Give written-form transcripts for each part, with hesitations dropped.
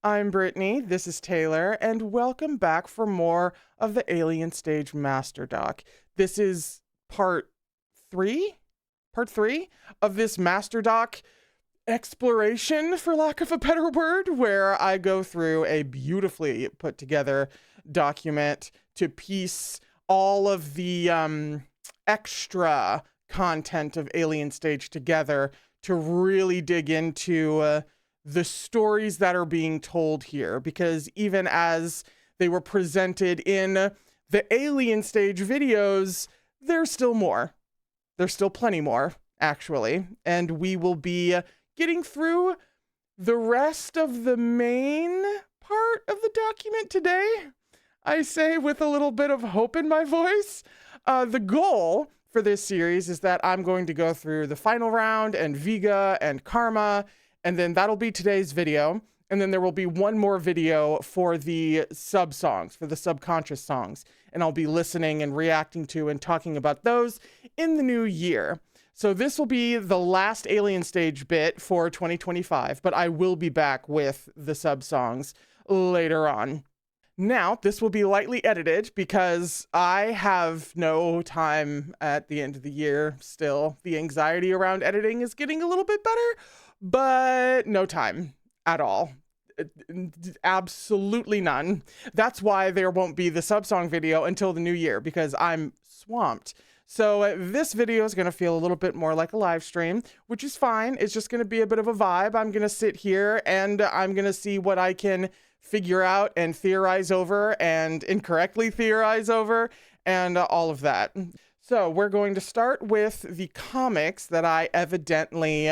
I'm Brittany, this is Taylor, and welcome back for more of the Alien Stage Master Doc. This is part three? Part three of this Master Doc exploration, for lack of a better word, where I go through a beautifully put together document to piece all of the extra content of Alien Stage together to really dig into the stories that are being told here, because even as they were presented in the Alien Stage videos, there's still more. There's still plenty more, actually, and we will be getting through the rest of the main part of the document today, I say with a little bit of hope in my voice. The goal for this series is that I'm going to go through the final round and Vega and Karma, and then that'll be today's video. And then there will be one more video for the sub songs, for the subconscious songs. And I'll be listening and reacting to and talking about those in the new year. So this will be the last Alien Stage bit for 2025, but I will be back with the sub songs later on. Now, this will be lightly edited because I have no time at the end of the year still. The anxiety around editing is getting a little bit better, but no time at all. Absolutely none. That's why there won't be the sub-song video until the new year, because I'm swamped. So this video is going to feel a little bit more like a live stream, which is fine. It's just going to be a bit of a vibe. I'm going to sit here and I'm going to see what I can figure out and theorize over and incorrectly theorize over and all of that. So we're going to start with the comics that I evidently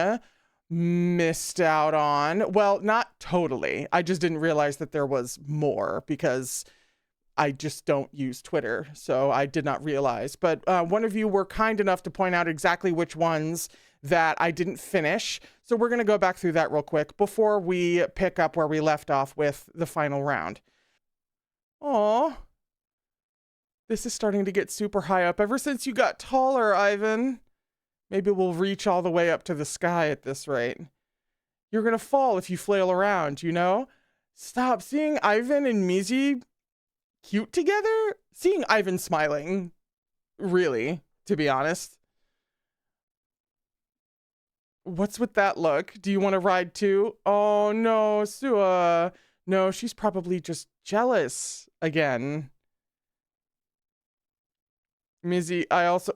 missed out on. Well, not totally. I just didn't realize that there was more because I just don't use Twitter, so I did not realize. But one of you were kind enough to point out exactly which ones that I didn't finish. So we're going to go back through that real quick before we pick up where we left off with the final round. Aw. This is starting to get super high up ever since you got taller, Ivan. Maybe we'll reach all the way up to the sky at this rate. You're going to fall if you flail around, you know? Stop. Seeing Ivan and Mizi cute together? Seeing Ivan smiling, really, to be honest. What's with that look? Do you want to ride too? Oh no, Sua. No, she's probably just jealous again. Mizi, I also...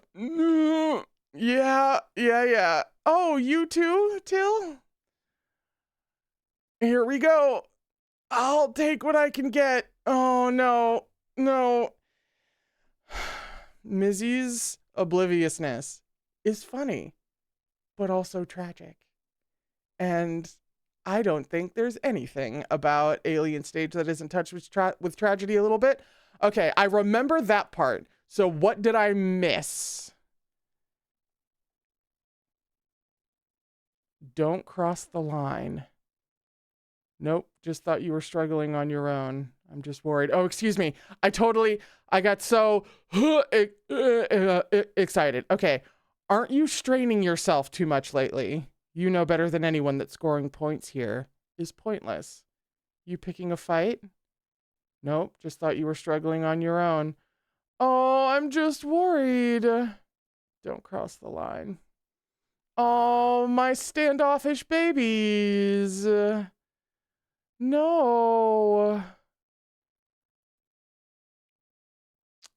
Yeah. Oh, you too, Till? Here we go. I'll take what I can get. Oh, no. Mizi's obliviousness is funny, but also tragic. And I don't think there's anything about Alien Stage that isn't touched with tragedy a little bit. Okay, I remember that part. So what did I miss? Don't cross the line. Nope, just thought you were struggling on your own. I'm just worried. Oh, excuse me. I got so excited. Okay, aren't you straining yourself too much lately? You know better than anyone that scoring points here is pointless. You picking a fight? Nope, just thought you were struggling on your own. Oh, I'm just worried. Don't cross the line. Oh, my standoffish babies. No.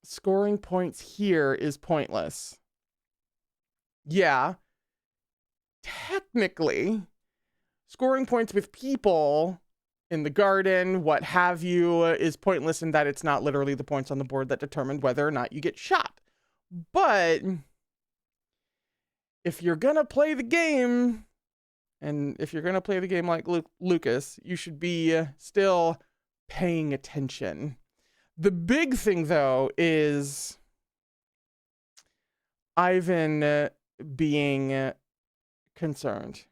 Scoring points here is pointless. Yeah. Technically, scoring points with people in the garden, what have you, is pointless in that it's not literally the points on the board that determine whether or not you get shot. But if you're gonna play the game, and if you're gonna play the game like Lucas, you should be still paying attention. The big thing, though, is Ivan being concerned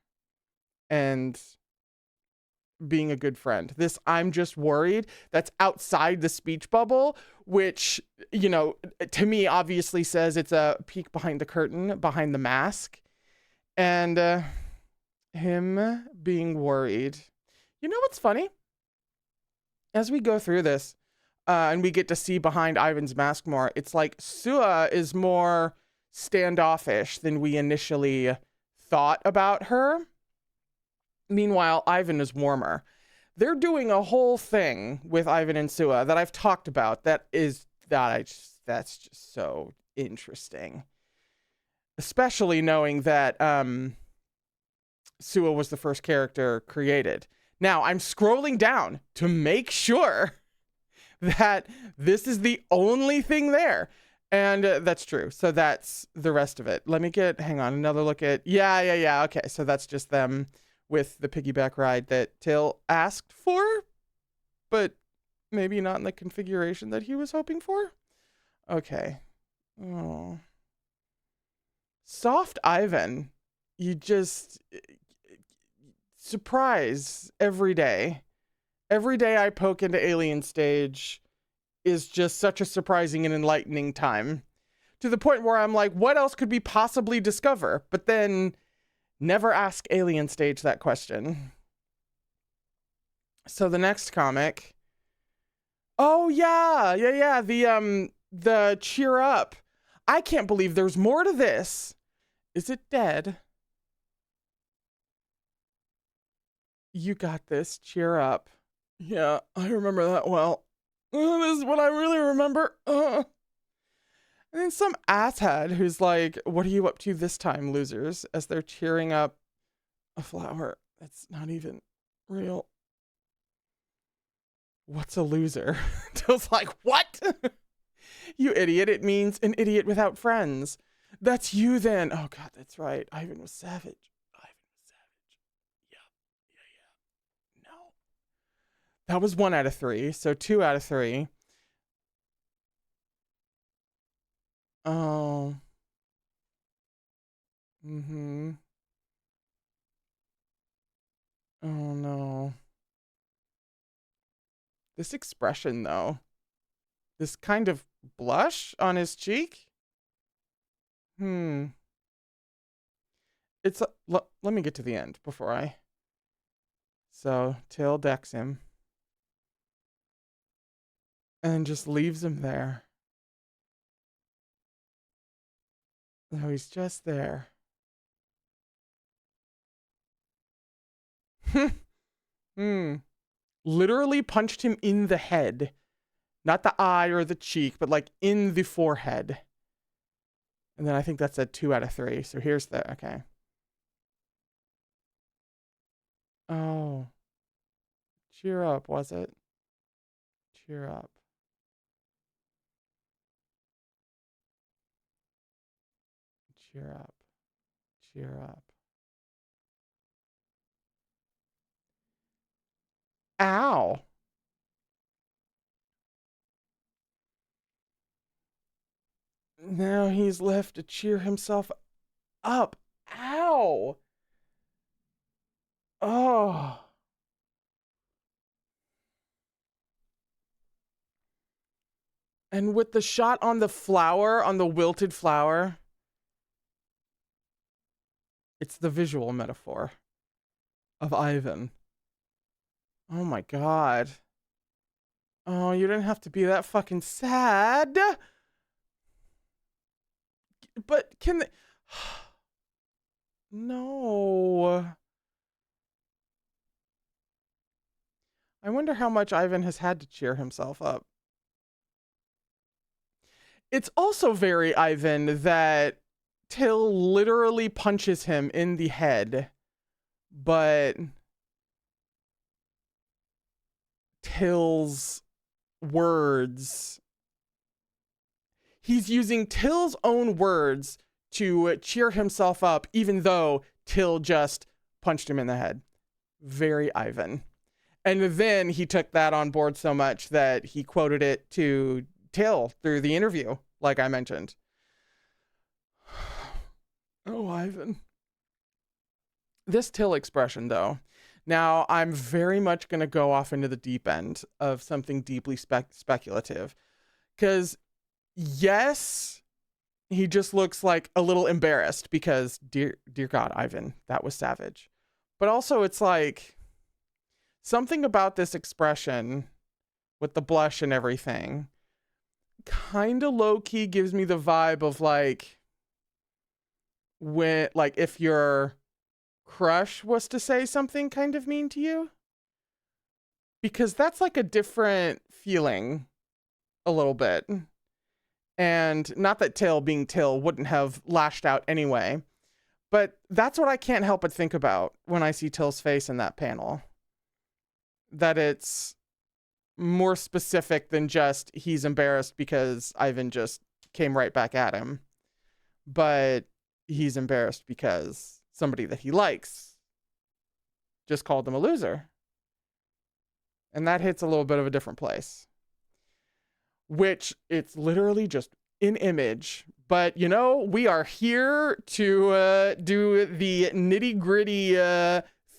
and being a good friend. This I'm just worried, that's outside the speech bubble, which, you know, to me obviously says it's a peek behind the curtain, behind the mask. And him being worried. You know what's funny? as we go through this, and we get to see behind Ivan's mask more, it's like Sua is more standoffish than we initially thought about her. Meanwhile, Ivan is warmer. They're doing a whole thing with Ivan and Sua that I've talked about. That's just so interesting. Especially knowing that Sua was the first character created. Now, I'm scrolling down to make sure that this is the only thing there. And that's true. So that's the rest of it. Let me hang on, another look at, yeah. Okay, so that's just them with the piggyback ride that Till asked for, but maybe not in the configuration that he was hoping for. Okay. Oh. Soft Ivan. You just surprise every day. Every day I poke into Alien Stage is just such a surprising and enlightening time. To the point where I'm like, what else could we possibly discover? But then never ask Alien Stage that question. So the next comic. Oh yeah. The cheer up. I can't believe there's more to this. Is it dead? You got this. Cheer up. Yeah, I remember that well. This is what I really remember. And then some asshead who's like, what are you up to this time, losers? As they're cheering up a flower that's not even real. What's a loser? Till's like, what? You idiot. It means an idiot without friends. That's you then. Oh, God, that's right. Ivan was savage. Yeah. No. That was 1 out of 3. So 2 out of 3. Oh. Mm-hmm. Oh, no. This expression, though. This kind of blush on his cheek? It's let me get to the end before I. So Till decks him and just leaves him there. No, he's just there. Literally punched him in the head. Not the eye or the cheek, but like in the forehead. And then I think that's a 2 out of 3. So here's the, okay. Oh. Cheer up, was it? Cheer up. Cheer up. Cheer up. Ow. Now he's left to cheer himself up. Ow. Oh. And with the shot on the flower, on the wilted flower, it's the visual metaphor of Ivan. Oh my God. Oh, you didn't have to be that fucking sad. But can they... No. I wonder how much Ivan has had to cheer himself up. It's also very Ivan that Till literally punches him in the head, but Till's words, he's using Till's own words to cheer himself up, even though Till just punched him in the head. Very Ivan. And then he took that on board so much that he quoted it to Till through the interview, like I mentioned. Oh, Ivan. This Till expression, though. Now, I'm very much going to go off into the deep end of something deeply speculative. Because, yes, he just looks like a little embarrassed because, dear God, Ivan, that was savage. But also, it's like, something about this expression with the blush and everything, kind of low-key gives me the vibe of like when, like, if your crush was to say something kind of mean to you, because that's like a different feeling a little bit. And not that Till being Till wouldn't have lashed out anyway, but that's what I can't help but think about when I see Till's face in that panel. That it's more specific than just he's embarrassed because Ivan just came right back at him. But he's embarrassed because somebody that he likes just called him a loser. And that hits a little bit of a different place. Which it's literally just an image. But, you know, we are here to do the nitty-gritty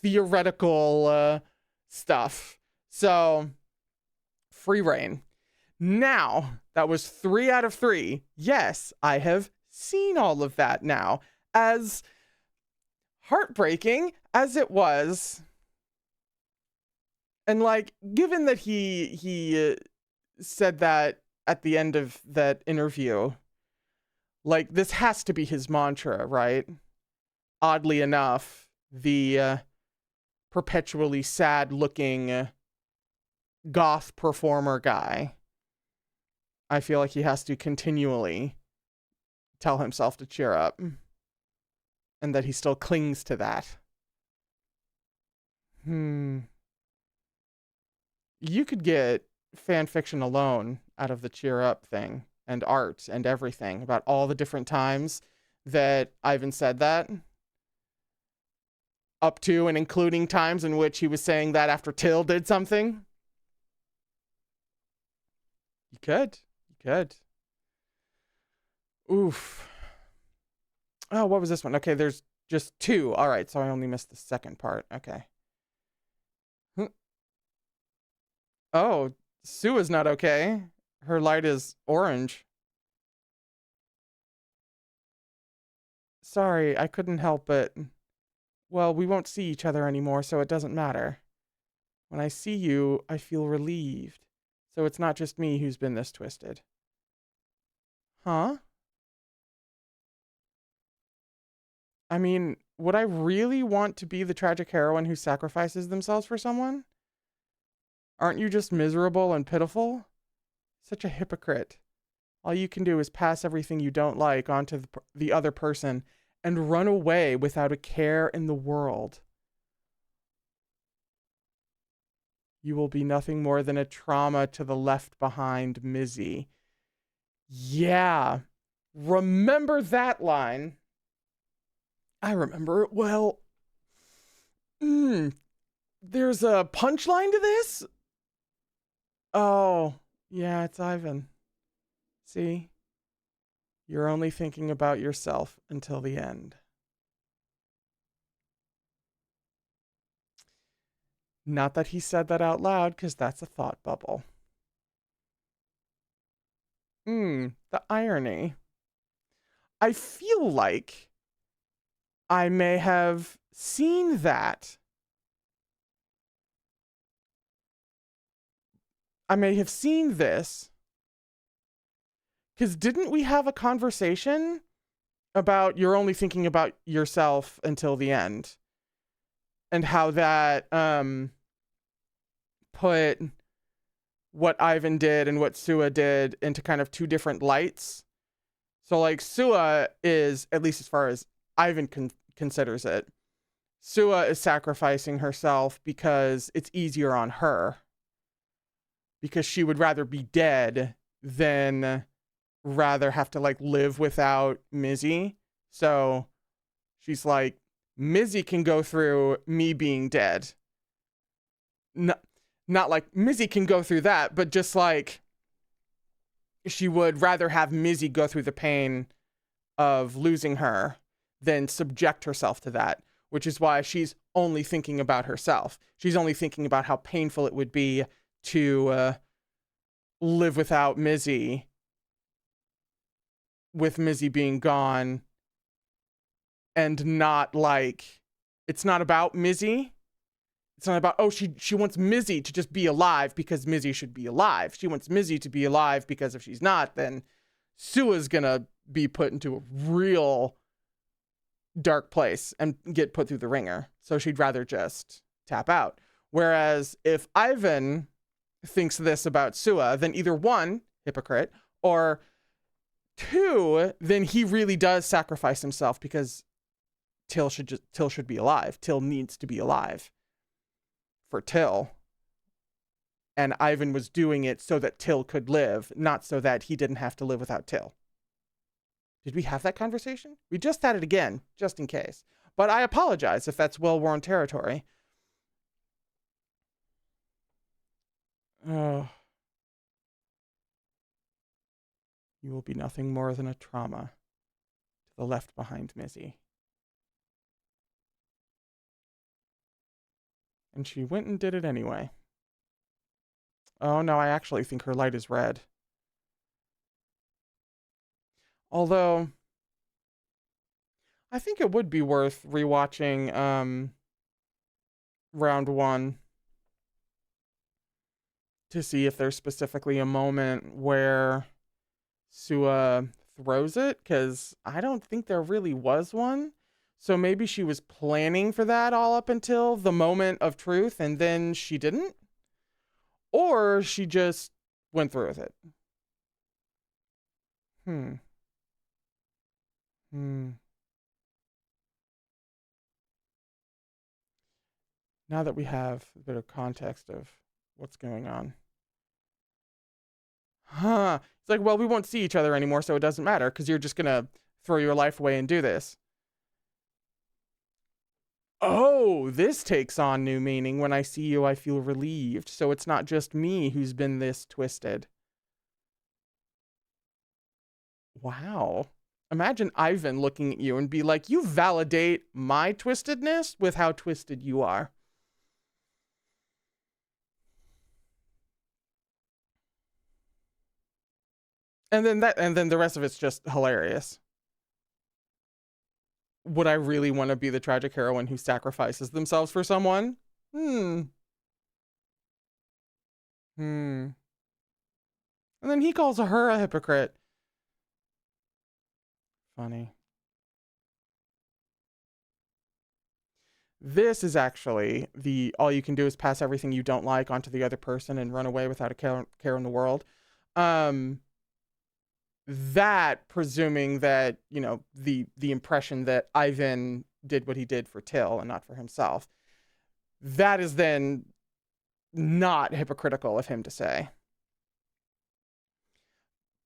theoretical stuff. So, free reign. Now, that was 3 out of 3. Yes, I have seen all of that now. As heartbreaking as it was. And, like, given that he said that at the end of that interview, like, this has to be his mantra, right? Oddly enough, the perpetually sad-looking goth performer guy, I feel like he has to continually tell himself to cheer up, and that he still clings to that. You could get fan fiction alone out of the cheer up thing, and art and everything, about all the different times that Ivan said that, up to and including times in which he was saying that after Till did something. You could. Oof. Oh, what was this one? Okay, there's just 2. All right, so I only missed the second part. Okay. Oh, Sue is not okay. Her light is orange. Sorry, I couldn't help it. Well, we won't see each other anymore, so it doesn't matter. When I see you, I feel relieved. So it's not just me who's been this twisted. Huh? I mean, would I really want to be the tragic heroine who sacrifices themselves for someone? Aren't you just miserable and pitiful? Such a hypocrite. All you can do is pass everything you don't like onto the other person and run away without a care in the world. You will be nothing more than a trauma to the left behind Mizi. Yeah. Remember that line? I remember it well. There's a punchline to this? Oh, yeah, it's Ivan. See? You're only thinking about yourself until the end. Not that he said that out loud, because that's a thought bubble. The irony. I feel like I may have seen that. I may have seen this. Because didn't we have a conversation about you're only thinking about yourself until the end? And how that put what Ivan did and what Sua did into kind of 2 different lights. So, like, Sua is, at least as far as Ivan considers it, Sua is sacrificing herself because it's easier on her. Because she would rather be dead than rather have to, like, live without Mizi. So she's like, Mizi can go through me being dead. Not like Mizi can go through that, but just like she would rather have Mizi go through the pain of losing her than subject herself to that, which is why she's only thinking about herself. She's only thinking about how painful it would be to live without Mizi, with Mizi being gone, and not like, it's not about Mizi. It's not about, oh, she wants Mizi to just be alive because Mizi should be alive. She wants Mizi to be alive because if she's not, then Sua's gonna be put into a real dark place and get put through the ringer. So she'd rather just tap out. Whereas if Ivan thinks this about Sua, then either one, hypocrite, or two, then he really does sacrifice himself because Till should be alive. Till needs to be alive for Till. And Ivan was doing it so that Till could live, not so that he didn't have to live without Till. Did we have that conversation? We just had it again, just in case. But I apologize if that's well-worn territory. Oh. You will be nothing more than a trauma to the left behind Mizi. And she went and did it anyway. Oh no, I actually think her light is red. Although, I think it would be worth rewatching round one to see if there's specifically a moment where Sua throws it, because I don't think there really was one. So maybe she was planning for that all up until the moment of truth, and then she didn't. Or she just went through with it. Now that we have a bit of context of what's going on. It's like, well, we won't see each other anymore, so it doesn't matter, because you're just going to throw your life away and do this. Oh, this takes on new meaning. When I see you, I feel relieved. So it's not just me who's been this twisted. Wow. Imagine Ivan looking at you and be like, you validate my twistedness with how twisted you are. And then the rest of it's just hilarious. Would I really want to be the tragic heroine who sacrifices themselves for someone? And then he calls her a hypocrite. Funny. This is actually the all you can do is pass everything you don't like onto the other person and run away without a care in the world. That presuming that, you know, the impression that Ivan did what he did for Till and not for himself. That is then not hypocritical of him to say.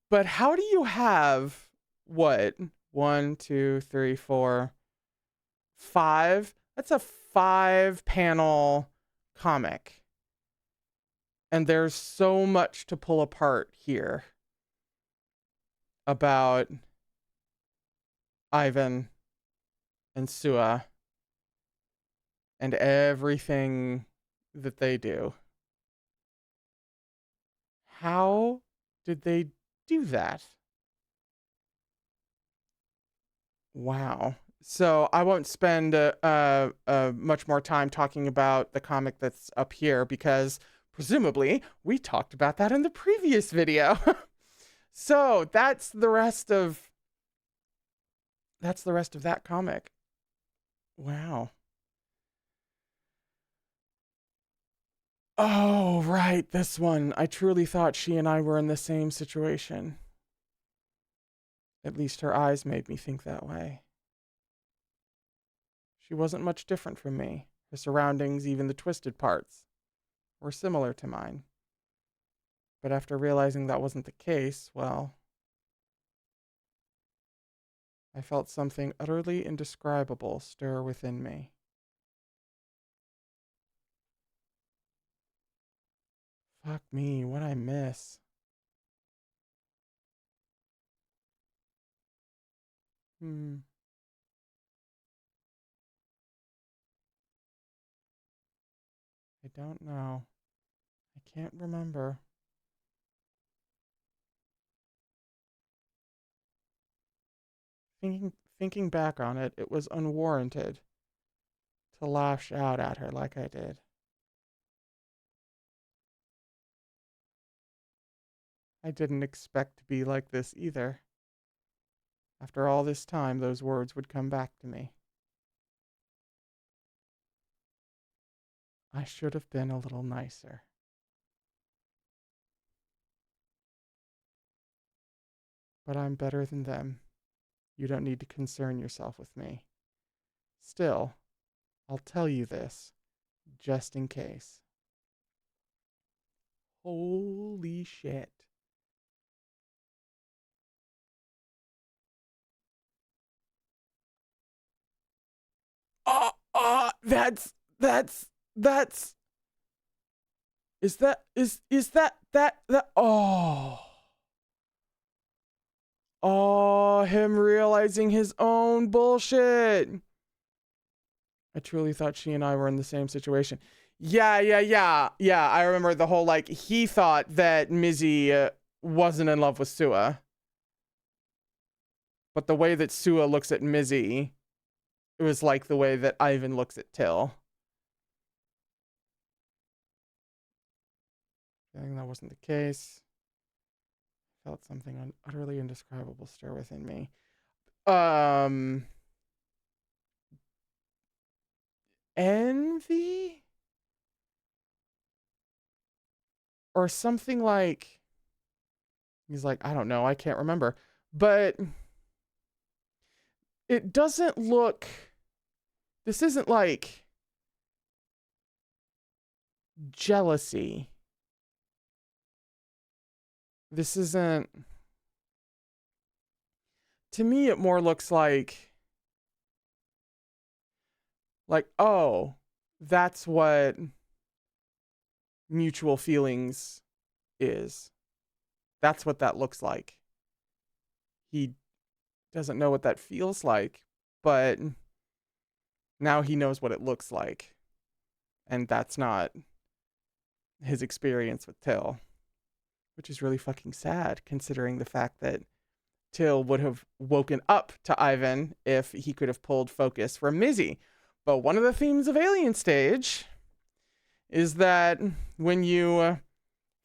But how do you have what? 1, 2, 3, 4, 5? That's a 5-panel comic. And there's so much to pull apart here about Ivan and Sua and everything that they do. How did they do that? Wow. So I won't spend much more time talking about the comic that's up here because presumably we talked about that in the previous video. So that's the rest of that comic. Wow. Oh, right, this one. I truly thought she and I were in the same situation. At least her eyes made me think that way. She wasn't much different from me. Her surroundings, even the twisted parts, were similar to mine. But after realizing that wasn't the case, well, I felt something utterly indescribable stir within me. Fuck me, what'd I miss? I don't know. I can't remember. Thinking back on it, it was unwarranted to lash out at her like I did. I didn't expect to be like this either. After all this time, those words would come back to me. I should have been a little nicer. But I'm better than them. You don't need to concern yourself with me. Still, I'll tell you this, just in case. Holy shit. That's that oh, him realizing his own bullshit. I truly thought she and I were in the same situation. Yeah. I remember the whole, like, he thought that Mizi wasn't in love with Sua. But the way that Sua looks at Mizi, it was like the way that Ivan looks at Till. Feeling that wasn't the case. Felt something utterly indescribable stir within me. Envy? Or something like... He's like, I don't know, I can't remember. But it doesn't look... This isn't like jealousy. This isn't... To me, it more looks like, oh, that's what mutual feelings is. That's what that looks like. He doesn't know what that feels like, but now he knows what it looks like. And that's not his experience with Till, which is really fucking sad, considering the fact that Till would have woken up to Ivan if he could have pulled focus from Mizi. But one of the themes of Alien Stage is that when you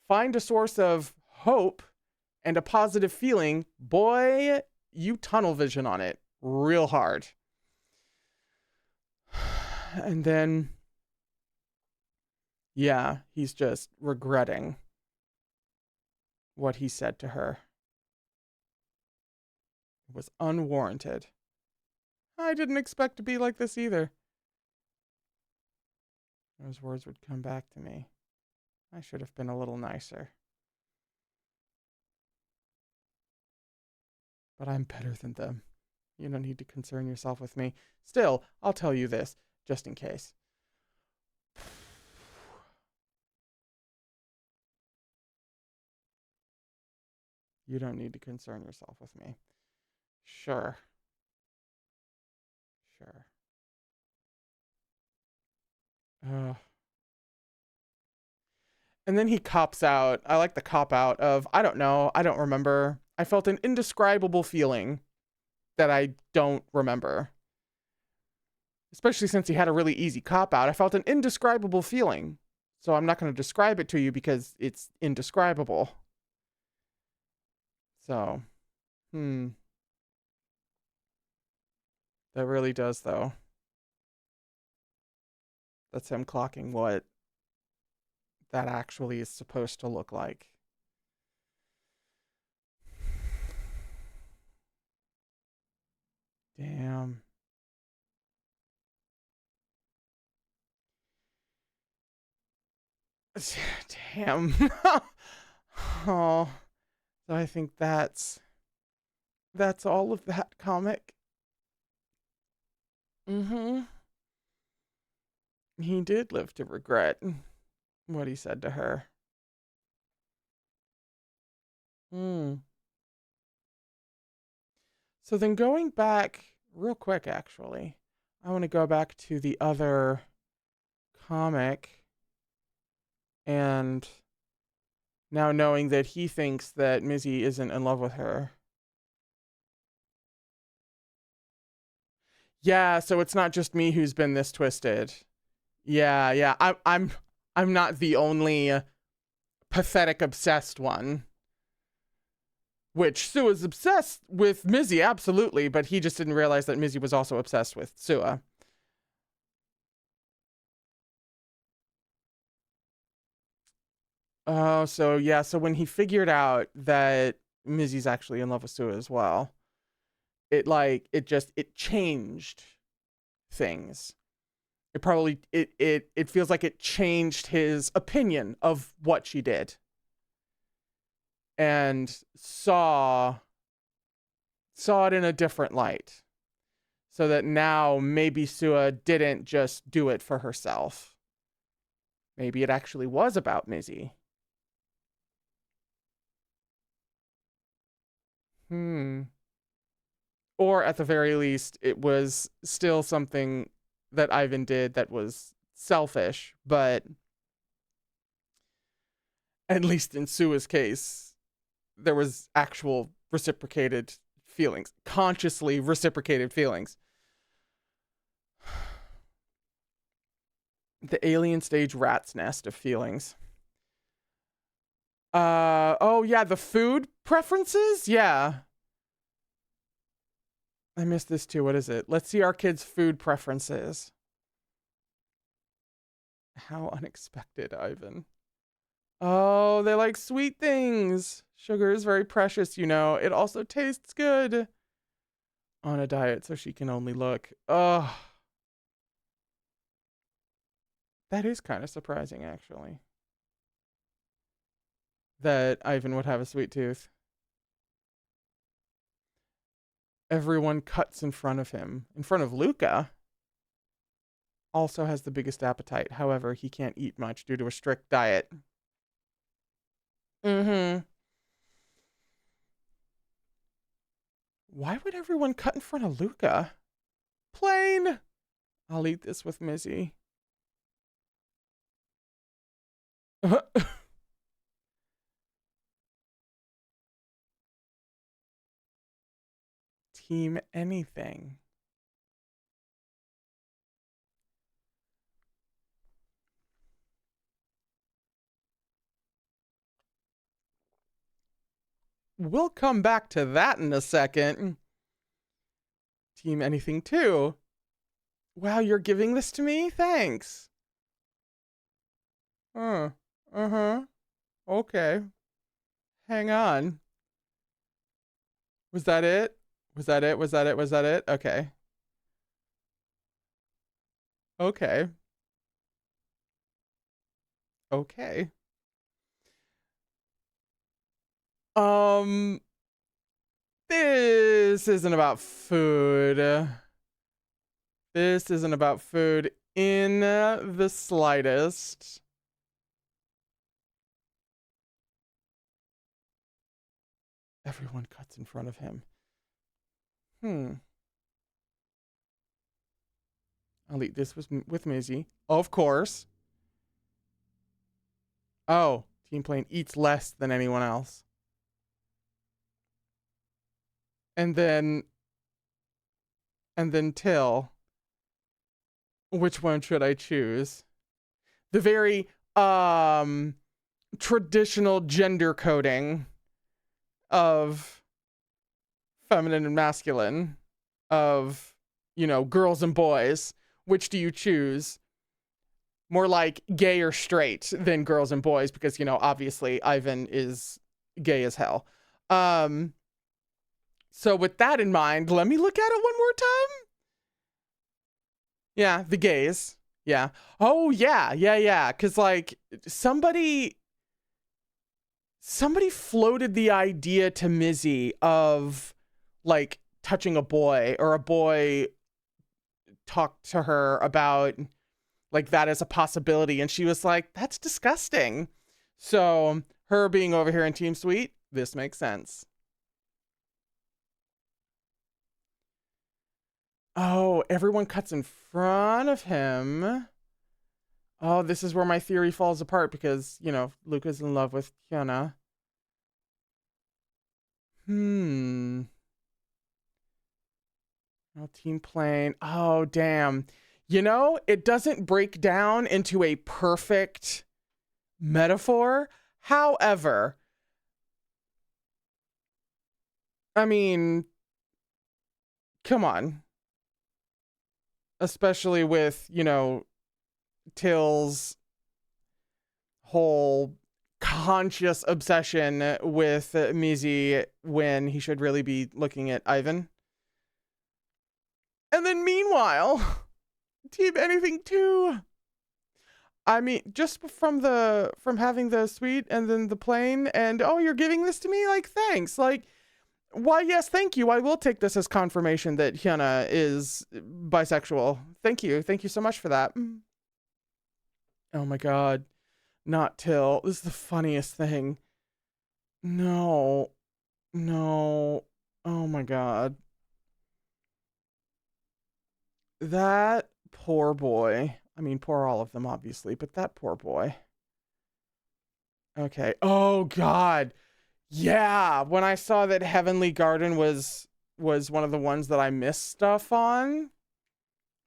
find a source of hope and a positive feeling, boy, you tunnel vision on it real hard. And then, yeah, he's just regretting what he said to her. It was unwarranted. I didn't expect to be like this either. Those words would come back to me. I should have been a little nicer. But I'm better than them. You don't need to concern yourself with me. Still, I'll tell you this, just in case. You don't need to concern yourself with me. Sure. And then he cops out. I like the cop out of, I don't know, I don't remember. I felt an indescribable feeling that I don't remember. Especially since he had a really easy cop out. I felt an indescribable feeling. So I'm not going to describe it to you because it's indescribable. So, that really does, though. That's him clocking what that actually is supposed to look like. Damn. Damn. Oh, so I think that's all of that comic. He did live to regret what he said to her. So then going back real quick, actually, I want to go back to the other comic. And now knowing that he thinks that Mizi isn't in love with her. Yeah, so it's not just me who's been this twisted. I'm not the only pathetic obsessed one. which Sua's obsessed with Mizi, absolutely, but he just didn't realize that Mizi was also obsessed with Sua. Oh, so yeah, so when he figured out that Mizi's actually in love with Sua as well, it changed things. It feels like it changed his opinion of what she did. And saw it in a different light. So that now maybe Sua didn't just do it for herself. Maybe it actually was about Mizi. Or at the very least, it was still something that Ivan did that was selfish, but at least in Sua's case, there was actual reciprocated feelings, consciously reciprocated feelings. The alien stage rat's nest of feelings. Oh yeah, the food preferences? Yeah. I missed this too. What is it? Let's see our kids' food preferences. How unexpected, Ivan. Oh, they like sweet things. Sugar is very precious, you know. It also tastes good. On a diet, so she can only look. Ugh. That is kind of surprising, actually. That Ivan would have a sweet tooth. Everyone cuts in front of him. In front of Luca. Also has the biggest appetite. However, he can't eat much due to a strict diet. Mm-hmm. Why would everyone cut in front of Luca? Plain. I'll eat this with Mizi. Team anything. We'll come back to that in a second. Team anything too. Wow, you're giving this to me? Thanks. Uh-huh. Okay. Hang on. Was that it? Was that it? Was that it? Was that it? Okay. Okay. Okay. This isn't about food. This isn't about food in the slightest. Everyone cuts in front of him. I'll eat this with Mizi. Of course. Oh, Team Plane eats less than anyone else. And then Till. Which one should I choose? The very traditional gender coding of feminine and masculine, of, you know, girls and boys. Which do you choose? More like gay or straight than girls and boys, because, you know, obviously Ivan is gay as hell. So with that in mind, let me look at it one more time. Yeah, the gays. Yeah. Oh yeah. Cause like somebody floated the idea to Mizi of like touching a boy, or a boy talked to her about like that as a possibility, and she was like, that's disgusting. So her being over here in Team Sweet, this makes sense. Oh, everyone cuts in front of him. Oh, this is where my theory falls apart, because, you know, Luca's in love with Hana. Oh, Team Plane. Oh, damn. You know, it doesn't break down into a perfect metaphor. However, I mean, come on. Especially with, Till's whole conscious obsession with Mizi when he should really be looking at Ivan. And then meanwhile, Team Anything 2. I mean, just from having the suite and then the plane and, oh, you're giving this to me? Like, thanks. Like, why, yes, thank you. I will take this as confirmation that Hyuna is bisexual. Thank you. Thank you so much for that. Oh my god. Not Till. This is the funniest thing. No. No. Oh my god. That poor boy. I mean, poor all of them, obviously, but that poor boy. Okay. Oh god. Yeah. When I saw that Heavenly Garden was one of the ones that I missed stuff on,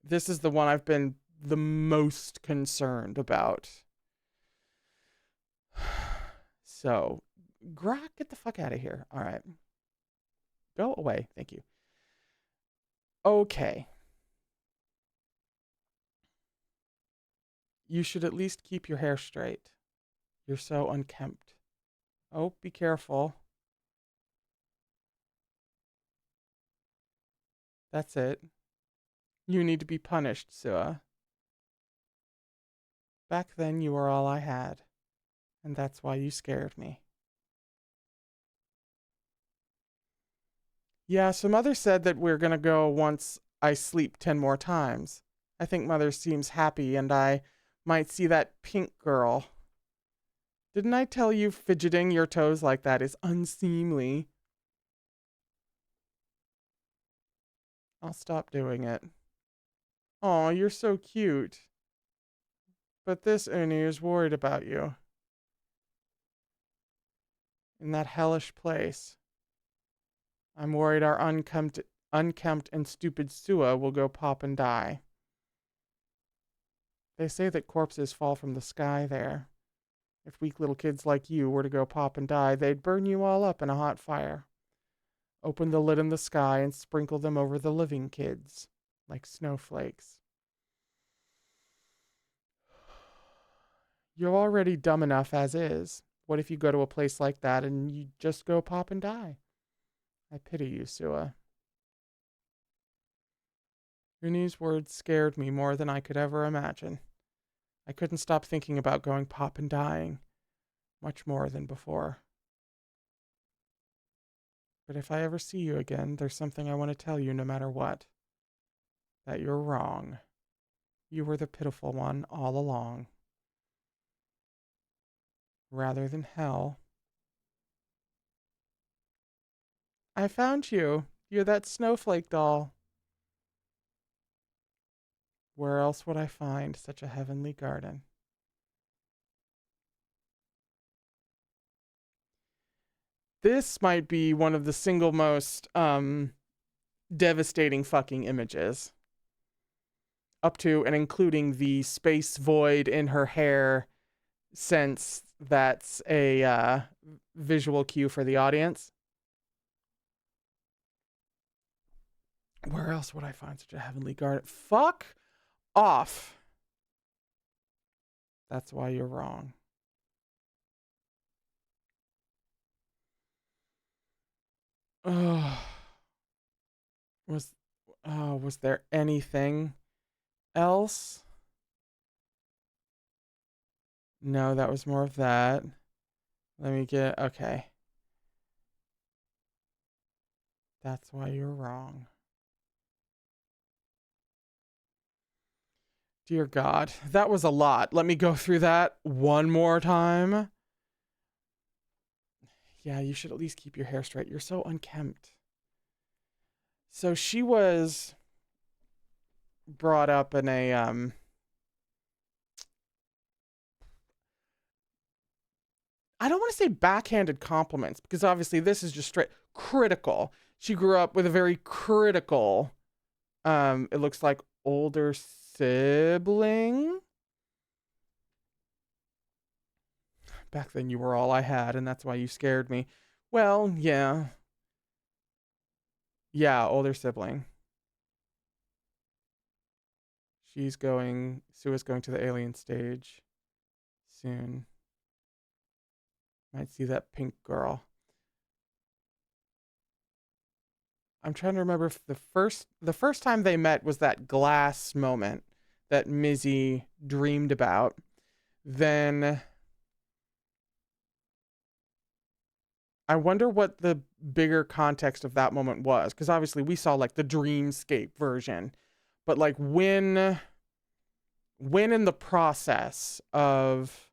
this is the one I've been the most concerned about. So, Grok, get the fuck out of here. All right. Go away. Thank you. Okay. You should at least keep your hair straight. You're so unkempt. Oh, be careful. That's it. You need to be punished, Sua. Back then, you were all I had. And that's why you scared me. Yeah, so Mother said that we're gonna go once I sleep 10 more times. I think Mother seems happy, and I might see that pink girl. Didn't I tell you fidgeting your toes like that is unseemly? I'll stop doing it. Aw, you're so cute. But this Uni is worried about you. In that hellish place. I'm worried our unkempt and stupid Sua will go pop and die. They say that corpses fall from the sky there. If weak little kids like you were to go pop and die, they'd burn you all up in a hot fire. Open the lid in the sky and sprinkle them over the living kids, like snowflakes. You're already dumb enough as is. What if you go to a place like that and you just go pop and die? I pity you, Sua. Uni's words scared me more than I could ever imagine. I couldn't stop thinking about going pop and dying, much more than before. But if I ever see you again, there's something I want to tell you no matter what. That you're wrong. You were the pitiful one all along. Rather than hell. I found you. You're that snowflake doll. Where else would I find such a heavenly garden? This might be one of the single most devastating fucking images. Up to and including the space void in her hair, since that's a visual cue for the audience. Where else would I find such a heavenly garden? Fuck off. That's why you're wrong. Oh, was there anything else? No, that was more of that. Let me get, okay. That's why you're wrong. Dear God, that was a lot. Let me go through that one more time. Yeah, you should at least keep your hair straight. You're so unkempt. So she was brought up in a I don't want to say backhanded compliments, because obviously this is just straight critical. She grew up with a very critical it looks like older sibling. Back then you were all I had, and that's why you scared me. Well, yeah. Yeah, older sibling. Sua's going to the alien stage soon. Might see that pink girl. I'm trying to remember if the first time they met was that glass moment that Mizi dreamed about. Then I wonder what the bigger context of that moment was, because obviously we saw like the dreamscape version, but like when in the process of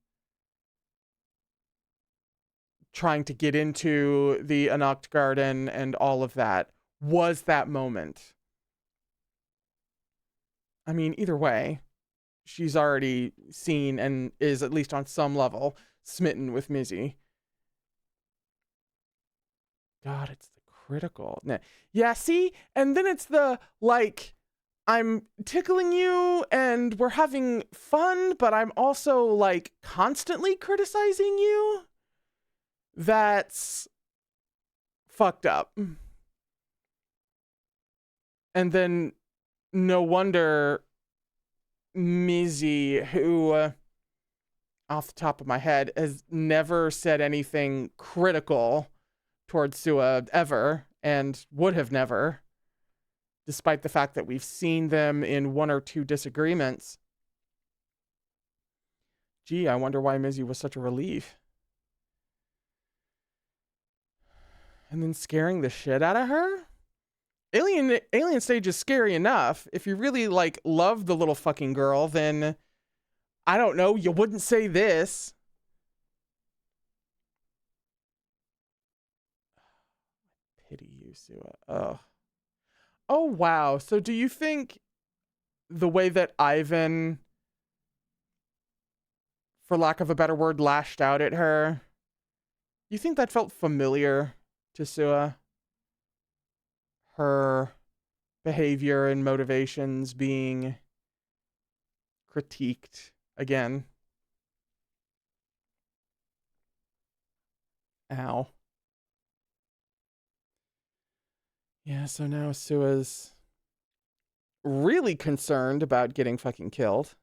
trying to get into the Anocht Garden and all of that was that moment. I mean, either way, she's already seen and is at least on some level smitten with Mizi. God, it's the critical. Yeah, see? And then it's the like, I'm tickling you and we're having fun, but I'm also like constantly criticizing you. That's fucked up. And then no wonder Mizi, who off the top of my head has never said anything critical towards Sua ever and would have never, despite the fact that we've seen them in one or two disagreements. Gee, I wonder why Mizi was such a relief. And then scaring the shit out of her? Alien stage is scary enough. If you really like love the little fucking girl, then I don't know, you wouldn't say this. Pity you, Sua. Oh. Oh wow. So do you think the way that Ivan, for lack of a better word, lashed out at her, you think that felt familiar to Sua? Her behavior and motivations being critiqued again. Ow. Yeah, so now Sua's really concerned about getting fucking killed.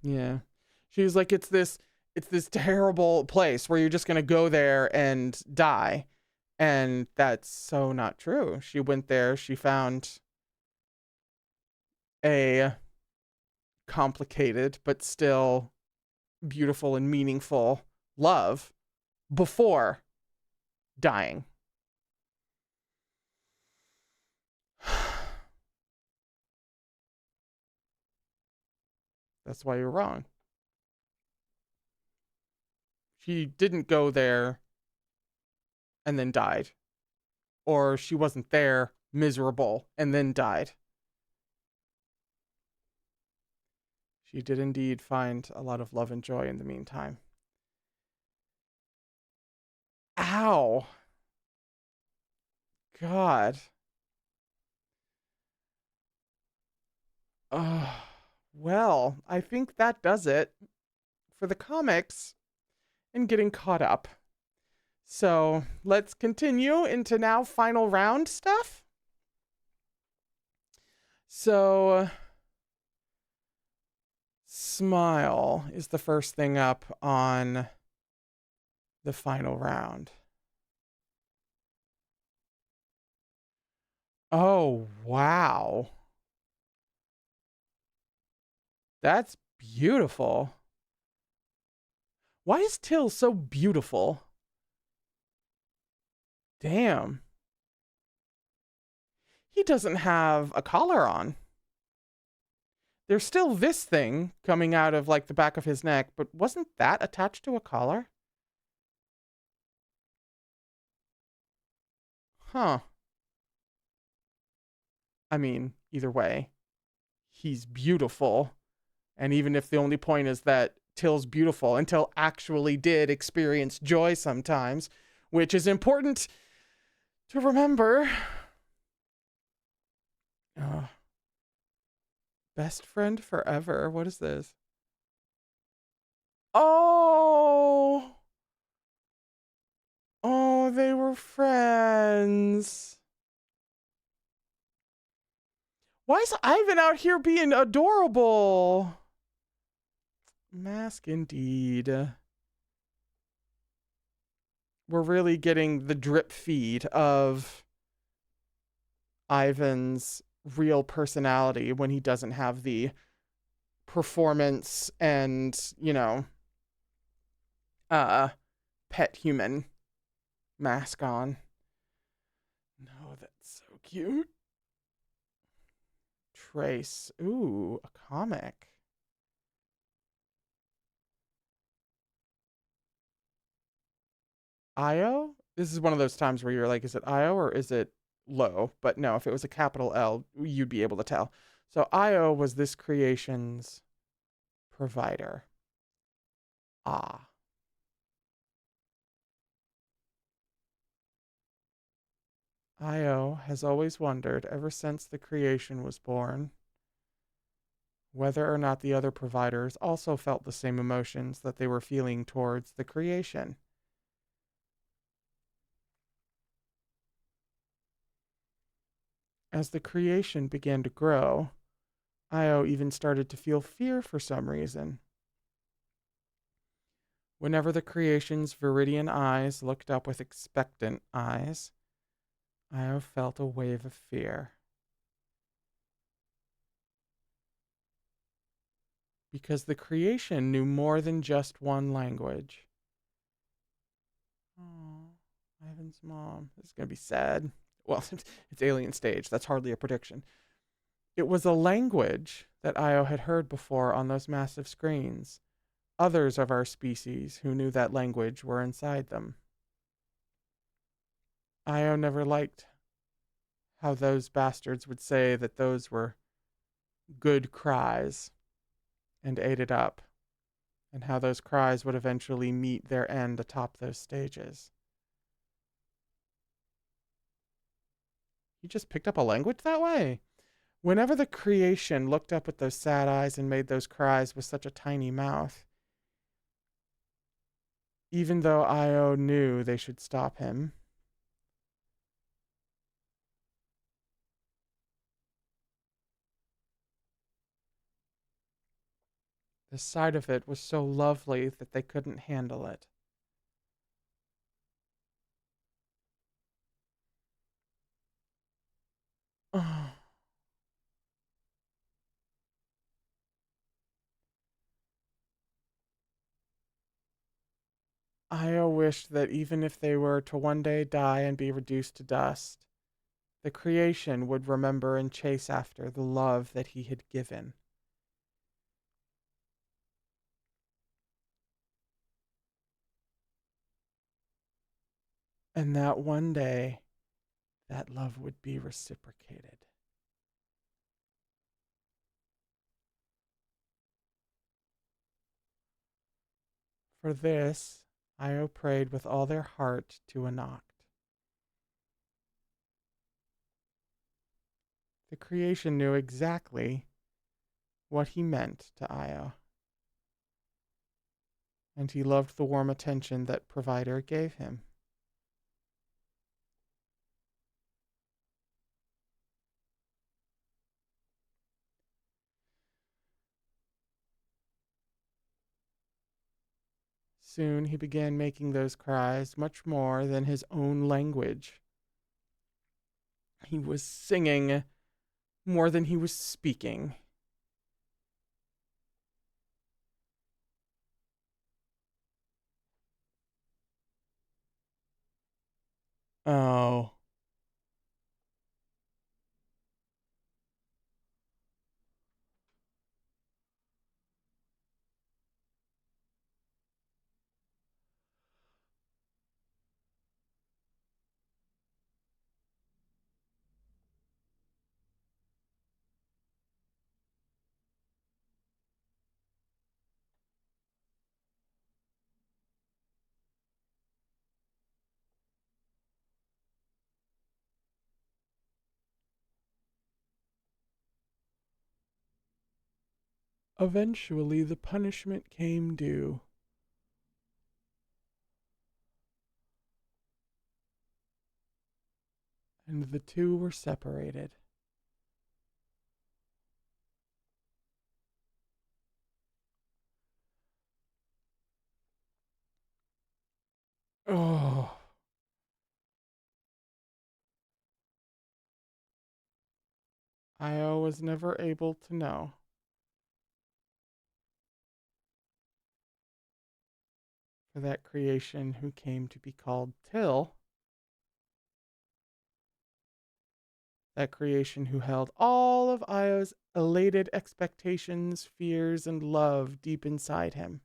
Yeah. She was like, it's this terrible place where you're just gonna go there and die. And that's so not true. She went there, she found a complicated but still beautiful and meaningful love before dying. That's why you're wrong. She didn't go there and then died. Or she wasn't there, miserable, and then died. She did indeed find a lot of love and joy in the meantime. Ow. God. Well, I think that does it for the comics and getting caught up. So let's continue into now final round stuff. So, Smile is the first thing up on the final round. Oh, wow. That's beautiful. Why is Till so beautiful? Damn. He doesn't have a collar on. There's still this thing coming out of like the back of his neck, but wasn't that attached to a collar? Huh. I mean, either way, he's beautiful. And even if the only point is that Till's beautiful, and Till actually did experience joy sometimes, which is important to remember. Best friend forever. What is this? Oh! friends. Why is Ivan out here being adorable? Mask indeed. We're really getting the drip feed of Ivan's real personality when he doesn't have the performance and, pet human mask on. No, that's so cute. Trace. Ooh, a comic. Io? This is one of those times where you're like, is it Io or is it Lo? But no, if it was a capital L, you'd be able to tell. So Io was this creation's provider. Ah. Io has always wondered, ever since the creation was born, whether or not the other providers also felt the same emotions that they were feeling towards the creation. As the creation began to grow, Io even started to feel fear for some reason. Whenever the creation's viridian eyes looked up with expectant eyes, Io felt a wave of fear. Because the creation knew more than just one language. Oh, Ivan's mom. This is going to be sad. Well, it's alien stage. That's hardly a prediction. It was a language that Io had heard before on those massive screens. Others of our species who knew that language were inside them. Io never liked how those bastards would say that those were good cries and ate it up, and how those cries would eventually meet their end atop those stages. You just picked up a language that way? Whenever the creation looked up with those sad eyes and made those cries with such a tiny mouth, even though Io knew they should stop him, the sight of it was so lovely that they couldn't handle it. Oh. Io wished that even if they were to one day die and be reduced to dust, the creation would remember and chase after the love that he had given. And that one day, that love would be reciprocated. For this, Io prayed with all their heart to Enoch. The creation knew exactly what he meant to Io, and he loved the warm attention that Provider gave him. Soon he began making those cries much more than his own language. He was singing more than he was speaking. Oh. Eventually, the punishment came due. And the two were separated. Oh. Io was never able to know. For that creation who came to be called Till, that creation who held all of Io's elated expectations, fears, and love deep inside him.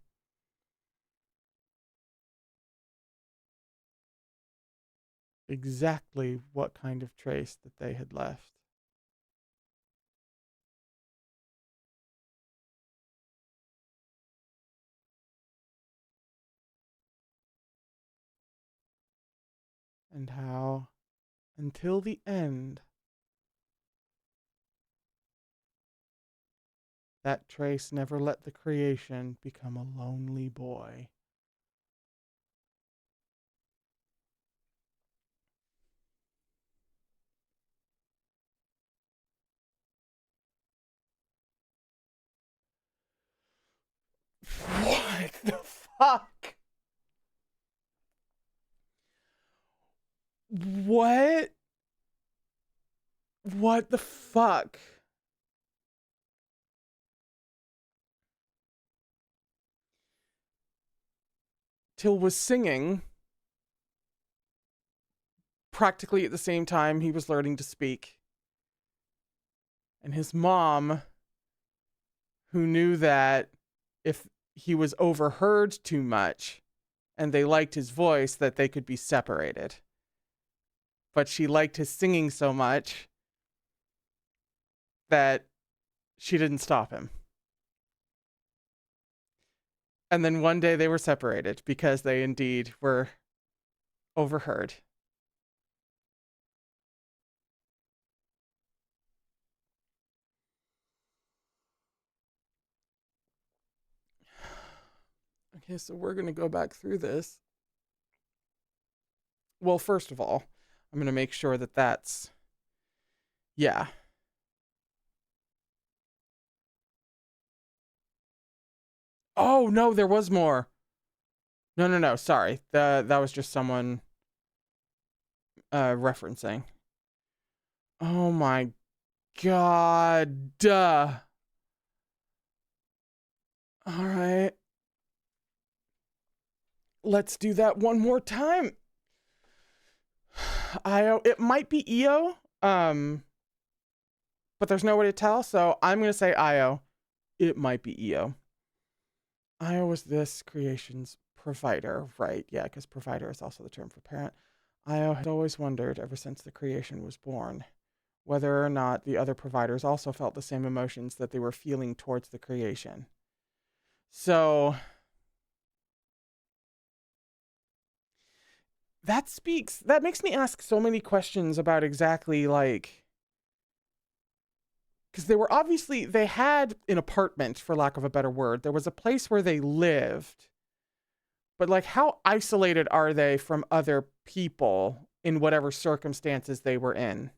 Exactly what kind of trace that they had left. And how, until the end, that trace never let the creation become a lonely boy. What the fuck? What? What the fuck? Till was singing practically at the same time he was learning to speak. And his mom, who knew that if he was overheard too much and they liked his voice, that they could be separated. But she liked his singing so much that she didn't stop him. And then one day they were separated because they indeed were overheard. Okay, so we're going to go back through this. Well, first of all, I'm going to make sure that that's. Yeah. Oh, no, there was more. No. Sorry. That was just someone referencing. Oh my god. Duh. All right. Let's do that one more time. Io. It might be Io. But there's no way to tell, so I'm gonna say Io. It might be Io. Io was this creation's provider, right? Yeah, because provider is also the term for parent. Io had always wondered, ever since the creation was born, whether or not the other providers also felt the same emotions that they were feeling towards the creation. So that makes me ask so many questions about exactly like, because they had an apartment, for lack of a better word. There was a place where they lived, but like, how isolated are they from other people in whatever circumstances they were in?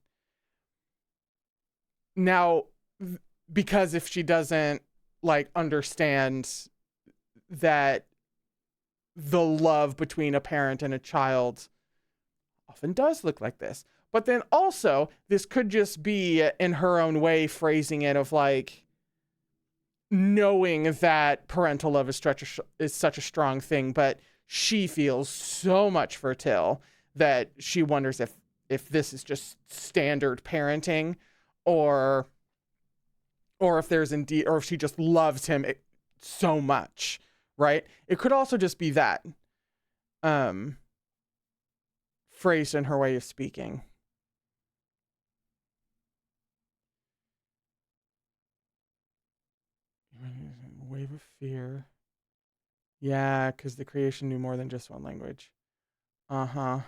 Now, because if she doesn't like understand that the love between a parent and a child often does look like this. But then also, this could just be in her own way phrasing it of like knowing that parental love is such a strong thing, but she feels so much for Till that she wonders if this is just standard parenting, or if there's indeed, or if she just loves him so much, right? It could also just be that um phrased in her way of speaking. Wave of fear. Yeah, because the creation knew more than just one language. Uh-huh.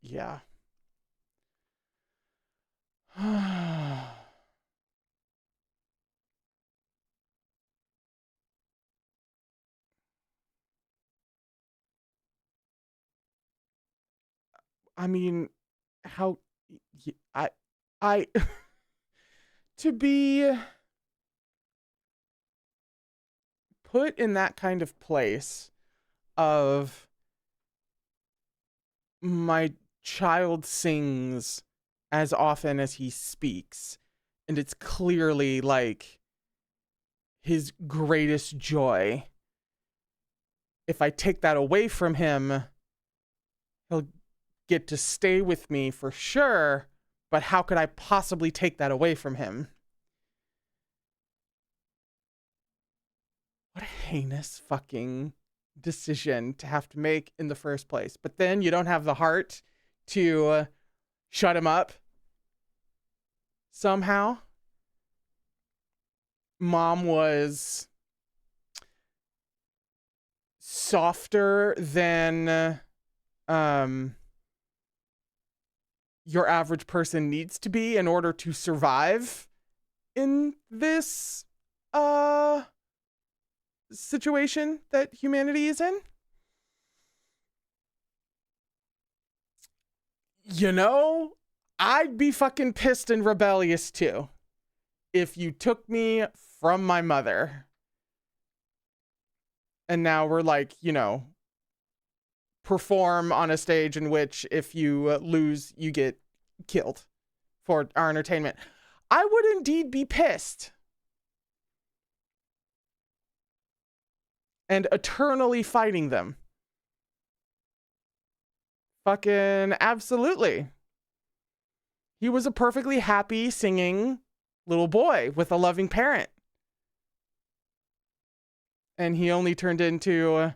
Yeah. I mean, how I to be put in that kind of place of my child sings as often as he speaks, and it's clearly like his greatest joy. If I take that away from him, he'll get to stay with me for sure, but how could I possibly take that away from him? What a heinous fucking decision to have to make in the first place. But then you don't have the heart to shut him up somehow. Mom was softer than your average person needs to be in order to survive in this situation that humanity is in. You know, I'd be fucking pissed and rebellious too if you took me from my mother and now we're like, you know, perform on a stage in which if you lose, you get killed for our entertainment. I would indeed be pissed. And eternally fighting them. Fucking absolutely. He was a perfectly happy singing little boy with a loving parent. And he only turned into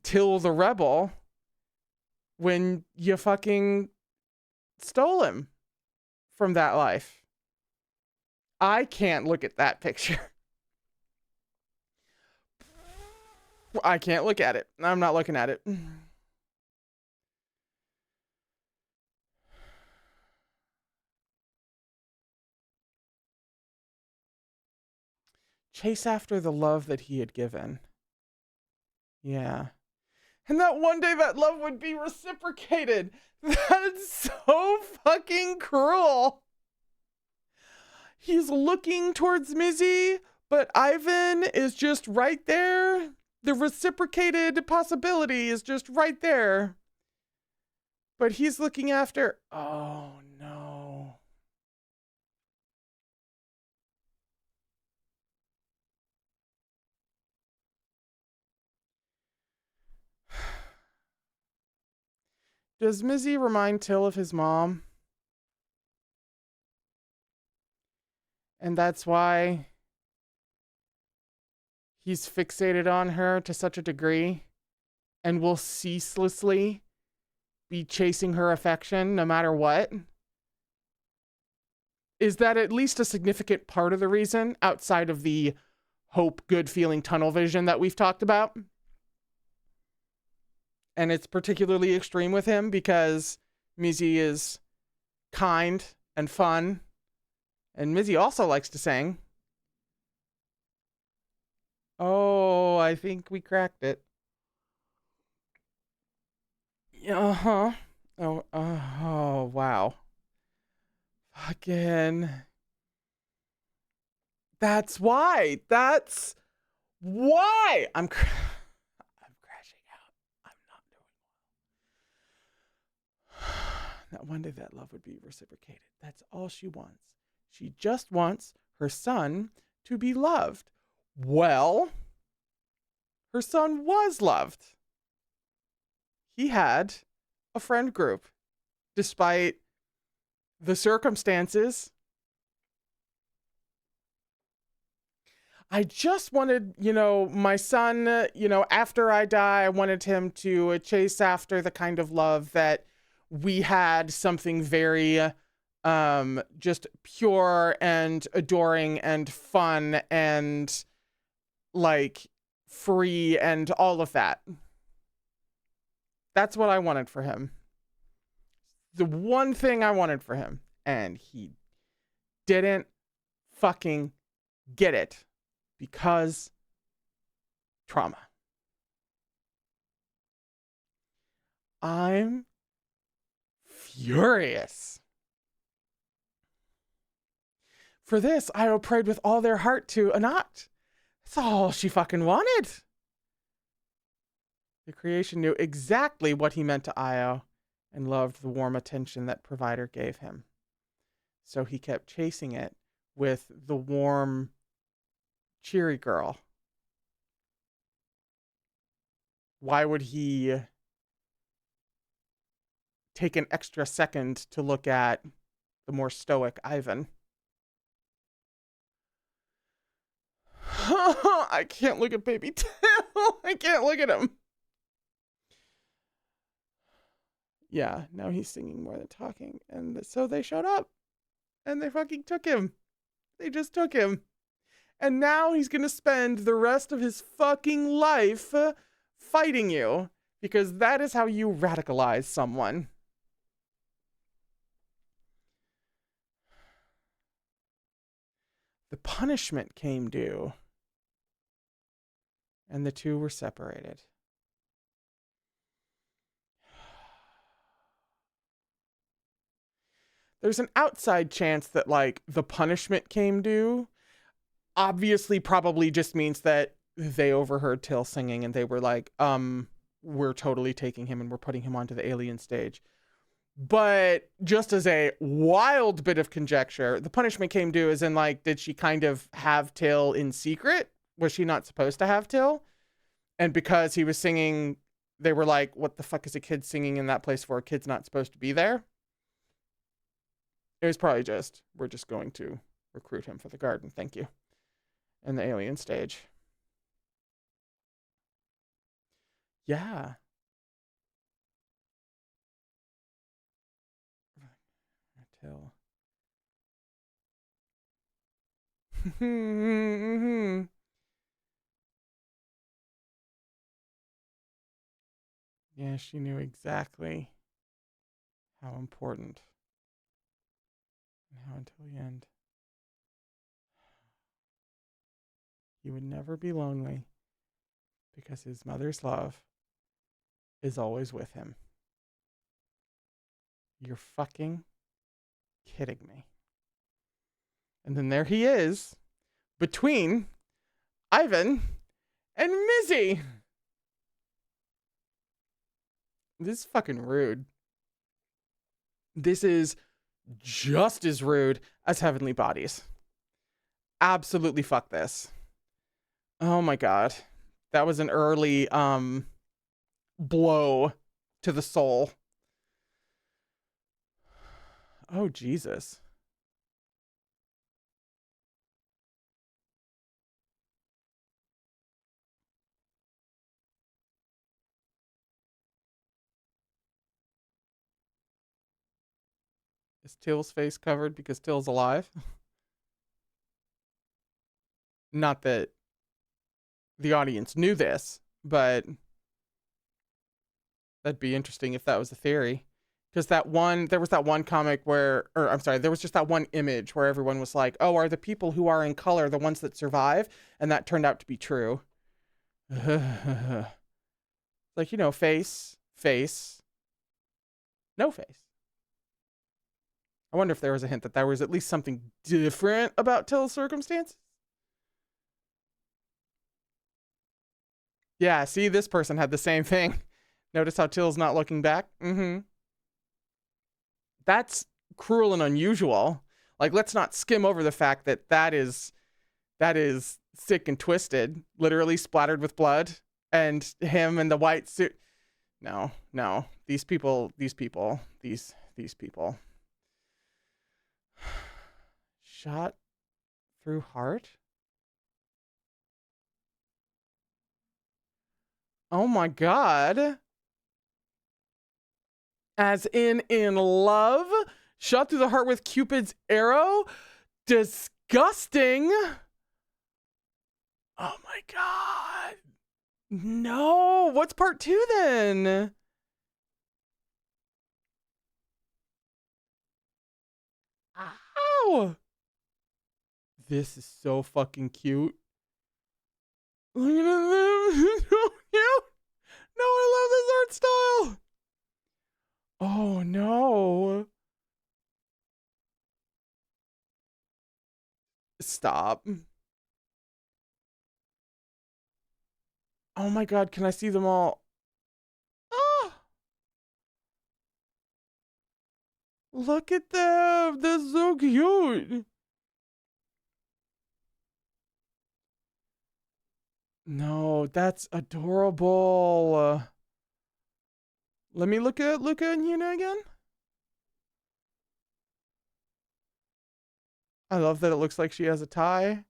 Till the Rebel when you fucking stole him from that life. I can't look at that picture. I can't look at it. I'm not looking at it. Chase after the love that he had given. Yeah. And that one day that love would be reciprocated. That's so fucking cruel. He's looking towards Mizi, but Ivan is just right there. The reciprocated possibility is just right there. But he's looking after... Oh, no. Does Mizi remind Till of his mom? And that's why he's fixated on her to such a degree and will ceaselessly be chasing her affection no matter what? Is that at least a significant part of the reason outside of the hope, good feeling, tunnel vision that we've talked about? And it's particularly extreme with him because Mizi is kind and fun. And Mizi also likes to sing. Oh, I think we cracked it. Uh-huh. Oh, wow. Fucking. That's why. That's why. I'm crashing out. I'm not doing well. That one day that love would be reciprocated. That's all she wants. She just wants her son to be loved. Well, her son was loved. He had a friend group, despite the circumstances. I just wanted, my son, after I die, I wanted him to chase after the kind of love that we had, something very just pure and adoring and fun and like free and all of that. That's what I wanted for him. The one thing I wanted for him. And he didn't fucking get it because trauma. I'm furious. For this, Io prayed with all their heart to Anat. That's all she fucking wanted. The creation knew exactly what he meant to Io and loved the warm attention that Provider gave him. So he kept chasing it with the warm, cheery girl. Why would he take an extra second to look at the more stoic Ivan? I can't look at baby Till. I can't look at him. Yeah, now he's singing more than talking. And so they showed up. And they fucking took him. They just took him. And now he's going to spend the rest of his fucking life fighting you. Because that is how you radicalize someone. The punishment came due. And the two were separated. There's an outside chance that, like, the punishment came due. Obviously, probably just means that they overheard Till singing and they were like, we're totally taking him and we're putting him onto the alien stage. But just as a wild bit of conjecture, the punishment came due as in, like, did she kind of have Till in secret? Was she not supposed to have Till? And because he was singing, they were like, what the fuck is a kid singing in that place for? A kid's not supposed to be there. It was probably just, we're just going to recruit him for the garden. Thank you. And the alien stage. Yeah. Till. Yeah, she knew exactly how important. And how until the end. He would never be lonely because his mother's love is always with him. You're fucking kidding me. And then there he is between Ivan and Mizi. This is fucking rude. This is just as rude as Heavenly Bodies. Absolutely fuck this. Oh my god. That was an early blow to the soul. Oh Jesus. Is Till's face covered because Till's alive? Not that the audience knew this, but that'd be interesting if that was a theory. Because there was that one comic where, or I'm sorry, there was just that one image where everyone was like, oh, are the people who are in color the ones that survive? And that turned out to be true. Like, you know, face, no face. I wonder if there was a hint that there was at least something different about Till's circumstance. Yeah, see, this person had the same thing. Notice how Till's not looking back? Mm-hmm. That's cruel and unusual. Like, let's not skim over the fact that that is sick and twisted, literally splattered with blood, and him in the white suit. No. These people. Shot through heart? Oh my god. As in love? Shot through the heart with Cupid's arrow? Disgusting. Oh my god. No. What's part 2 then? Ow. This is so fucking cute. Look at them. So cute. No, I love this art style. Oh no. Stop. Oh my god, can I see them all? Oh, look at them. They're so cute. No, that's adorable. Let me look at Luca and Yuna again. I love that it looks like she has a tie.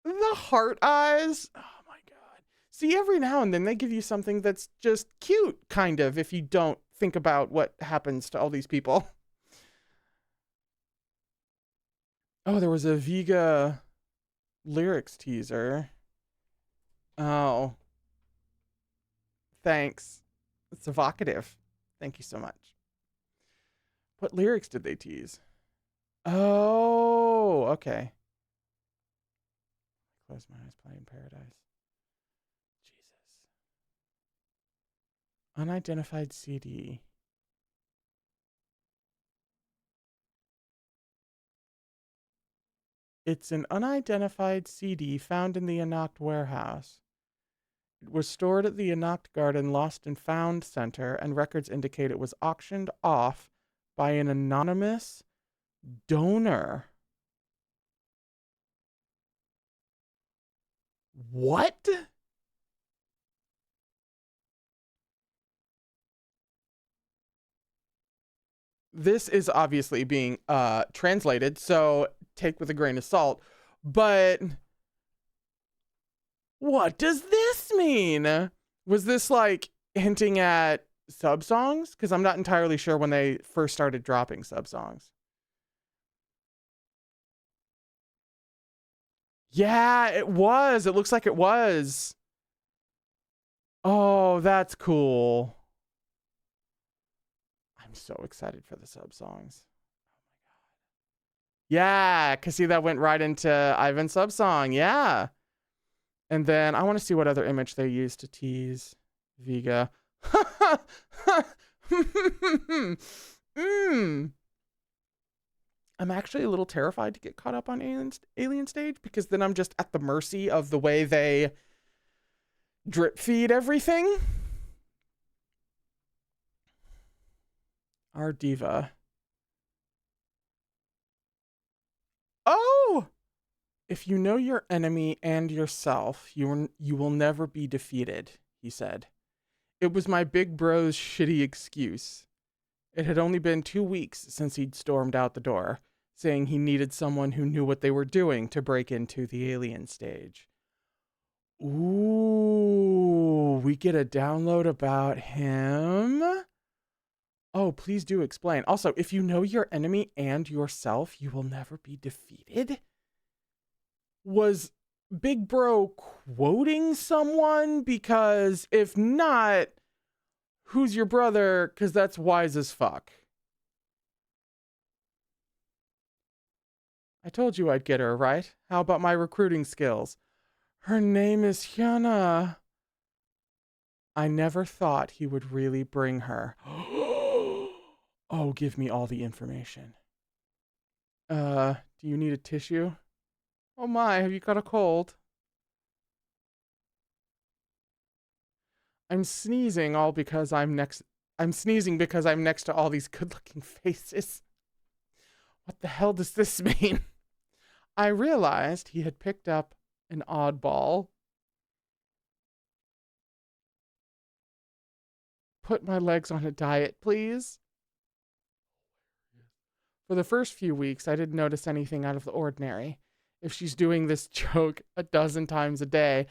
The heart eyes. Oh my god. See, every now and then they give you something that's just cute, kind of, if you don't think about what happens to all these people. Oh, there was a Vega lyrics teaser. Oh, thanks. It's evocative. Thank you so much. What lyrics did they tease? Oh, okay. Close my eyes, play in paradise. Jesus. Unidentified CD. It's an unidentified CD found in the Anocht warehouse. It was stored at the Anocht Garden Lost and Found Center, and records indicate it was auctioned off by an anonymous donor. What? This is obviously being translated, so take with a grain of salt. But what does this mean? Was this like hinting at sub songs? Because I'm not entirely sure when they first started dropping sub songs. Yeah, it was. It looks like it was. Oh, that's cool. I'm so excited for the sub songs. Yeah, because see, that went right into Ivan's sub song. Yeah. And then I want to see what other image they used to tease Vega. mm. I'm actually a little terrified to get caught up on Alien Stage, because then I'm just at the mercy of the way they drip feed everything. Our diva. Oh! If you know your enemy and yourself, you will never be defeated, he said. It was my big bro's shitty excuse. It had only been 2 weeks since he'd stormed out the door, saying he needed someone who knew what they were doing to break into the Alien Stage. Ooh, we get a download about him? Oh, please do explain. Also, if you know your enemy and yourself, you will never be defeated? Was Big Bro quoting someone? Because if not, who's your brother? Because that's wise as fuck. I told you I'd get her, right? How about my recruiting skills? Her name is Hana. I never thought he would really bring her. Oh, give me all the information. Do you need a tissue? Oh my, have you got a cold? I'm sneezing because I'm next to all these good-looking faces. What the hell does this mean? I realized he had picked up an oddball. Put my legs on a diet, please. For the first few weeks, I didn't notice anything out of the ordinary. If she's doing this joke a dozen times a day,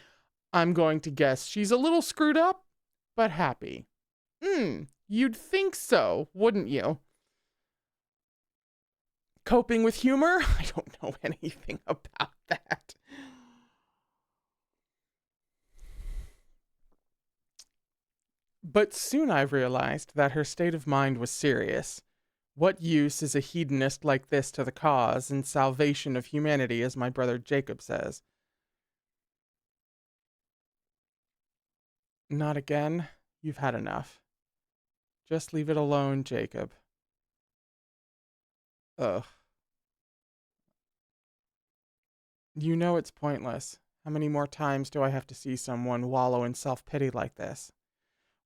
I'm going to guess she's a little screwed up, but happy. You'd think so, wouldn't you? Coping with humor? I don't know anything about that. But soon I realized that her state of mind was serious. What use is a hedonist like this to the cause and salvation of humanity, as my brother Jacob says? Not again. You've had enough. Just leave it alone, Jacob. Ugh. You know it's pointless. How many more times do I have to see someone wallow in self-pity like this?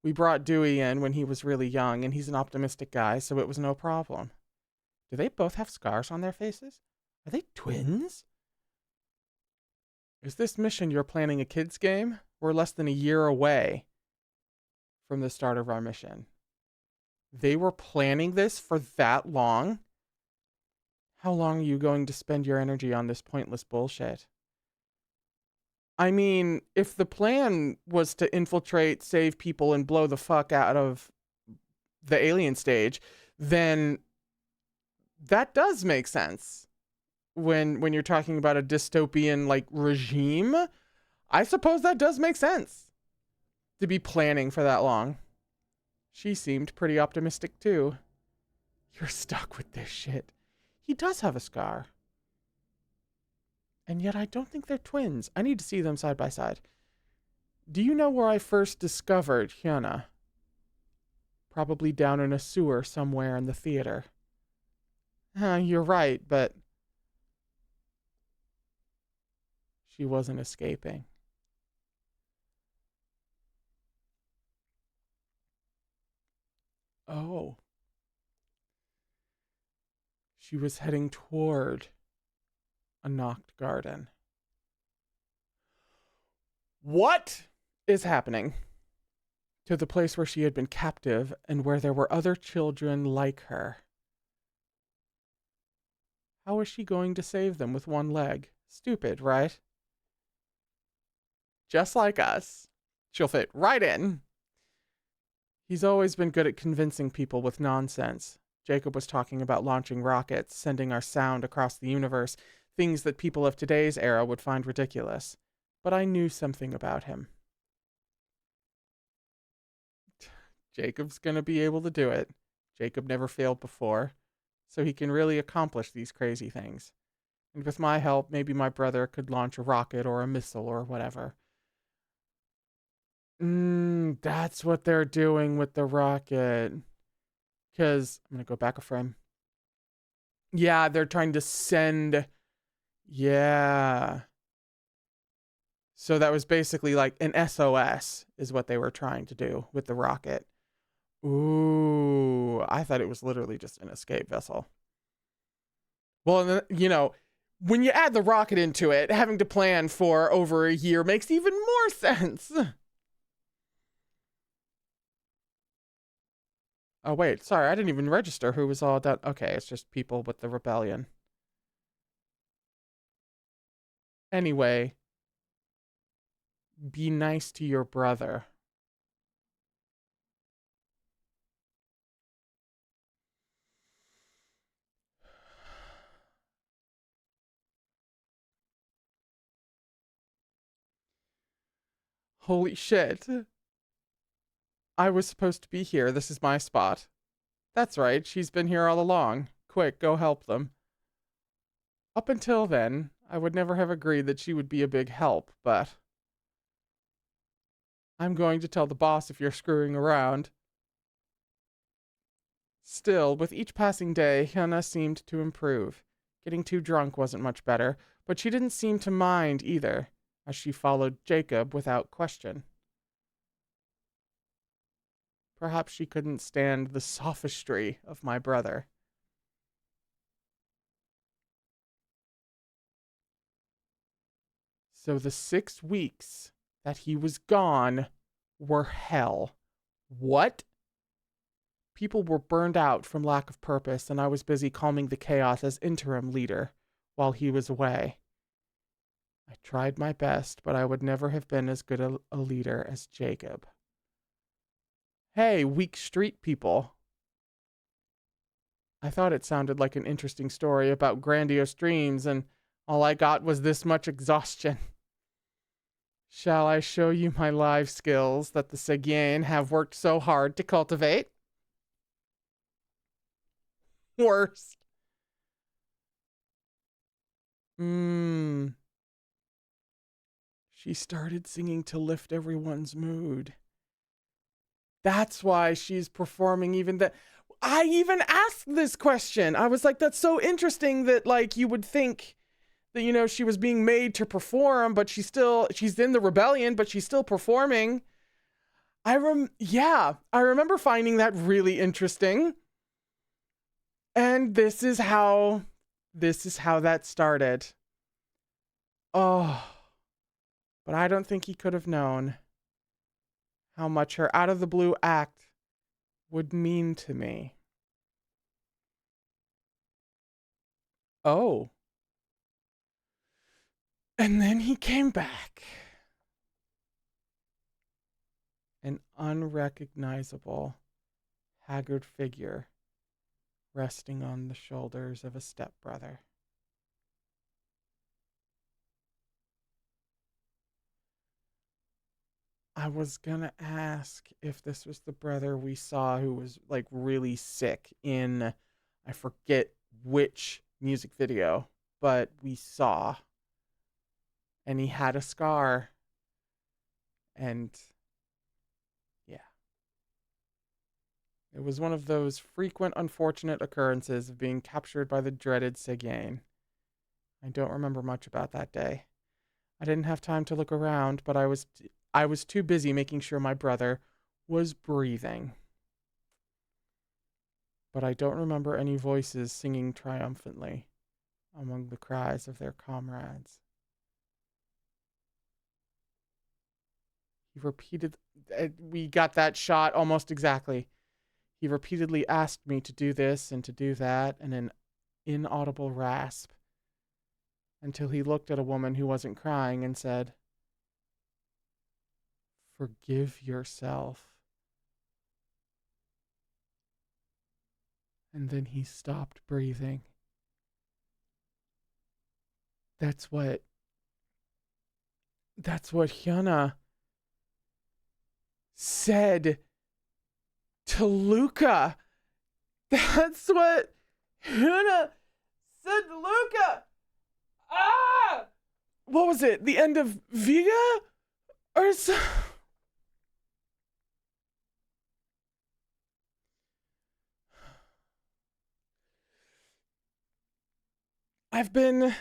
We brought Dewey in when he was really young, and he's an optimistic guy, so it was no problem. Do they both have scars on their faces? Are they twins? Is this mission you're planning a kid's game? We're less than a year away from the start of our mission. They were planning this for that long? How long are you going to spend your energy on this pointless bullshit? I mean, if the plan was to infiltrate, save people, and blow the fuck out of the alien stage, then that does make sense. When you're talking about a dystopian like regime, I suppose that does make sense to be planning for that long. She seemed pretty optimistic too. You're stuck with this shit. He does have a scar. And yet I don't think they're twins. I need to see them side by side. Do you know where I first discovered Hana? Probably down in a sewer somewhere in the theater. You're right, but she wasn't escaping. Oh. She was heading toward a knocked garden. What is happening to the place where she had been captive and where there were other children like her? How is she going to save them with one leg? Stupid, right? Just like us. She'll fit right in. He's always been good at convincing people with nonsense. Jacob was talking about launching rockets, sending our sound across the universe, things that people of today's era would find ridiculous. But I knew something about him. Jacob's gonna be able to do it. Jacob never failed before, so he can really accomplish these crazy things. And with my help, maybe my brother could launch a rocket or a missile or whatever. That's what they're doing with the rocket. Because, I'm going to go back a frame. Yeah, they're trying to send... Yeah. So that was basically like an SOS is what they were trying to do with the rocket. Ooh, I thought it was literally just an escape vessel. Well, you know, when you add the rocket into it, having to plan for over a year makes even more sense. Oh, wait, sorry, I didn't even register who was all done. Okay, it's just people with the rebellion. Anyway, be nice to your brother. Holy shit. I was supposed to be here. This is my spot. That's right, she's been here all along. Quick, go help them. Up until then, I would never have agreed that she would be a big help, but... I'm going to tell the boss if you're screwing around. Still, with each passing day, Hana seemed to improve. Getting too drunk wasn't much better, but she didn't seem to mind either, as she followed Jacob without question. Perhaps she couldn't stand the sophistry of my brother. So the 6 weeks that he was gone were hell. What? People were burned out from lack of purpose, and I was busy calming the chaos as interim leader while he was away. I tried my best, but I would never have been as good a leader as Jacob. Hey, weak street people. I thought it sounded like an interesting story about grandiose dreams, and all I got was this much exhaustion. Shall I show you my life skills that the Seguin have worked so hard to cultivate? Worst. She started singing to lift everyone's mood. That's why she's performing even that. I even asked this question. I was like, that's so interesting that like you would think that, you know, she was being made to perform, but she's in the rebellion, but she's still performing. I remember finding that really interesting. And this is how that started. Oh, but I don't think he could have known how much her out of the blue act would mean to me. Oh. And then he came back. An unrecognizable, haggard figure resting on the shoulders of a stepbrother. I was gonna ask if this was the brother we saw who was like really sick in, I forget which music video, but we saw. And he had a scar. And yeah. It was one of those frequent unfortunate occurrences of being captured by the dreaded Sigane. I don't remember much about that day. I didn't have time to look around, but I was too busy making sure my brother was breathing. But I don't remember any voices singing triumphantly among the cries of their comrades. He repeated, we got that shot almost exactly. He repeatedly asked me to do this and to do that in an inaudible rasp until he looked at a woman who wasn't crying and said, "Forgive yourself." And then he stopped breathing. That's what Hyuna said to Luca. That's what Hana said to Luca. Ah! What was it? The end of Vega? Or so? I've been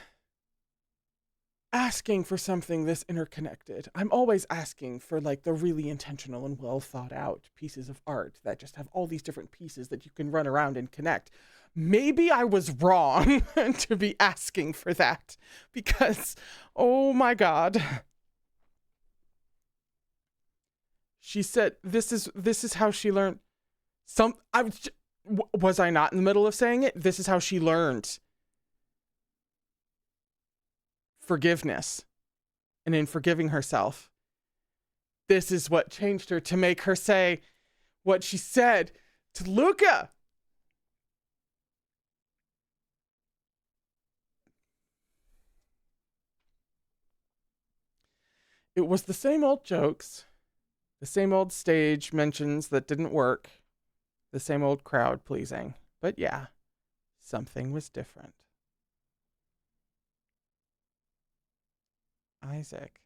asking for something this interconnected. I'm always asking for like the really intentional and well thought out pieces of art that just have all these different pieces that you can run around and connect. Maybe I was wrong to be asking for that because, oh my God. She said, this is how she learned was I not in the middle of saying it? This is how she learned forgiveness. And in forgiving herself, this is what changed her to make her say what she said to Luca. It was the same old jokes, the same old stage mentions that didn't work, the same old crowd pleasing. But yeah, something was different. Isaac,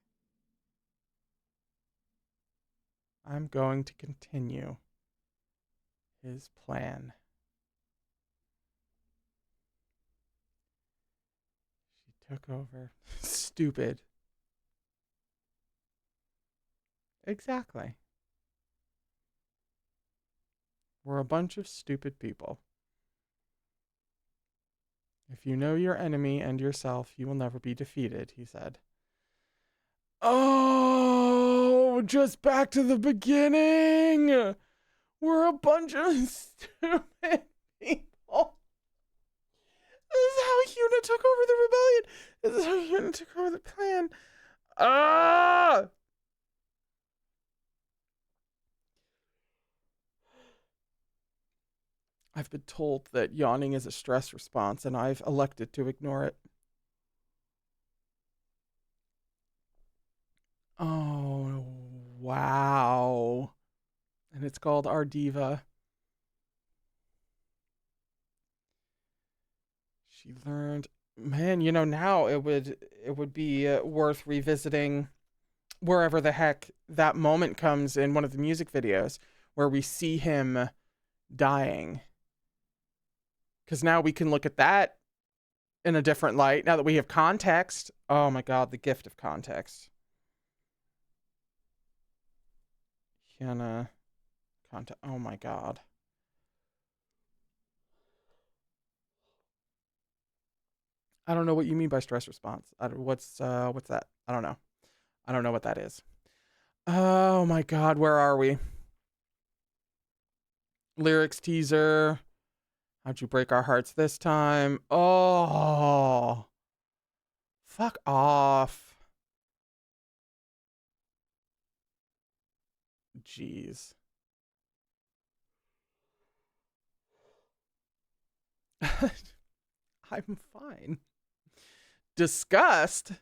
I'm going to continue his plan. She took over. Stupid. Exactly. We're a bunch of stupid people. If you know your enemy and yourself, you will never be defeated, he said. Oh, just back to the beginning. We're a bunch of stupid people. This is how Hyuna took over the rebellion. This is how Hyuna took over the plan. Ah! I've been told that yawning is a stress response, and I've elected to ignore it. Oh, wow. And it's called Our Diva. She learned, man, you know, now it would be worth revisiting wherever the heck that moment comes in one of the music videos where we see him dying. Because now we can look at that in a different light. Now that we have context. Oh my god, the gift of context. Hana context. Oh my god. I don't know what you mean by stress response. What's that? I don't know. I don't know what that is. Oh my god, where are we? Lyrics teaser. How'd you break our hearts this time? Oh. Fuck off. Jeez. I'm fine. Disgust?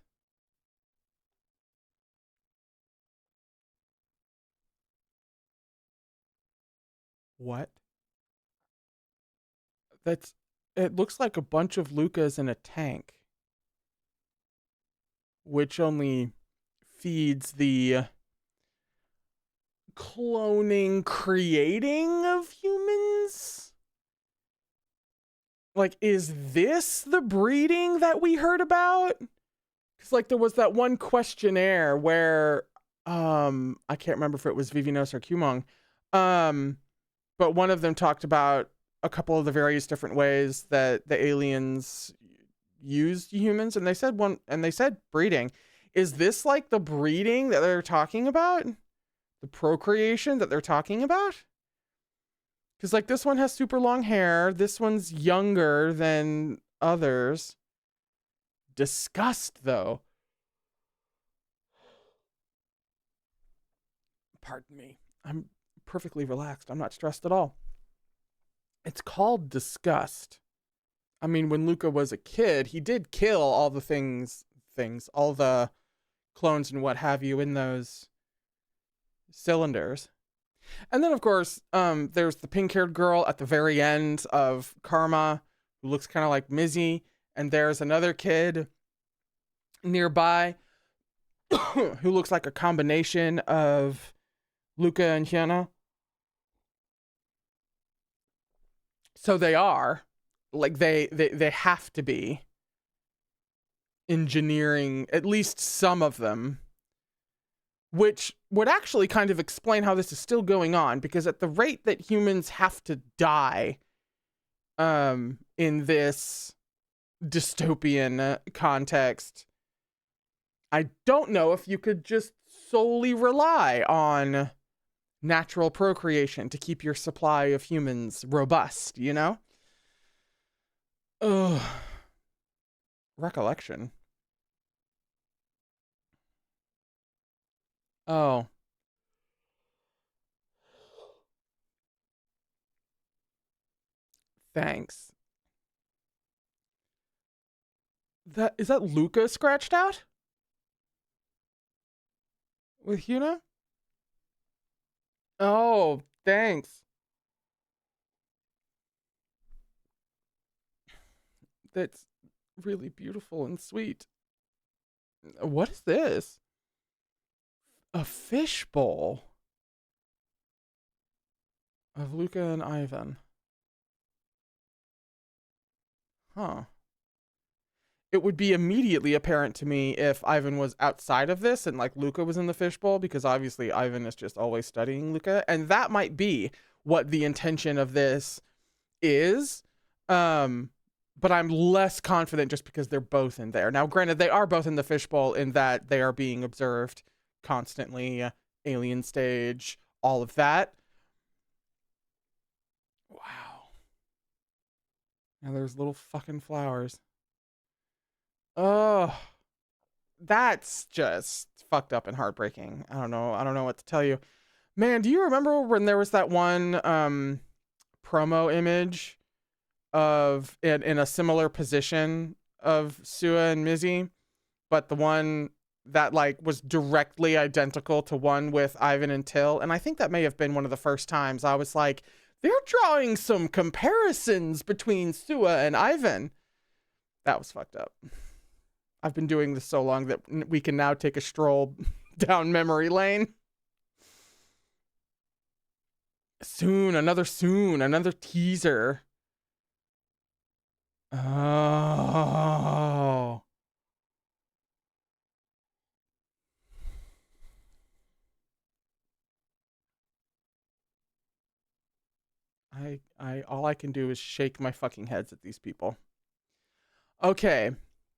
What? It looks like a bunch of Lucas in a tank, which only feeds the cloning, creating of humans. Like, is this the breeding that we heard about? Because, like, there was that one questionnaire where, I can't remember if it was Vivinos or Kumong, but one of them talked about a couple of the various different ways that the aliens used humans, and they said breeding. Is this like the breeding that they're talking about? The procreation that they're talking about? Because, like, this one has super long hair. This one's younger than others. Disgust, though. Pardon me. I'm perfectly relaxed. I'm not stressed at all. It's called disgust. I mean, when Luca was a kid, he did kill all the things, all the clones and what have you in those cylinders. And then, of course, there's the pink-haired girl at the very end of Karma, who looks kind of like Mizi. And there's another kid nearby who looks like a combination of Luca and Hyuna. So they are. Like, they have to be engineering at least some of them, which would actually kind of explain how this is still going on, because at the rate that humans have to die in this dystopian context, I don't know if you could just solely rely on natural procreation to keep your supply of humans robust, you know? Ugh. Recollection. Oh. Thanks. Is that Luca scratched out? With Hyuna? Oh, thanks. That's really beautiful and sweet. What is this? A fishbowl of Luca and Ivan. Huh. It would be immediately apparent to me if Ivan was outside of this and, like, Luca was in the fishbowl, because obviously Ivan is just always studying Luca, and that might be what the intention of this is. But I'm less confident just because they're both in there. Now, granted, they are both in the fishbowl in that they are being observed constantly, alien stage, all of that. Wow. Now there's little fucking flowers. Oh, that's just fucked up and heartbreaking. I don't know what to tell you. Man, do you remember when there was that one promo image of in a similar position of Sua and Mizi, but the one that, like, was directly identical to one with Ivan and Till? And I think that may have been one of the first times I was like, they're drawing some comparisons between Sua and Ivan. That was fucked up. I've been doing this so long that we can now take a stroll down memory lane. Soon, another teaser. Oh. All I can do is shake my fucking heads at these people. Okay.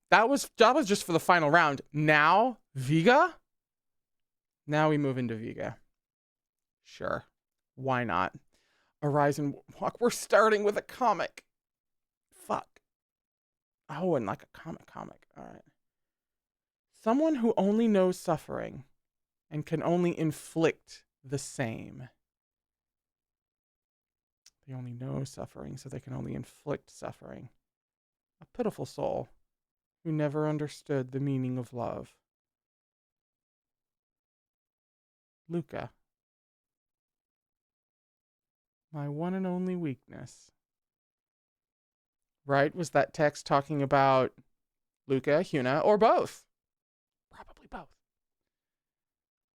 That was just for the final round. Now, Vega? Now we move into Vega. Sure. Why not? Arise and Walk. We're starting with a comic. Fuck. Oh, and like a comic. All right. Someone who only knows suffering and can only inflict the same. They only know suffering, so they can only inflict suffering. A pitiful soul who never understood the meaning of love. Luca. My one and only weakness. Right? Was that text talking about Luca, Hyuna, or both? Probably both.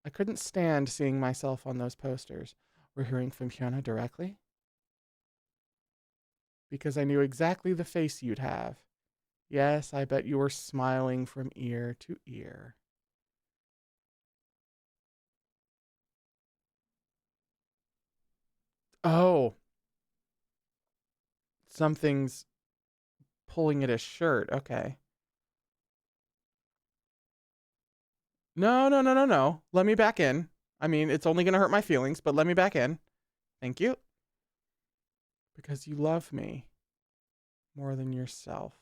I couldn't stand seeing myself on those posters. We're hearing from Hyuna directly? Because I knew exactly the face you'd have. Yes, I bet you were smiling from ear to ear. Oh. Something's pulling at his shirt. Okay. No. Let me back in. I mean, it's only going to hurt my feelings, but let me back in. Thank you. Because you love me more than yourself.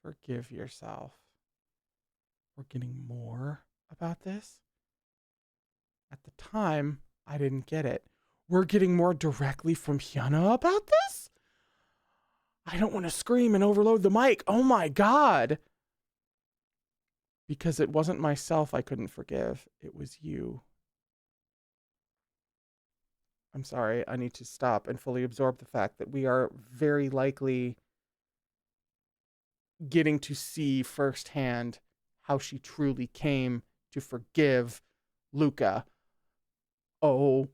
Forgive yourself. We're getting more about this? At the time, I didn't get it. We're getting more directly from Hyuna about this? I don't want to scream and overload the mic. Oh my God. Because it wasn't myself I couldn't forgive. It was you. I'm sorry. I need to stop and fully absorb the fact that we are very likely getting to see firsthand how she truly came to forgive Luca. Oh.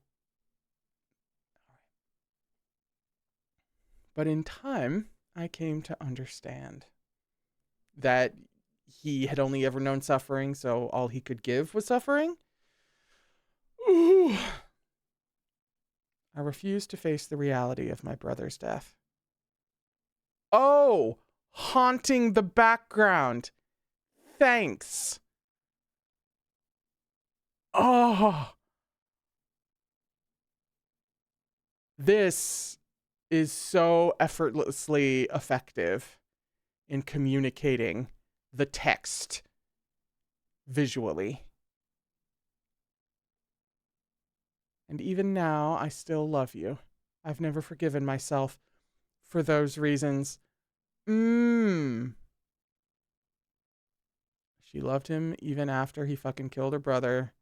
But in time, I came to understand that he had only ever known suffering, so all he could give was suffering. Ooh. I refused to face the reality of my brother's death. Oh, haunting the background. Thanks. Oh. This is so effortlessly effective in communicating the text visually. And even now, I still love you. I've never forgiven myself for those reasons. She loved him even after he fucking killed her brother.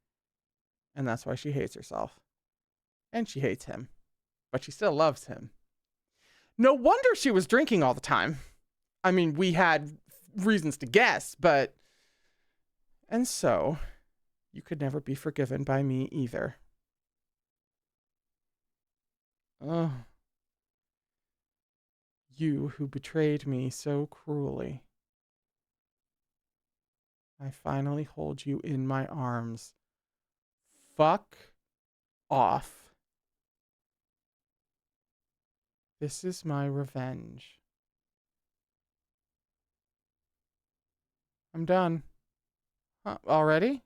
And that's why she hates herself. And she hates him. But she still loves him. No wonder she was drinking all the time. I mean, we had reasons to guess, but... And so, you could never be forgiven by me either. Oh. You who betrayed me so cruelly. I finally hold you in my arms. Fuck off. This is my revenge. I'm done. Huh, already?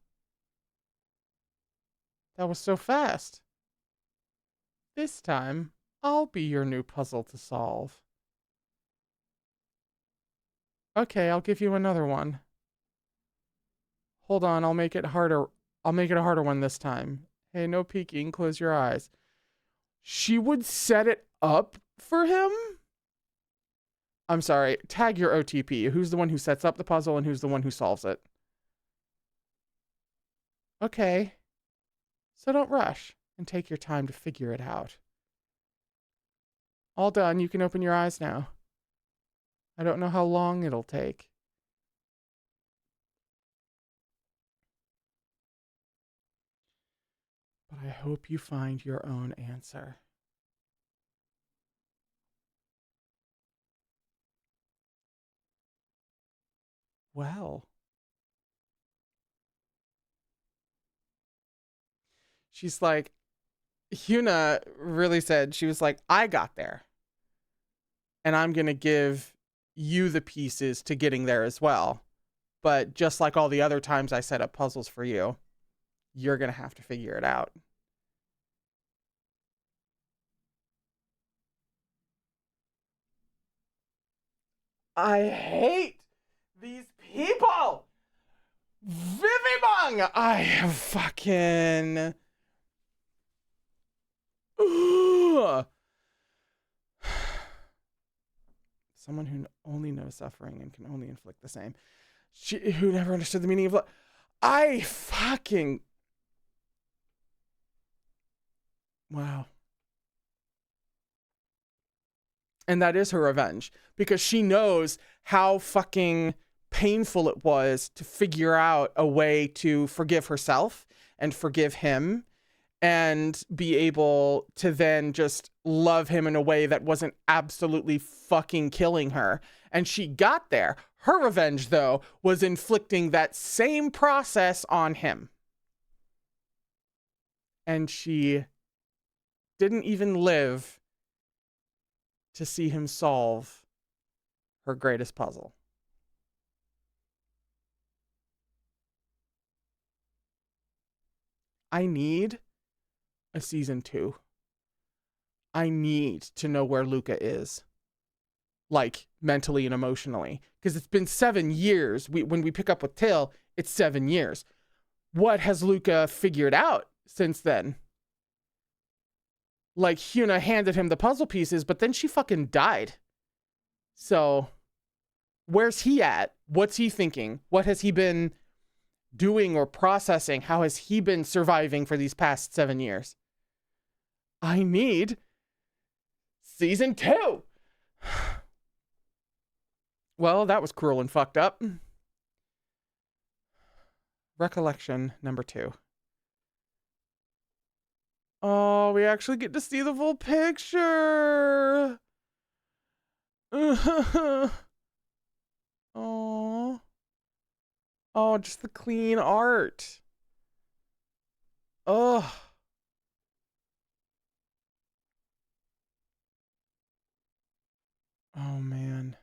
That was so fast. This time, I'll be your new puzzle to solve. Okay, I'll give you another one. Hold on, I'll make it harder. I'll make it a harder one this time. Hey, no peeking, close your eyes. She would set it up for him? I'm sorry, tag your OTP. Who's the one who sets up the puzzle and who's the one who solves it? Okay. So don't rush and take your time to figure it out. All done, you can open your eyes now. I don't know how long it'll take. But I hope you find your own answer. Well, she's like, Hyuna really said, she was like, I got there. And I'm going to give you the pieces to getting there as well. But just like all the other times I set up puzzles for you, you're going to have to figure it out. I hate these people. Vivimong! I fucking. Ugh. Someone who only knows suffering and can only inflict the same. Who never understood the meaning of love. I fucking. Wow. And that is her revenge because she knows how fucking painful it was to figure out a way to forgive herself and forgive him and be able to then just love him in a way that wasn't absolutely fucking killing her. And she got there. Her revenge, though, was inflicting that same process on him. And she didn't even live to see him solve her greatest puzzle. I need a season 2. I need to know where Luca is. Like, mentally and emotionally. Because it's been 7 years. When we pick up with Till, it's 7 years. What has Luca figured out since then? Like, Hyuna handed him the puzzle pieces, but then she fucking died. So, where's he at? What's he thinking? What has he been doing or processing? How has he been surviving for these past 7 years? I need season 2. Well, that was cruel and fucked up. Recollection number 2. Oh, we actually get to see the full picture. Oh. Oh, just the clean art. Oh. Oh, man.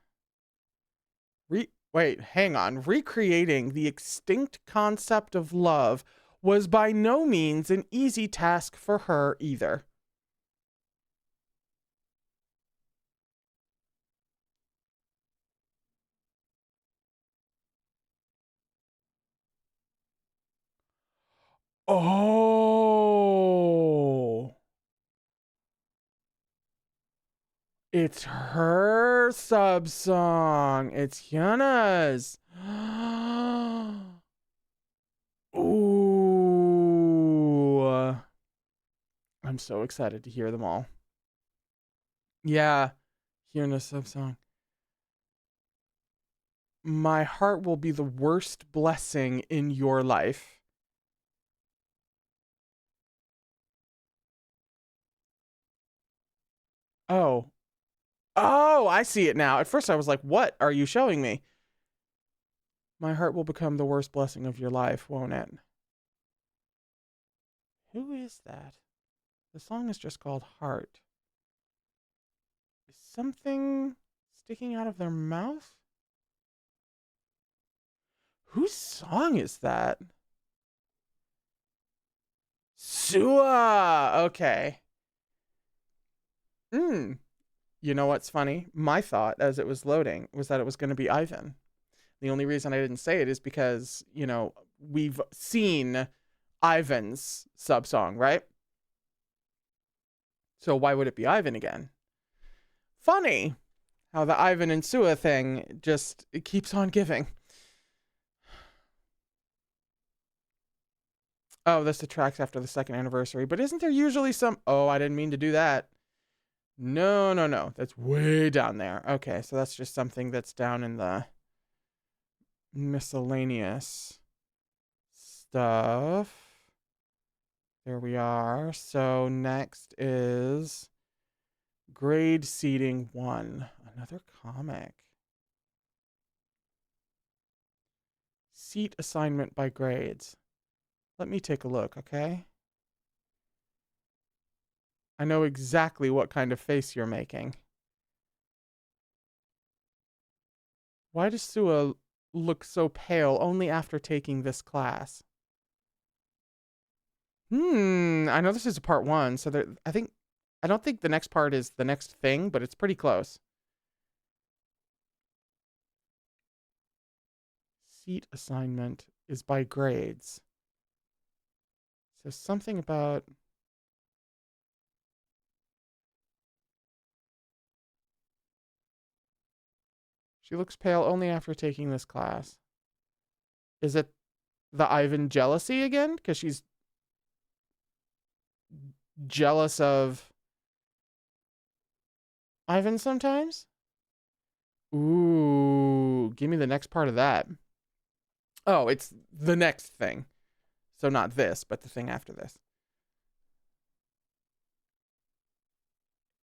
Wait, hang on. Recreating the extinct concept of love was by no means an easy task for her either. Oh. It's her sub song. It's Hyuna's. Ooh. I'm so excited to hear them all. Yeah. Hyuna's sub song. My heart will be the worst blessing in your life. Oh. Oh, I see it now. At first I was like, what are you showing me? My heart will become the worst blessing of your life, won't it? Who is that? The song is just called Heart. Is something sticking out of their mouth? Whose song is that? Sua! Okay. You know what's funny? My thought as it was loading was that it was going to be Ivan. The only reason I didn't say it is because, you know, we've seen Ivan's sub song, right? So why would it be Ivan again? Funny how the Ivan and Sua thing just it keeps on giving. Oh, this attracts after the 2nd anniversary. But isn't there usually some... Oh, I didn't mean to do that. No, no, no. That's way down there. Okay, so that's just something that's down in the miscellaneous stuff. There we are. So next is grade seating 1. Another comic. Seat assignment by grades. Let me take a look, okay? I know exactly what kind of face you're making. Why does Sua look so pale only after taking this class? I know this is a part 1, so I don't think the next part is the next thing, but it's pretty close. Seat assignment is by grades. So something about... She looks pale only after taking this class. Is it the Ivan jealousy again? Because she's jealous of Ivan sometimes? Ooh, give me the next part of that. Oh, it's the next thing. So not this, but the thing after this.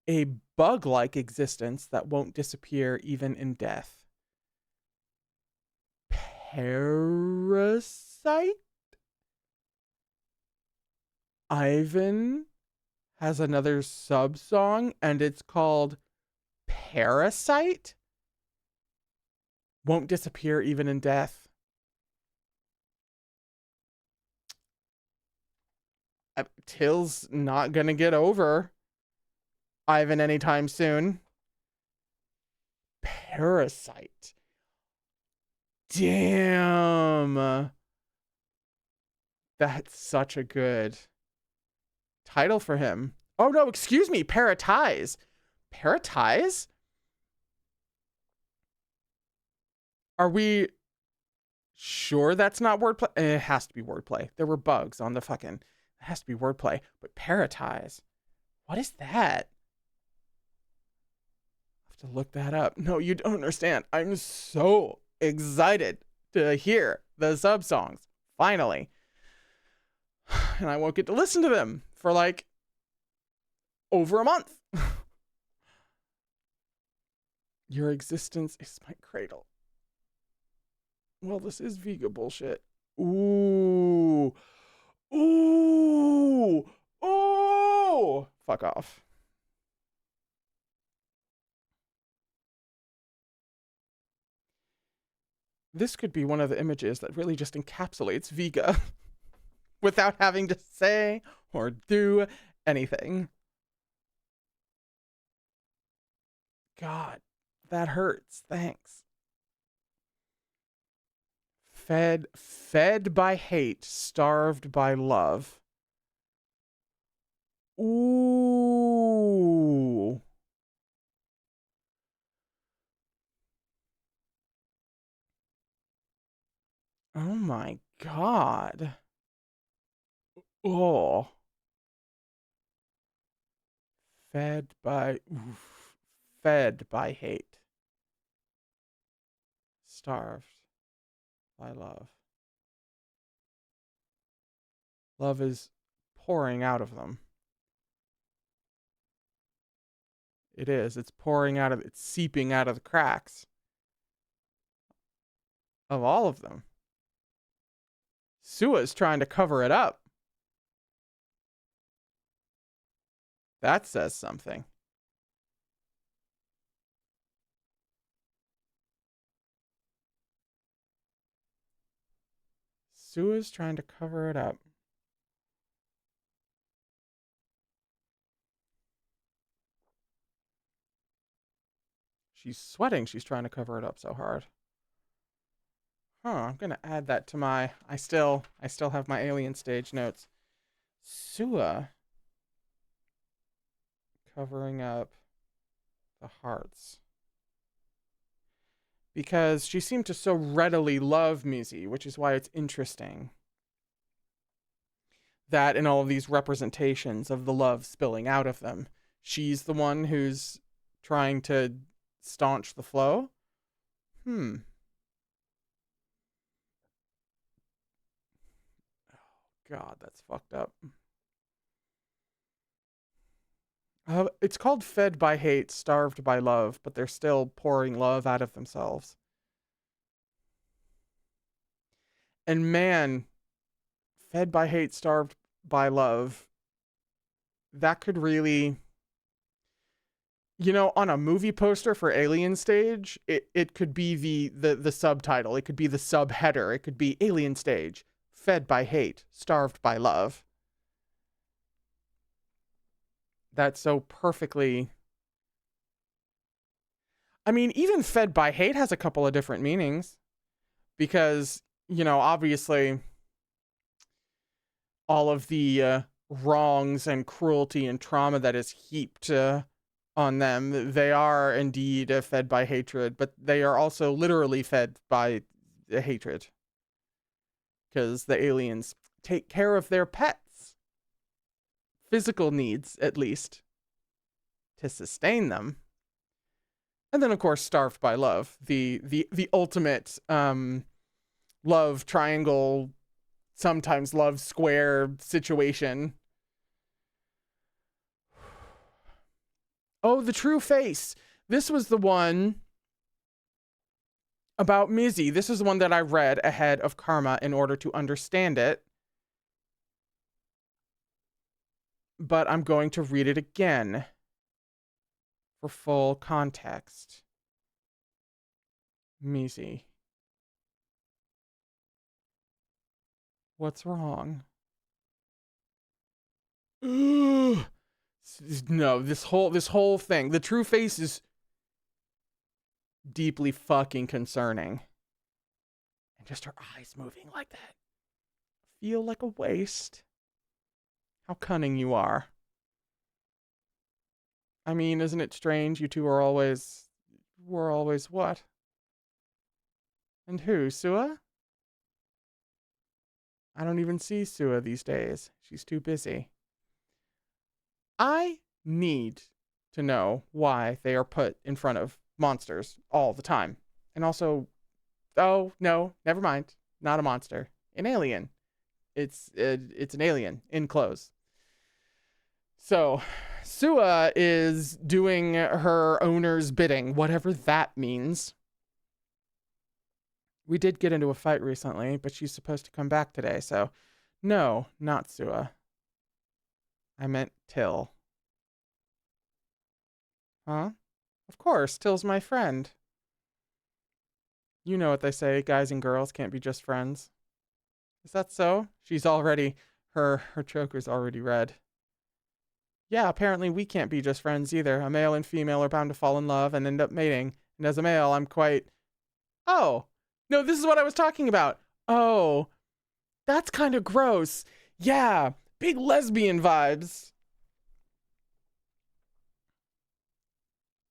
A bug-like existence that won't disappear even in death. Parasite? Ivan has another sub-song, and it's called Parasite? Won't disappear even in death. Till's not gonna get over Ivan anytime soon. Parasite. Damn. That's such a good title for him. Oh no, excuse me, Paratize. Paratize? Are we sure that's not wordplay? It has to be wordplay. There were bugs on the fucking... It has to be wordplay. But Paratize. What is that? I have to look that up. No, you don't understand. I'm so excited to hear the sub songs. Finally. And I won't get to listen to them for like over a month. Your existence is my cradle. Well, this is Vega bullshit. Ooh. Ooh. Ooh. Fuck off. This could be one of the images that really just encapsulates Vega without having to say or do anything. God, that hurts. Thanks. Fed by hate, starved by love. Ooh. Oh my God. Oh. Fed by hate. Starved by love. Love is pouring out of them. It is. It's pouring out of... It's seeping out of the cracks. Of all of them. Sua's trying to cover it up. That says something. Sua's trying to cover it up. She's sweating. She's trying to cover it up so hard. I'm gonna add that to my... I still have my alien stage notes. Sua covering up the hearts. Because she seemed to so readily love Mizi, which is why it's interesting that in all of these representations of the love spilling out of them, she's the one who's trying to staunch the flow. Oh, God, that's fucked up. It's called Fed by Hate, Starved by Love, but they're still pouring love out of themselves. And man, Fed by Hate, Starved by Love, that could really, on a movie poster for Alien Stage, it could be the subtitle. It could be the subheader. It could be Alien Stage, Fed by Hate, Starved by Love. That's so perfectly. I mean, even Fed by Hate has a couple of different meanings because, obviously all of the wrongs and cruelty and trauma that is heaped on them, they are indeed fed by hatred, but they are also literally fed by hatred because the aliens take care of their pets, physical needs at least, to sustain them. And then, of course, starved by love, the ultimate love triangle, sometimes love square situation. Oh, the true face. This was the one about Mizi. This is the one that I read ahead of Karma in order to understand it. But I'm going to read it again for full context. Mizi. What's wrong? Ugh. No, this whole thing, the true face is deeply fucking concerning. And just her eyes moving like that. Feel like a waste. How cunning you are. I mean, isn't it strange you two were always what? And who, Sua? I don't even see Sua these days. She's too busy. I need to know why they are put in front of monsters all the time. And also, oh, no, never mind. Not a monster. An alien. It's an alien in clothes. So, Sua is doing her owner's bidding, whatever that means. We did get into a fight recently, but she's supposed to come back today, so no, not Sua. I meant Till. Huh? Of course, Till's my friend. You know what they say, guys and girls can't be just friends. Is that so? She's already, her choker's already red. Yeah, apparently we can't be just friends either. A male and female are bound to fall in love and end up mating. And as a male, I'm quite... Oh, no, this is what I was talking about. Oh, that's kind of gross. Yeah, big lesbian vibes.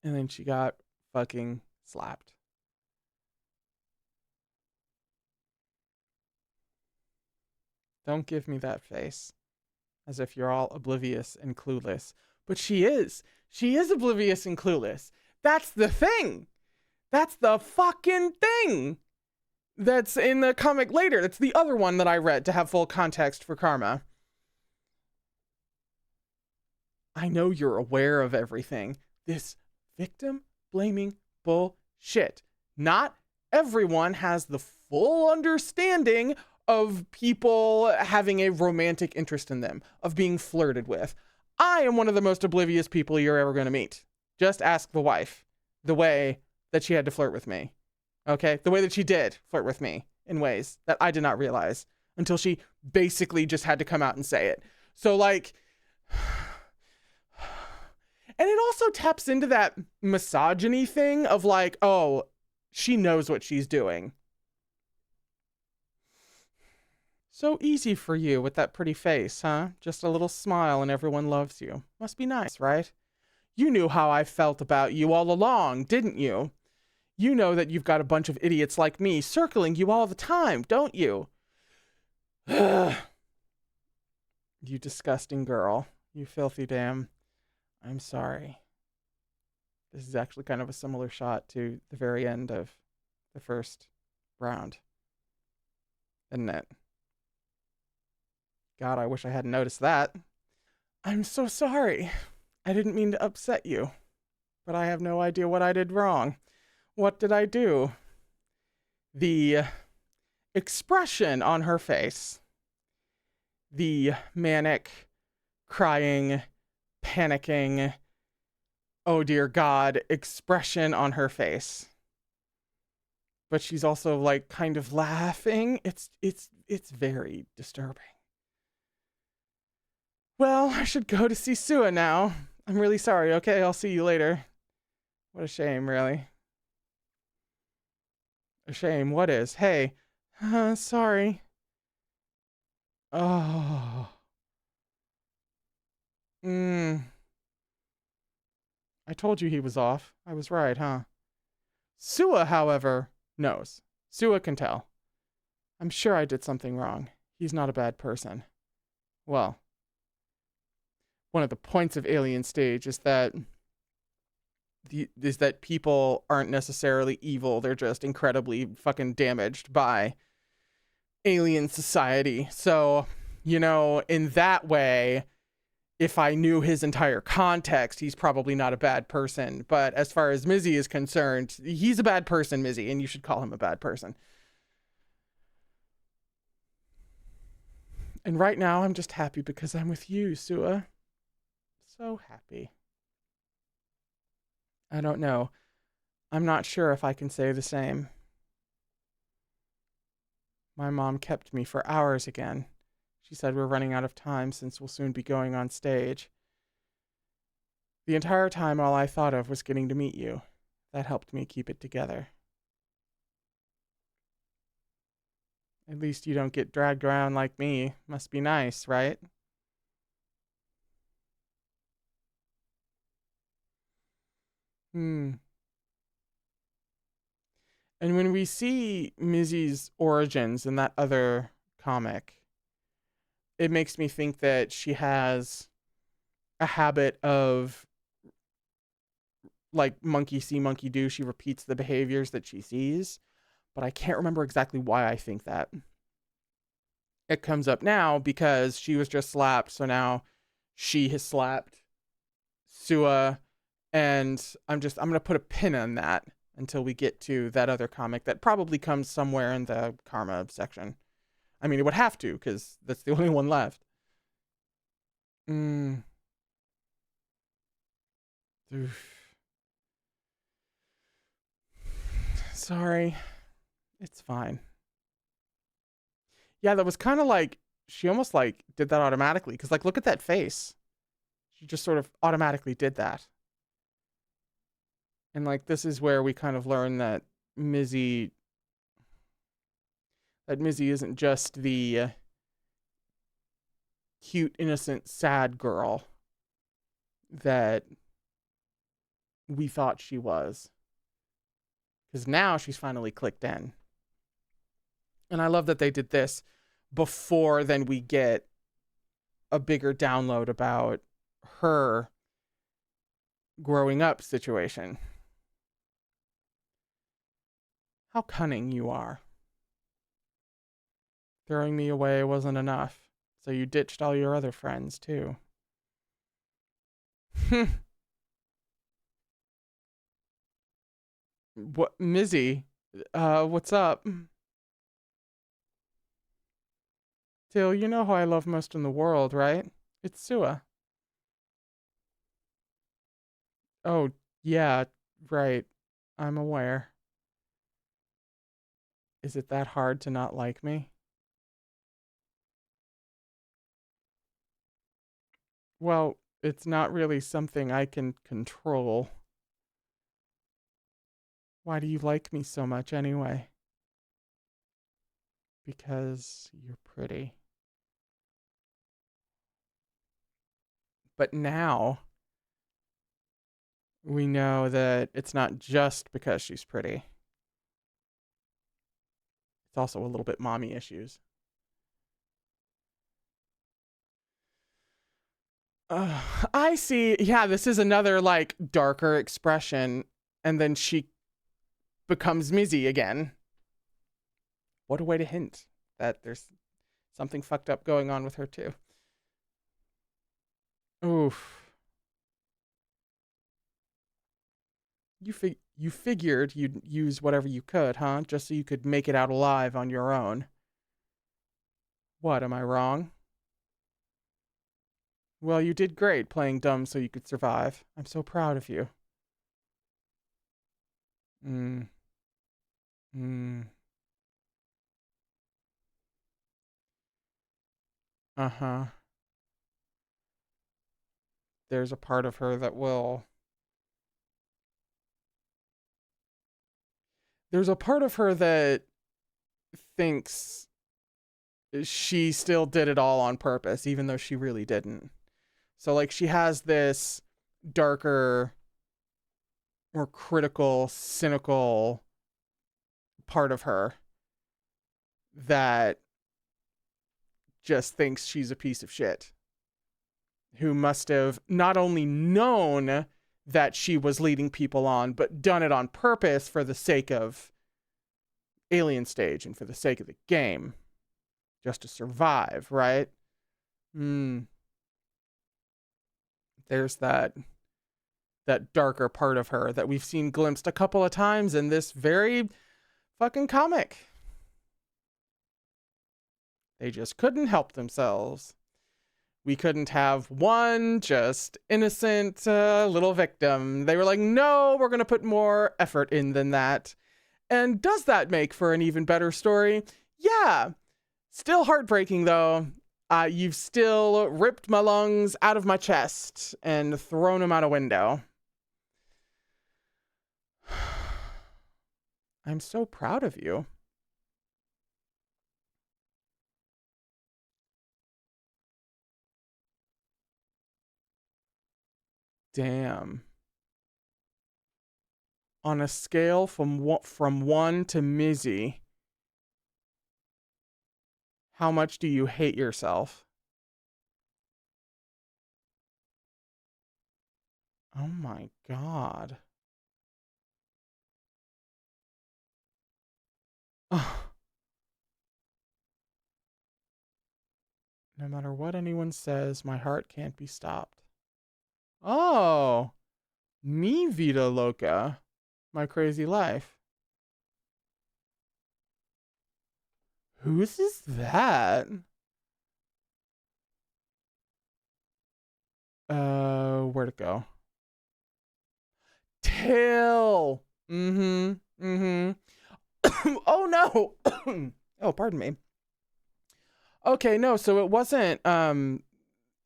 And then she got fucking slapped. Don't give me that face. As if you're all oblivious and clueless. But she is. She is oblivious and clueless. That's the thing. That's the fucking thing. That's in the comic later. That's the other one that I read to have full context for Karma. I know you're aware of everything. This victim blaming bullshit. Not everyone has the full understanding of people having a romantic interest in them, of being flirted with. I am one of the most oblivious people you're ever going to meet. Just ask the wife the way that she had to flirt with me. Okay? The way that she did flirt with me in ways that I did not realize until she basically just had to come out and say it. So, like... And it also taps into that misogyny thing of like, oh, she knows what she's doing. So easy for you with that pretty face, huh? Just a little smile and everyone loves you. Must be nice, right? You knew how I felt about you all along, didn't you? You know that you've got a bunch of idiots like me circling you all the time, don't you? You disgusting girl. You filthy damn. I'm sorry. This is actually kind of a similar shot to the very end of the first round. Isn't it? God, I wish I hadn't noticed that. I'm so sorry. I didn't mean to upset you, but I have no idea what I did wrong. What did I do? The expression on her face, the manic, crying, panicking, oh dear God expression on her face. But she's also like kind of laughing. It's very disturbing. Well, I should go to see Sua now. I'm really sorry, okay? I'll see you later. What a shame, really. A shame. What is? Hey. Sorry. Oh. I told you he was off. I was right, huh? Sua, however, knows. Sua can tell. I'm sure I did something wrong. He's not a bad person. Well, one of the points of Alien Stage is that people aren't necessarily evil. They're just incredibly fucking damaged by alien society. So, in that way, if I knew his entire context, he's probably not a bad person. But as far as Mizi is concerned, he's a bad person, Mizi, and you should call him a bad person. And right now, I'm just happy because I'm with you, Sua. So happy. I don't know. I'm not sure if I can say the same. My mom kept me for hours again. She said we're running out of time since we'll soon be going on stage. The entire time, all I thought of was getting to meet you. That helped me keep it together. At least you don't get dragged around like me. Must be nice, right? And when we see Mizi's origins in that other comic, it makes me think that she has a habit of, like, monkey see, monkey do. She repeats the behaviors that she sees, but I can't remember exactly why I think that. It comes up now because she was just slapped, so now she has slapped Sua, and I'm going to put a pin on that until we get to that other comic that probably comes somewhere in the Karma section. I mean, it would have to, because that's the only one left. Sorry. It's fine. Yeah, that was kind of like, she almost like did that automatically, because like, look at that face. She just sort of automatically did that. And like, this is where we kind of learn that Mizi isn't just the cute, innocent, sad girl that we thought she was. Because now she's finally clicked in. And I love that they did this before then we get a bigger download about her growing up situation. How cunning you are. Throwing me away wasn't enough, so you ditched all your other friends, too. What, Mizi? What's up? Till, you know who I love most in the world, right? It's Sua. Oh, yeah, right. I'm aware. Is it that hard to not like me? Well, it's not really something I can control. Why do you like me so much anyway? Because you're pretty. But now we know that it's not just because she's pretty. It's also a little bit mommy issues. I see. Yeah, this is another like darker expression, and then she becomes Mizi again. What a way to hint that there's something fucked up going on with her too. Oof. You figured you'd use whatever you could, huh? Just so you could make it out alive on your own. What, am I wrong? Well, you did great playing dumb so you could survive. I'm so proud of you. Mm. Mm. Uh-huh. There's a part of her that will. There's a part of her that thinks she still did it all on purpose, even though she really didn't. So, like, she has this darker, more critical, cynical part of her that just thinks she's a piece of shit, who must have not only known that she was leading people on, but done it on purpose for the sake of Alien Stage and for the sake of the game, just to survive, right? There's that darker part of her that we've seen glimpsed a couple of times in this very fucking comic. They just couldn't help themselves. We couldn't have one just innocent little victim. They were like, no, we're going to put more effort in than that. And does that make for an even better story? Yeah. Still heartbreaking, though. You've still ripped my lungs out of my chest and thrown them out a window. I'm so proud of you. Damn. On a scale from 1 to Mizi, how much do you hate yourself? Oh my god. No matter what anyone says, my heart can't be stopped. Oh, mi vida loca. My crazy life. Whose is that? Where'd it go? Till. Oh no. Oh, pardon me. Okay, no, so it wasn't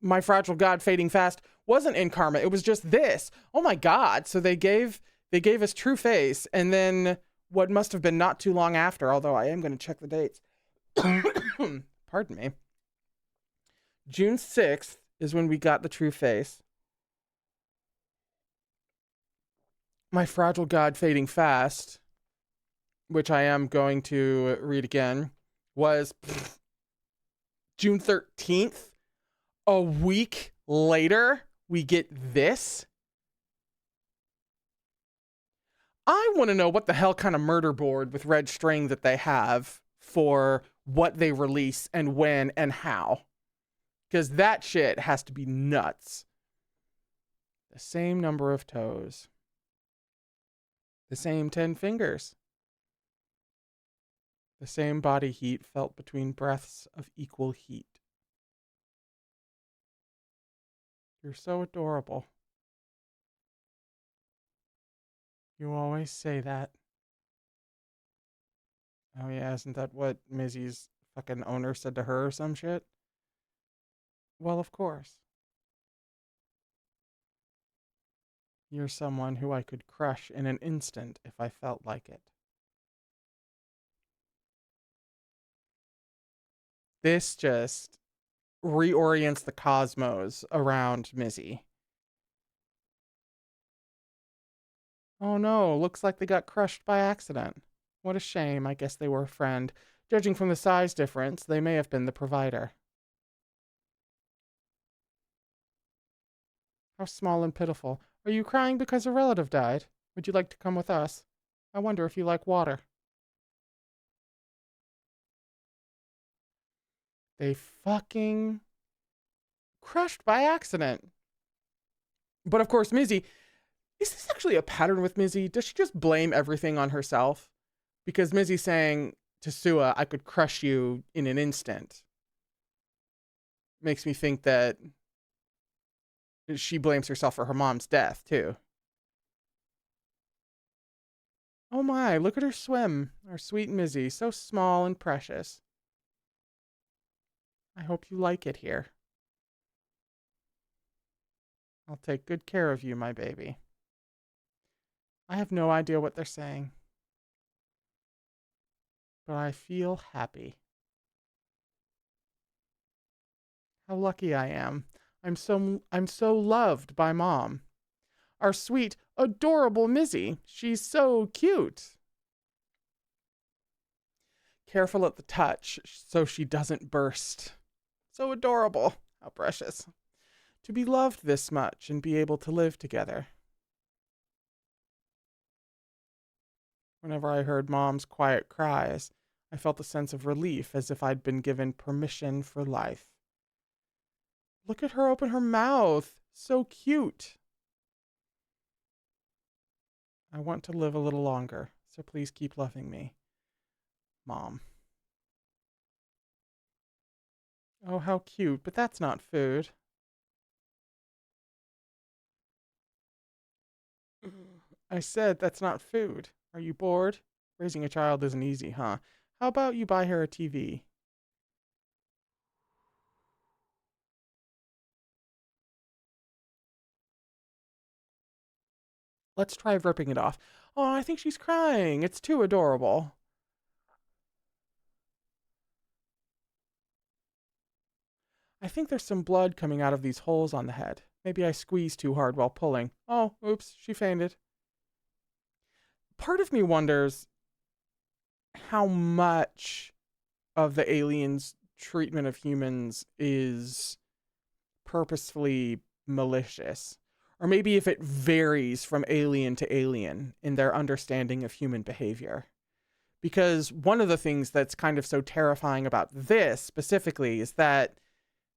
My Fragile God Fading Fast wasn't in Karma. It was just this. Oh my god. So they gave us True Face, and then what must have been not too long after, although I am going to check the dates. Pardon me. June 6th is when we got the True Face. My Fragile God Fading Fast, which I am going to read again, was June 13th. A week later, we get this. I want to know what the hell kind of murder board with red string that they have for what they release and when and how. Because that shit has to be nuts. The same number of toes. The same 10 fingers. The same body heat felt between breaths of equal heat. You're so adorable. You always say that. Oh yeah, isn't that what Mizi's fucking owner said to her or some shit? Well, of course. You're someone who I could crush in an instant if I felt like it. This just reorients the cosmos around Mizi. Oh no, looks like they got crushed by accident. What a shame, I guess they were a friend. Judging from the size difference, they may have been the provider. How small and pitiful. Are you crying because a relative died? Would you like to come with us? I wonder if you like water. They fucking crushed by accident. But of course, Mizi Is this actually a pattern with Mizi? Does she just blame everything on herself? Because Mizi's saying to Sua, I could crush you in an instant. Makes me think that she blames herself for her mom's death, too. Oh my, look at her swim. Our sweet Mizi, so small and precious. I hope you like it here. I'll take good care of you, my baby. I have no idea what they're saying, but I feel happy. How lucky I am. I'm so loved by Mom. Our sweet, adorable Mizi. She's so cute. Careful at the touch so she doesn't burst. So adorable. How precious. To be loved this much and be able to live together. Whenever I heard Mom's quiet cries, I felt a sense of relief as if I'd been given permission for life. Look at her open her mouth. So cute. I want to live a little longer, so please keep loving me. Mom. Oh, how cute, but that's not food. I said that's not food. Are you bored? Raising a child isn't easy, huh? How about you buy her a TV? Let's try ripping it off. Oh, I think she's crying. It's too adorable. I think there's some blood coming out of these holes on the head. Maybe I squeezed too hard while pulling. Oh, oops, she fainted. Part of me wonders how much of the aliens' treatment of humans is purposefully malicious. Or maybe if it varies from alien to alien in their understanding of human behavior. Because one of the things that's kind of so terrifying about this specifically is that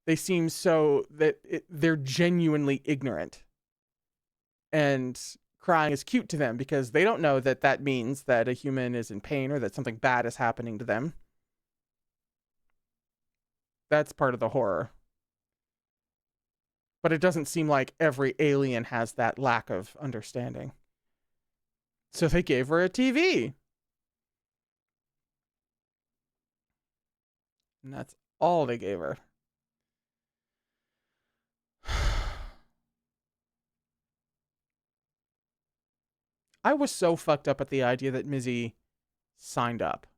they seem so that they're genuinely ignorant. And crying is cute to them because they don't know that that means that a human is in pain or that something bad is happening to them. That's part of the horror. But it doesn't seem like every alien has that lack of understanding. So they gave her a TV. And that's all they gave her. I was so fucked up at the idea that Mizi signed up.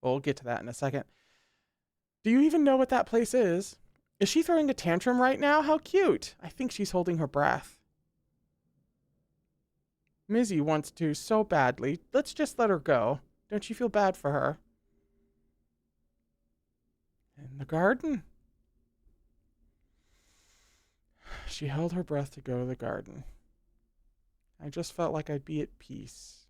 We'll get to that in a second. Do you even know what that place is? Is she throwing a tantrum right now? How cute. I think she's holding her breath. Mizi wants to so badly. Let's just let her go. Don't you feel bad for her? In the garden. She held her breath to go to the garden. I just felt like I'd be at peace.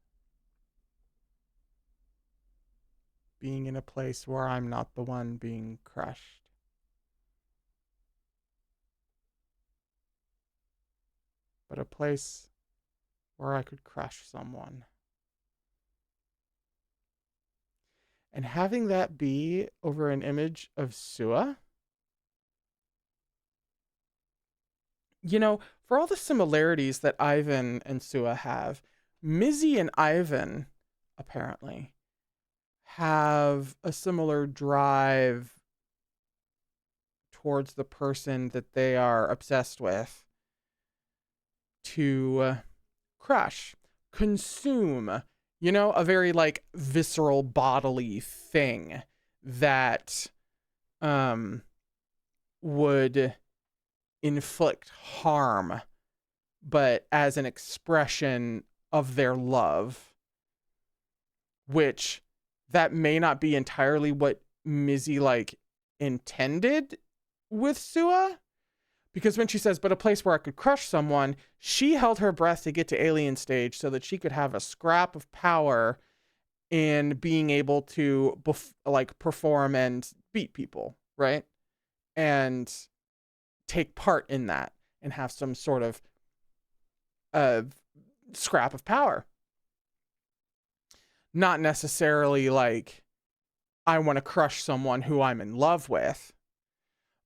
Being in a place where I'm not the one being crushed. But a place where I could crush someone. And having that be over an image of Sua? You know, for all the similarities that Ivan and Sua have, Mizi and Ivan, apparently, have a similar drive towards the person that they are obsessed with to crush, consume, you know, a very like visceral bodily thing that would inflict harm, but as an expression of their love, which that may not be entirely what Mizi like intended with Sua, because when she says, but a place where I could crush someone, she held her breath to get to alien stage so that she could have a scrap of power in being able to like perform and beat people, right? And take part in that and have some sort of scrap of power. Not necessarily like I want to crush someone who I'm in love with.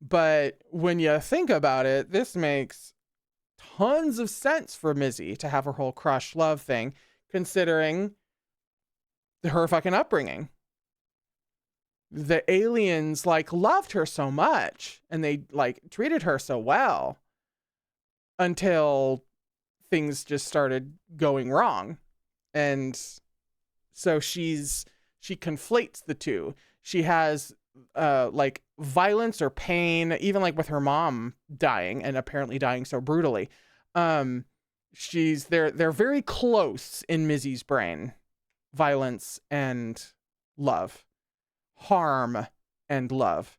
But when you think about it, this makes tons of sense for Mizi to have her whole crush love thing, considering her fucking upbringing. The aliens like loved her so much and they like treated her so well until things just started going wrong. And so she conflates the two. She has like violence or pain, even like with her mom dying and apparently dying so brutally. They're very close in Mizi's brain. Violence and love. Harm and love.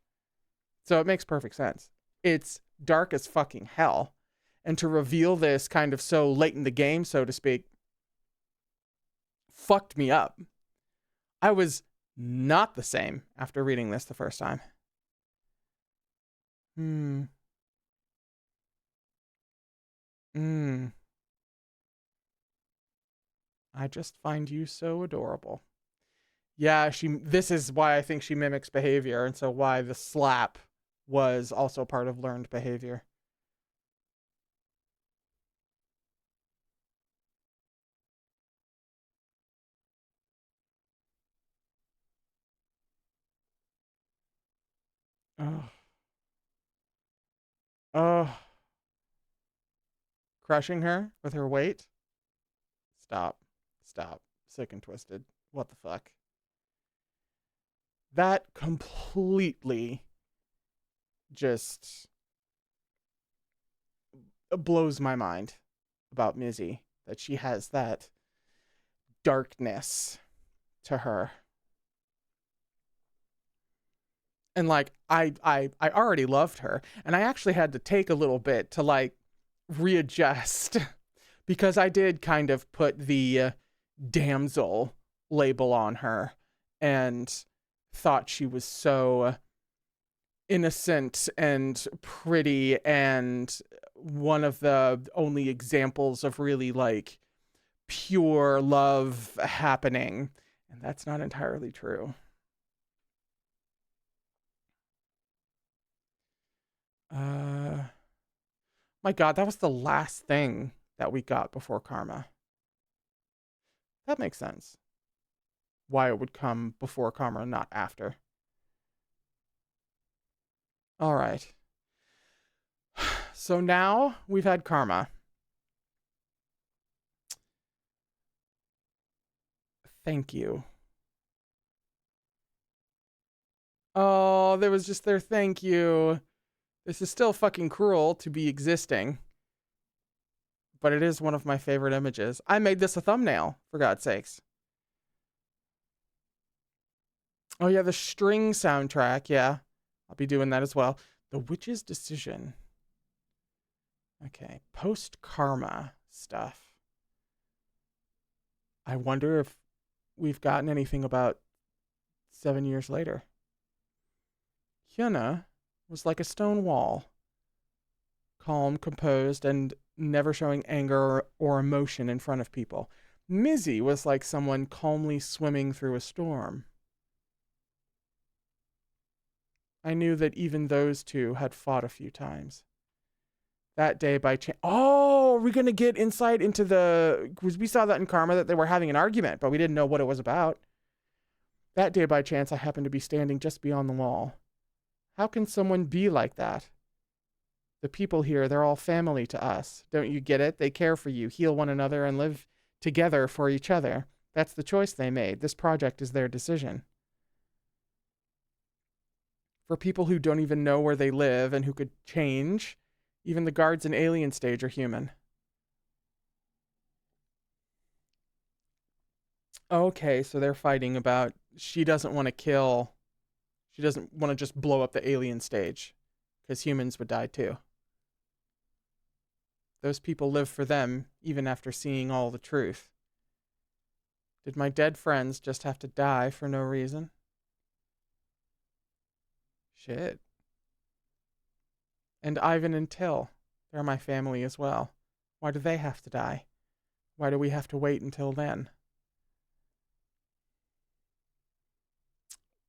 So it makes perfect sense. It's dark as fucking hell. And to reveal this kind of so late in the game, so to speak, fucked me up. I was not the same after reading this the first time. I just find you so adorable. Yeah, this is why I think she mimics behavior, and so why the slap was also part of learned behavior. Oh. Oh. Crushing her with her weight? Stop. Stop. Sick and twisted. What the fuck? That completely just blows my mind about Mizi, that she has that darkness to her. And like I already loved her, and I actually had to take a little bit to like readjust because I did kind of put the damsel label on her and thought she was so innocent and pretty and one of the only examples of really like pure love happening, and that's not entirely true. My God, that was the last thing that we got before Karma. That makes sense. Why it would come before Karma, not after. All right. So now we've had Karma. Thank you. Oh, there was just their thank you. This is still fucking cruel to be existing. But it is one of my favorite images. I made this a thumbnail, for God's sakes. Oh yeah, the string soundtrack, yeah. I'll be doing that as well. The Witch's Decision. Okay, post-Karma stuff. I wonder if we've gotten anything about 7 years later. Hyuna was like a stone wall. Calm, composed, and never showing anger or emotion in front of people. Mizi was like someone calmly swimming through a storm. I knew that even those two had fought a few times. That day by chance. Oh, are we going to get insight into because we saw that in Karma that they were having an argument, but we didn't know what it was about. That day by chance, I happened to be standing just beyond the wall. How can someone be like that? The people here, they're all family to us. Don't you get it? They care for you, heal one another, and live together for each other. That's the choice they made. This project is their decision. For people who don't even know where they live and who could change, even the guards in Alien Stage are human. Okay, so they're fighting about she doesn't want to just blow up the Alien Stage because humans would die too. Those people live for them even after seeing all the truth. Did my dead friends just have to die for no reason? Shit. And Ivan and Till, they're my family as well. Why do they have to die? Why do we have to wait until then?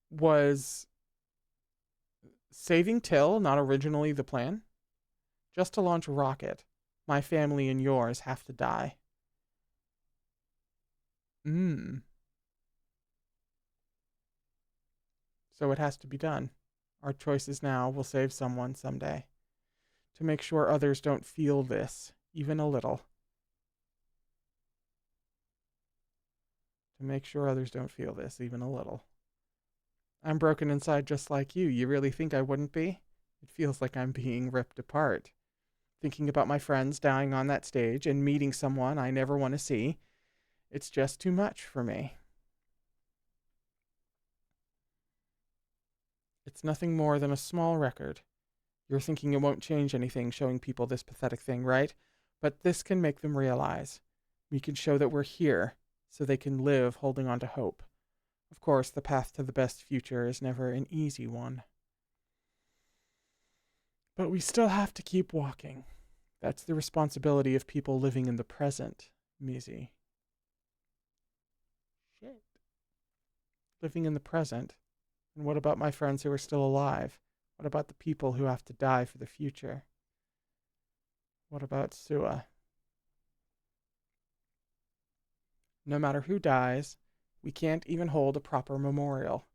Was saving Till not originally the plan? Just to launch a rocket, my family and yours have to die. So it has to be done. Our choices now will save someone someday. To make sure others don't feel this, even a little. To make sure others don't feel this, even a little. I'm broken inside just like you. You really think I wouldn't be? It feels like I'm being ripped apart. Thinking about my friends dying on that stage and meeting someone I never want to see. It's just too much for me. It's nothing more than a small record. You're thinking it won't change anything showing people this pathetic thing, right? But this can make them realize. We can show that we're here so they can live holding on to hope. Of course, the path to the best future is never an easy one. But we still have to keep walking. That's the responsibility of people living in the present, Mizi. Shit. Living in the present? And what about my friends who are still alive? What about the people who have to die for the future? What about Sua? No matter who dies, we can't even hold a proper memorial.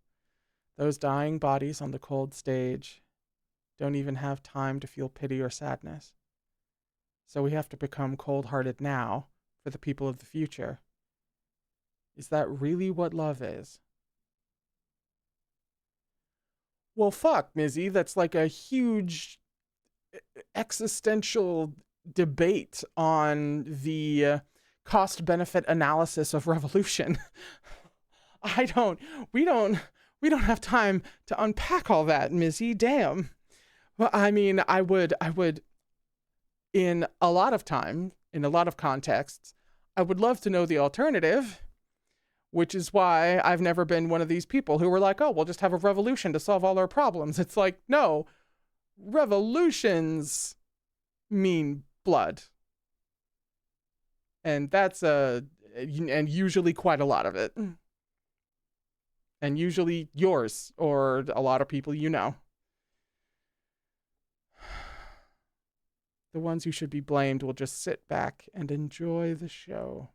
Those dying bodies on the cold stage don't even have time to feel pity or sadness. So we have to become cold-hearted now for the people of the future. Is that really what love is? Well, fuck, Mizi, that's like a huge existential debate on the cost-benefit analysis of revolution. We don't have time to unpack all that, Mizi. Damn. Well, I mean, I would, in a lot of time, in a lot of contexts, I would love to know the alternative, which is why I've never been one of these people who were like, oh, we'll just have a revolution to solve all our problems. It's like, no, revolutions mean blood. And that's and usually quite a lot of it. And usually yours or a lot of people you know. The ones who should be blamed will just sit back and enjoy the show.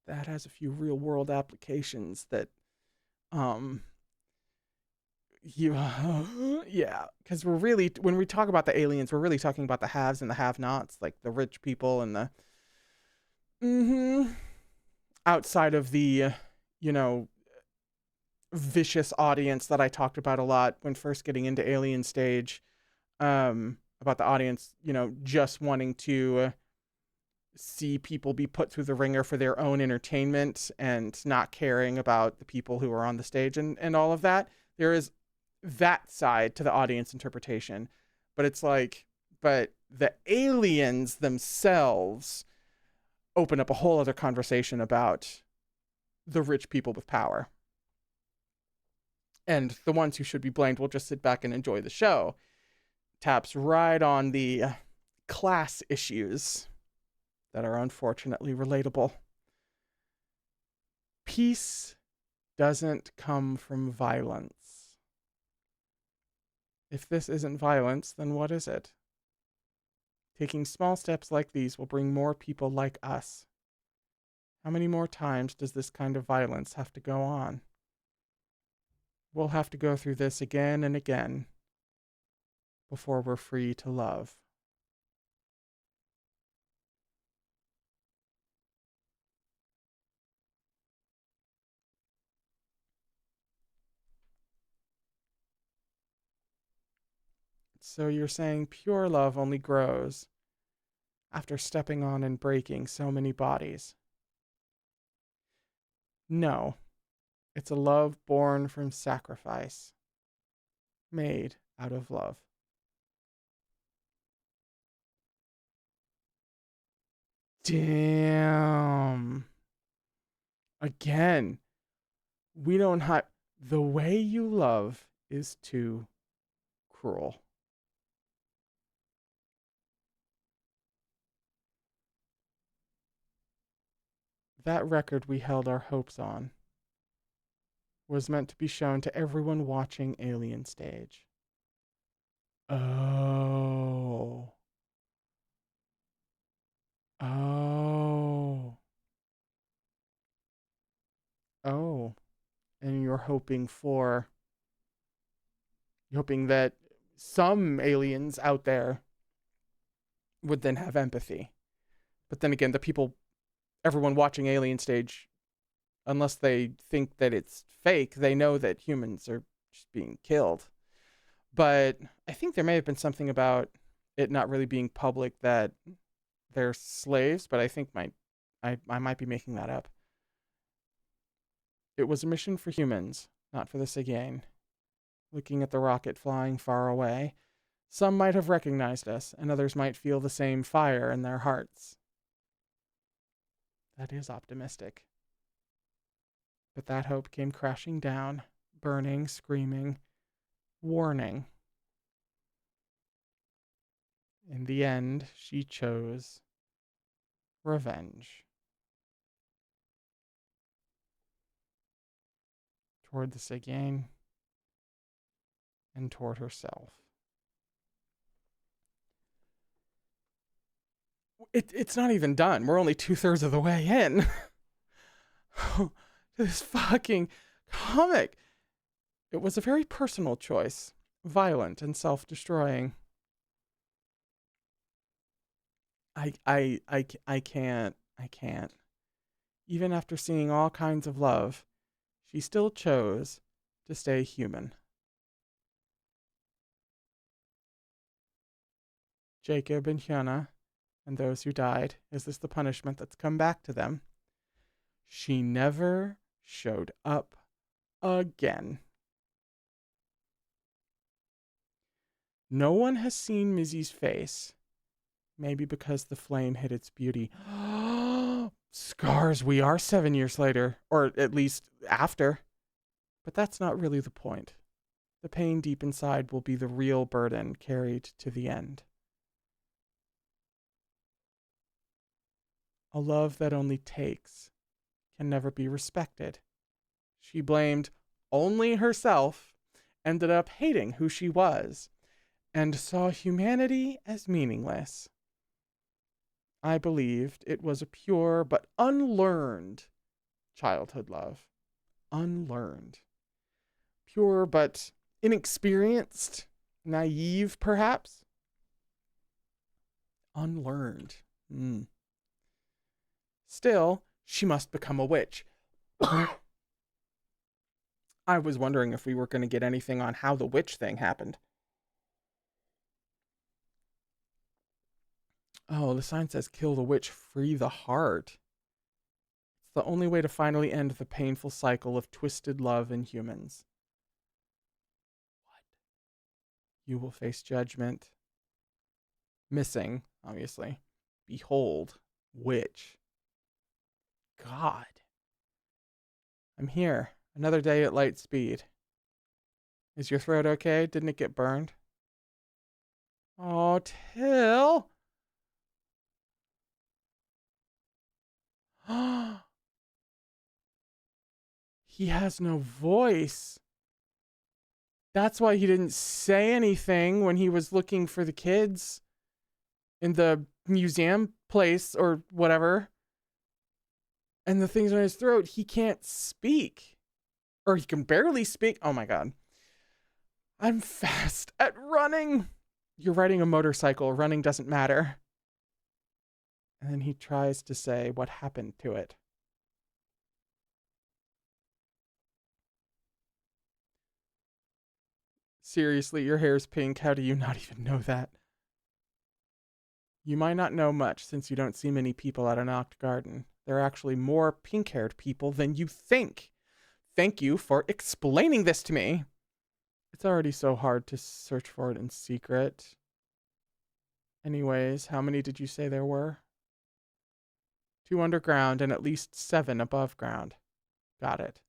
That has a few real world applications that yeah, because we're really, when we talk about the aliens, we're really talking about the haves and the have-nots, like the rich people and the outside of the vicious audience that I talked about a lot when first getting into Alien Stage, about the audience just wanting to see people be put through the ringer for their own entertainment and not caring about the people who are on the stage and all of that. There is that side to the audience interpretation, but it's like, but the aliens themselves open up a whole other conversation about the rich people with power. And the ones who should be blamed will just sit back and enjoy the show. Taps right on the class issues that are unfortunately relatable. Peace doesn't come from violence. If this isn't violence, then what is it? Taking small steps like these will bring more people like us. How many more times does this kind of violence have to go on? We'll have to go through this again and again before we're free to love. So you're saying pure love only grows after stepping on and breaking so many bodies? No, it's a love born from sacrifice, made out of love. Damn. Again, we don't have... The way you love is too cruel. that record we held our hopes on was meant to be shown to everyone watching Alien Stage. Oh. Oh. Oh. And you're hoping that some aliens out there would then have empathy. But then again, everyone watching Alien Stage, unless they think that it's fake, they know that humans are just being killed. But I think there may have been something about it not really being public that they're slaves, but I think I might be making that up. It was a mission for humans, not for the Sagain. Looking at the rocket flying far away, some might have recognized us, and others might feel the same fire in their hearts. That is optimistic. But that hope came crashing down, burning, screaming, warning. In the end, she chose revenge. Toward the Sagain and toward herself. It's not even done. We're only 2/3 of the way in. This fucking comic. It was a very personal choice, violent and self-destroying. I can't. Even after seeing all kinds of love, she still chose to stay human. Jacob and Hyuna, and those who died, is this the punishment that's come back to them? She never showed up again. No one has seen Mizi's face. Maybe because the flame hid its beauty. Scars, we are 7 years later, or at least after. But that's not really the point. The pain deep inside will be the real burden carried to the end. A love that only takes can never be respected. She blamed only herself, ended up hating who she was, and saw humanity as meaningless. I believed it was a pure but unlearned childhood love. Unlearned. Pure but inexperienced, naive perhaps. Unlearned. Still, she must become a witch. I was wondering if we were going to get anything on how the witch thing happened. Oh, the sign says kill the witch, free the heart. It's the only way to finally end the painful cycle of twisted love in humans. What? You will face judgment. Missing, obviously. Behold, witch. God. I'm here. Another day at light speed. Is your throat okay? Didn't it get burned? Oh, Till. He has no voice. That's why he didn't say anything when he was looking for the kids in the museum place or whatever. And the things in his throat, he can't speak. Or he can barely speak. Oh my God. I'm fast at running. You're riding a motorcycle. Running doesn't matter. And then he tries to say what happened to it. Seriously, your hair's pink. How do you not even know that? You might not know much since you don't see many people at an Oct Garden. There are actually more pink-haired people than you think. Thank you for explaining this to me. It's already so hard to search for it in secret. Anyways, how many did you say there were? 2 underground and at least 7 above ground. Got it.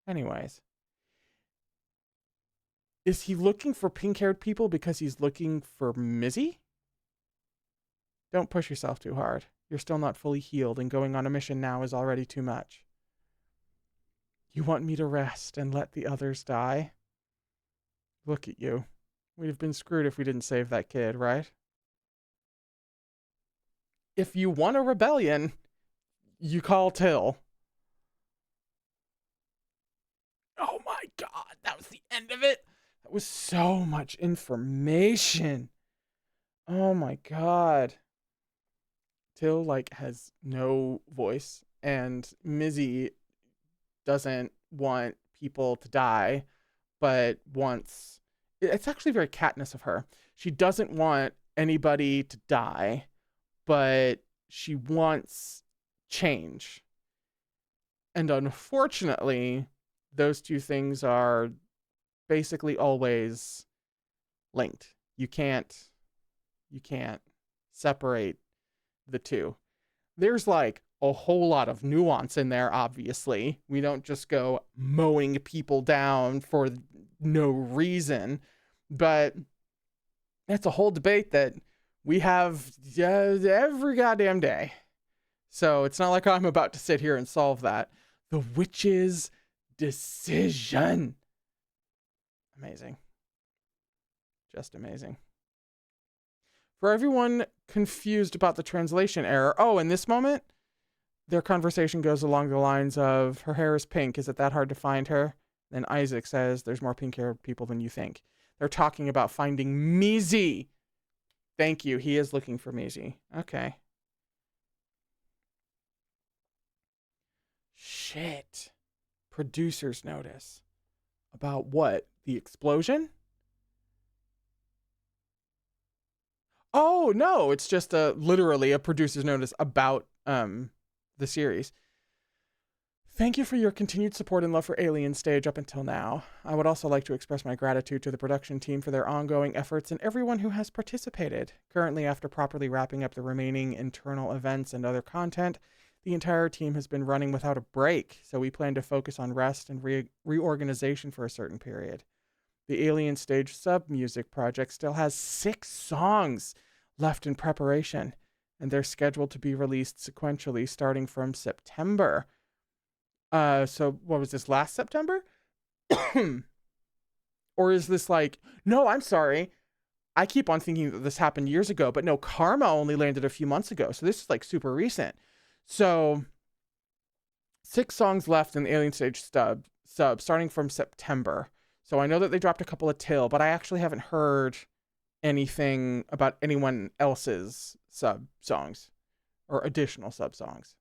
Anyways. Is he looking for pink-haired people because he's looking for Mizi? Don't push yourself too hard. You're still not fully healed, and going on a mission now is already too much. You want me to rest and let the others die? Look at you. We'd have been screwed if we didn't save that kid, right? If you want a rebellion, you call Till. Oh my god, that was the end of it. That was so much information. Oh my god. Till like has no voice, and Mizi doesn't want people to die, but wants, it's actually very Katniss of her. She doesn't want anybody to die, but she wants change. And unfortunately, those two things are basically always linked. You can't separate the two. There's like a whole lot of nuance in there, obviously. We don't just go mowing people down for no reason, but that's a whole debate that we have every goddamn day. So it's not like I'm about to sit here and solve that. The witch's decision. Amazing. Just amazing. For everyone confused about the translation error, oh, in this moment, their conversation goes along the lines of, her hair is pink. Is it that hard to find her? Then Isaac says, there's more pink-haired people than you think. They're talking about finding Mizi. Thank you. He is looking for Mizi. Okay. Shit. Producer's notice. About what? The explosion? Oh, no. It's just literally a producer's notice about the series. Thank you for your continued support and love for Alien Stage up until now. I would also like to express my gratitude to the production team for their ongoing efforts and everyone who has participated. Currently, after properly wrapping up the remaining internal events and other content, the entire team has been running without a break, so we plan to focus on rest and reorganization for a certain period. The Alien Stage sub-music project still has 6 songs left in preparation, and they're scheduled to be released sequentially starting from September. So what was this, last September? Or is this like, no, I'm sorry. I keep on thinking that this happened years ago, but no, Karma only landed a few months ago. So this is like super recent. So 6 songs left in the Alien Stage sub starting from September. So I know that they dropped a couple of Till, but I actually haven't heard anything about anyone else's sub songs or additional sub songs.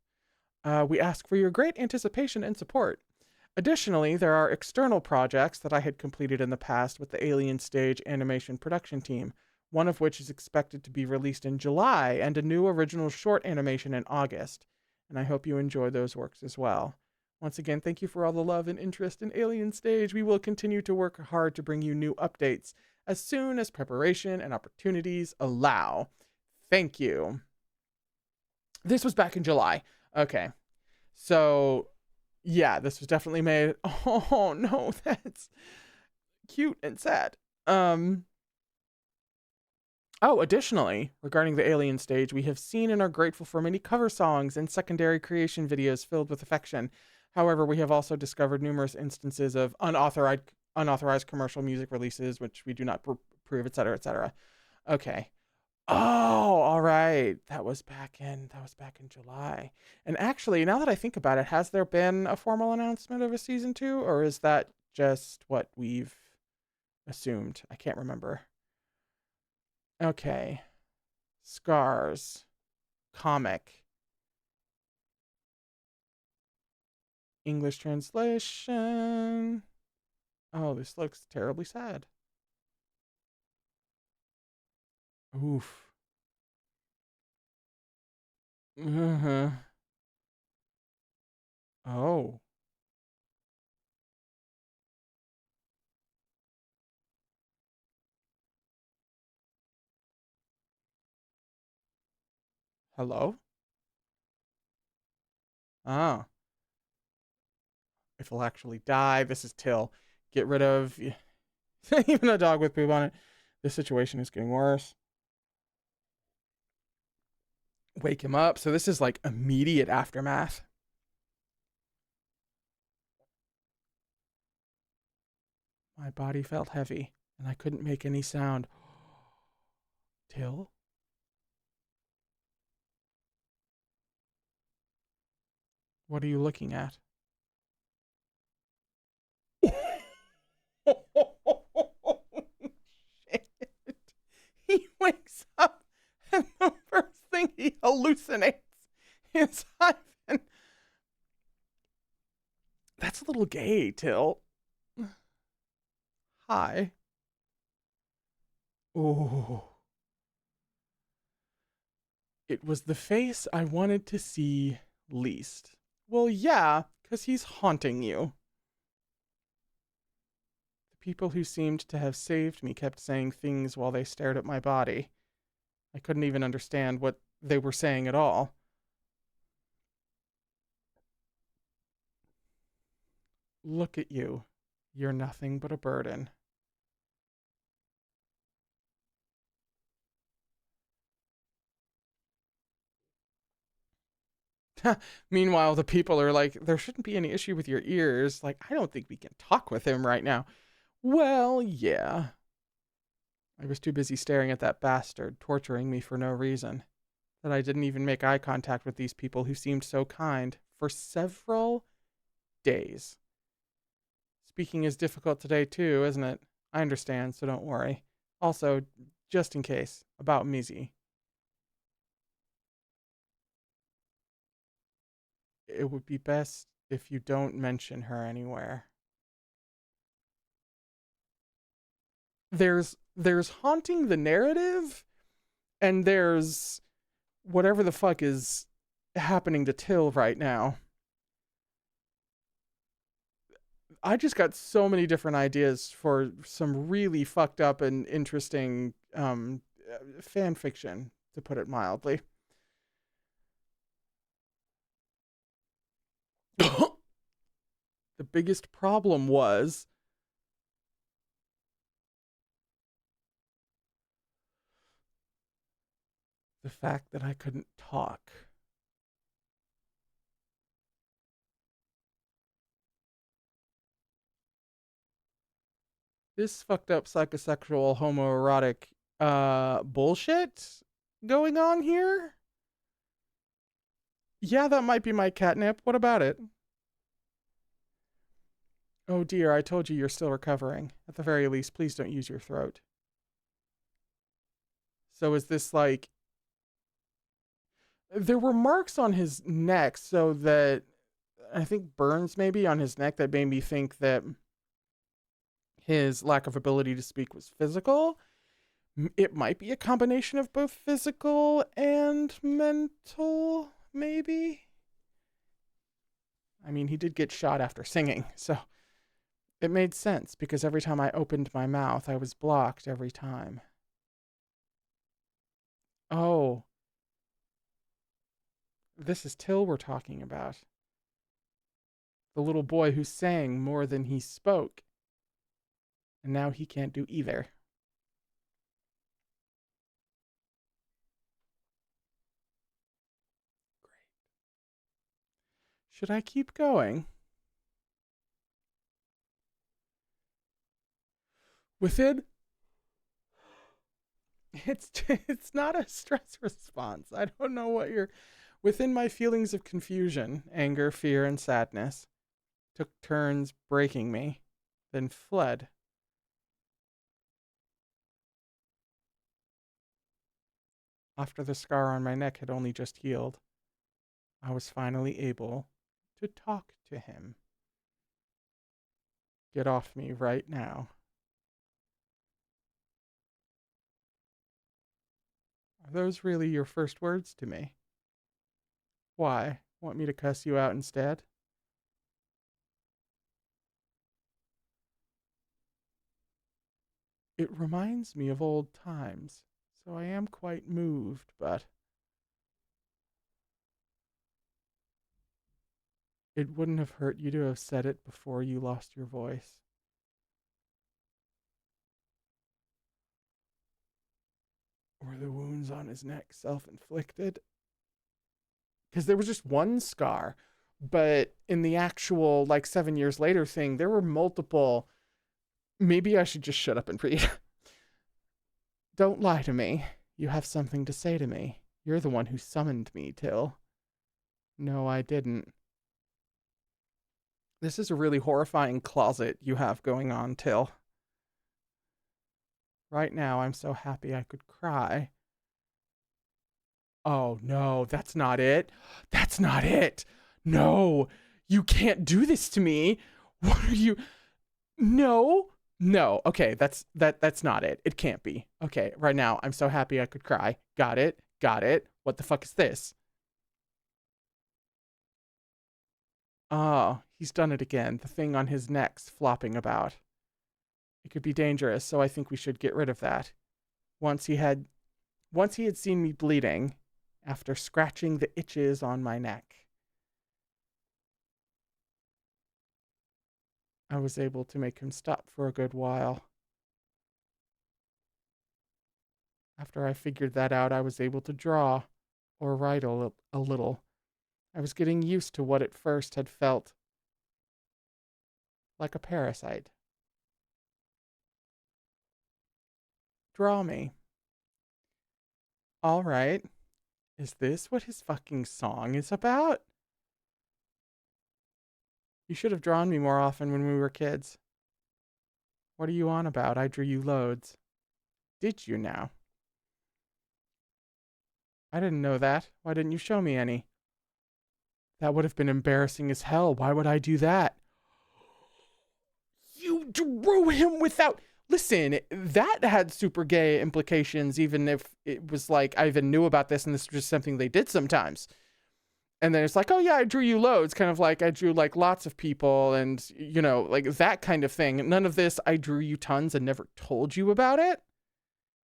We ask for your great anticipation and support. Additionally, there are external projects that I had completed in the past with the Alien Stage animation production team, one of which is expected to be released in July, and a new original short animation in August. And I hope you enjoy those works as well. Once again, thank you for all the love and interest in Alien Stage. We will continue to work hard to bring you new updates as soon as preparation and opportunities allow. Thank you. This was back in July. Okay. So, yeah, this was definitely made. Oh, no, that's cute and sad. Oh, additionally, regarding the Alien Stage, we have seen and are grateful for many cover songs and secondary creation videos filled with affection. However, we have also discovered numerous instances of unauthorized commercial music releases, which we do not approve, etc., etc. Okay. Oh, all right. That was back in July. And actually, now that I think about it, has there been a formal announcement of a season 2, or is that just what we've assumed? I can't remember. Okay. Scars. Comic. English translation. Oh, this looks terribly sad. Oof. Uh-huh. Oh. Hello? Oh. If he'll actually die, this is Till. Get rid of even a dog with poop on it. This situation is getting worse. Wake him up. So this is like immediate aftermath. My body felt heavy, and I couldn't make any sound. Till? What are you looking at? Shit. He wakes up, and the first thing he hallucinates is Ivan. That's a little gay, Till. Hi. Ooh. It was the face I wanted to see least. Well, yeah, because he's haunting you. The people who seemed to have saved me kept saying things while they stared at my body. I couldn't even understand what they were saying at all. Look at you. You're nothing but a burden. Meanwhile, the people are like, there shouldn't be any issue with your ears. Like, I don't think we can talk with him right now. Well, yeah. I was too busy staring at that bastard, torturing me for no reason, that I didn't even make eye contact with these people who seemed so kind for several days. Speaking is difficult today, too, isn't it? I understand, so don't worry. Also, just in case, about Mizi. It would be best if you don't mention her anywhere. There's haunting the narrative, and there's whatever the fuck is happening to Till right now. I just got so many different ideas for some really fucked up and interesting fan fiction, to put it mildly. The biggest problem was the fact that I couldn't talk. This fucked up psychosexual homoerotic bullshit going on here. Yeah, that might be my catnip. What about it? Oh dear, I told you you're still recovering. At the very least, please don't use your throat. So is this like... There were marks on his neck, so that... I think burns maybe on his neck that made me think that his lack of ability to speak was physical. It might be a combination of both physical and mental, maybe? I mean, he did get shot after singing, so it made sense because every time I opened my mouth, I was blocked every time. Oh, this is Till we're talking about. The little boy who sang more than he spoke. And now he can't do either. Great. Should I keep going? Within... It's not a stress response. I don't know what you're... Within my feelings of confusion, anger, fear, and sadness took turns breaking me, then fled. After the scar on my neck had only just healed, I was finally able to talk to him. Get off me right now. Are those really your first words to me? Why? Want me to cuss you out instead? It reminds me of old times, so I am quite moved, but it wouldn't have hurt you to have said it before you lost your voice. Were the wounds on his neck self-inflicted? because there was just one scar. But in the actual, like, 7 years later thing, there were multiple. Maybe I should just shut up and read. Don't lie to me. You have something to say to me. You're the one who summoned me, Till. No, I didn't. This is a really horrifying closet you have going on, Till. Right now, I'm so happy I could cry. Oh, no, that's not it. That's not it. No, you can't do this to me. What are you? No. No. Okay, that's not it. It can't be. Okay, right now, I'm so happy I could cry. Got it. Got it. What the fuck is this? Oh, he's done it again. The thing on his neck's flopping about. It could be dangerous, so I think we should get rid of that. Once he had seen me bleeding, after scratching the itches on my neck, I was able to make him stop for a good while. After I figured that out, I was able to draw, or write a little. I was getting used to what at first had felt like a parasite. Draw me. All right. Is this what his fucking song is about? You should have drawn me more often when we were kids. What are you on about? I drew you loads. Did you now? I didn't know that. Why didn't you show me any? That would have been embarrassing as hell. Why would I do that? You drew him without... Listen, that had super gay implications, even if it was like I even knew about this and this was just something they did sometimes. And then it's like, oh yeah, I drew you loads. Kind of like I drew like lots of people and, you know, like that kind of thing. None of this, I drew you tons and never told you about it.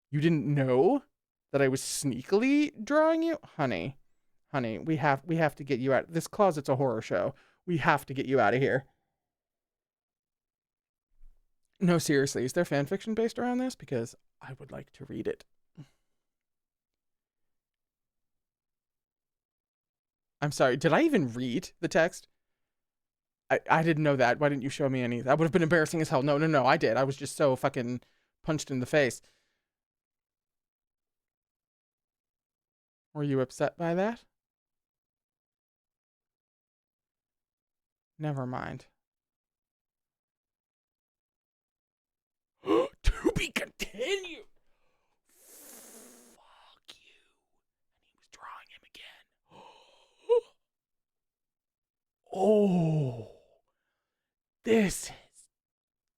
You didn't know that I was sneakily drawing you? Honey, we have to get you out. This closet's a horror show. We have to get you out of here. No, seriously, is there fan fiction based around this? Because I would like to read it. I'm sorry, did I even read the text? I didn't know that. Why didn't you show me any? That would have been embarrassing as hell. No, I did. I was just so fucking punched in the face. Were you upset by that? Never mind. To be continued. Fuck you. And he was drawing him again. Oh, this is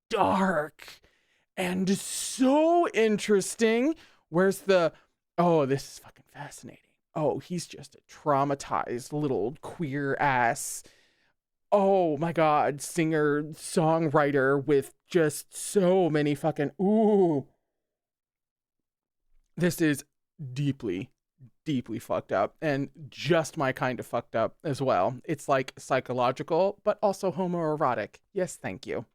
dark and so interesting. Where's the... Oh, this is fucking fascinating. Oh, he's just a traumatized little queer ass. Oh my god, singer, songwriter with just so many fucking... Ooh. This is deeply, deeply fucked up and just my kind of fucked up as well. It's like psychological, but also homoerotic. Yes, thank you.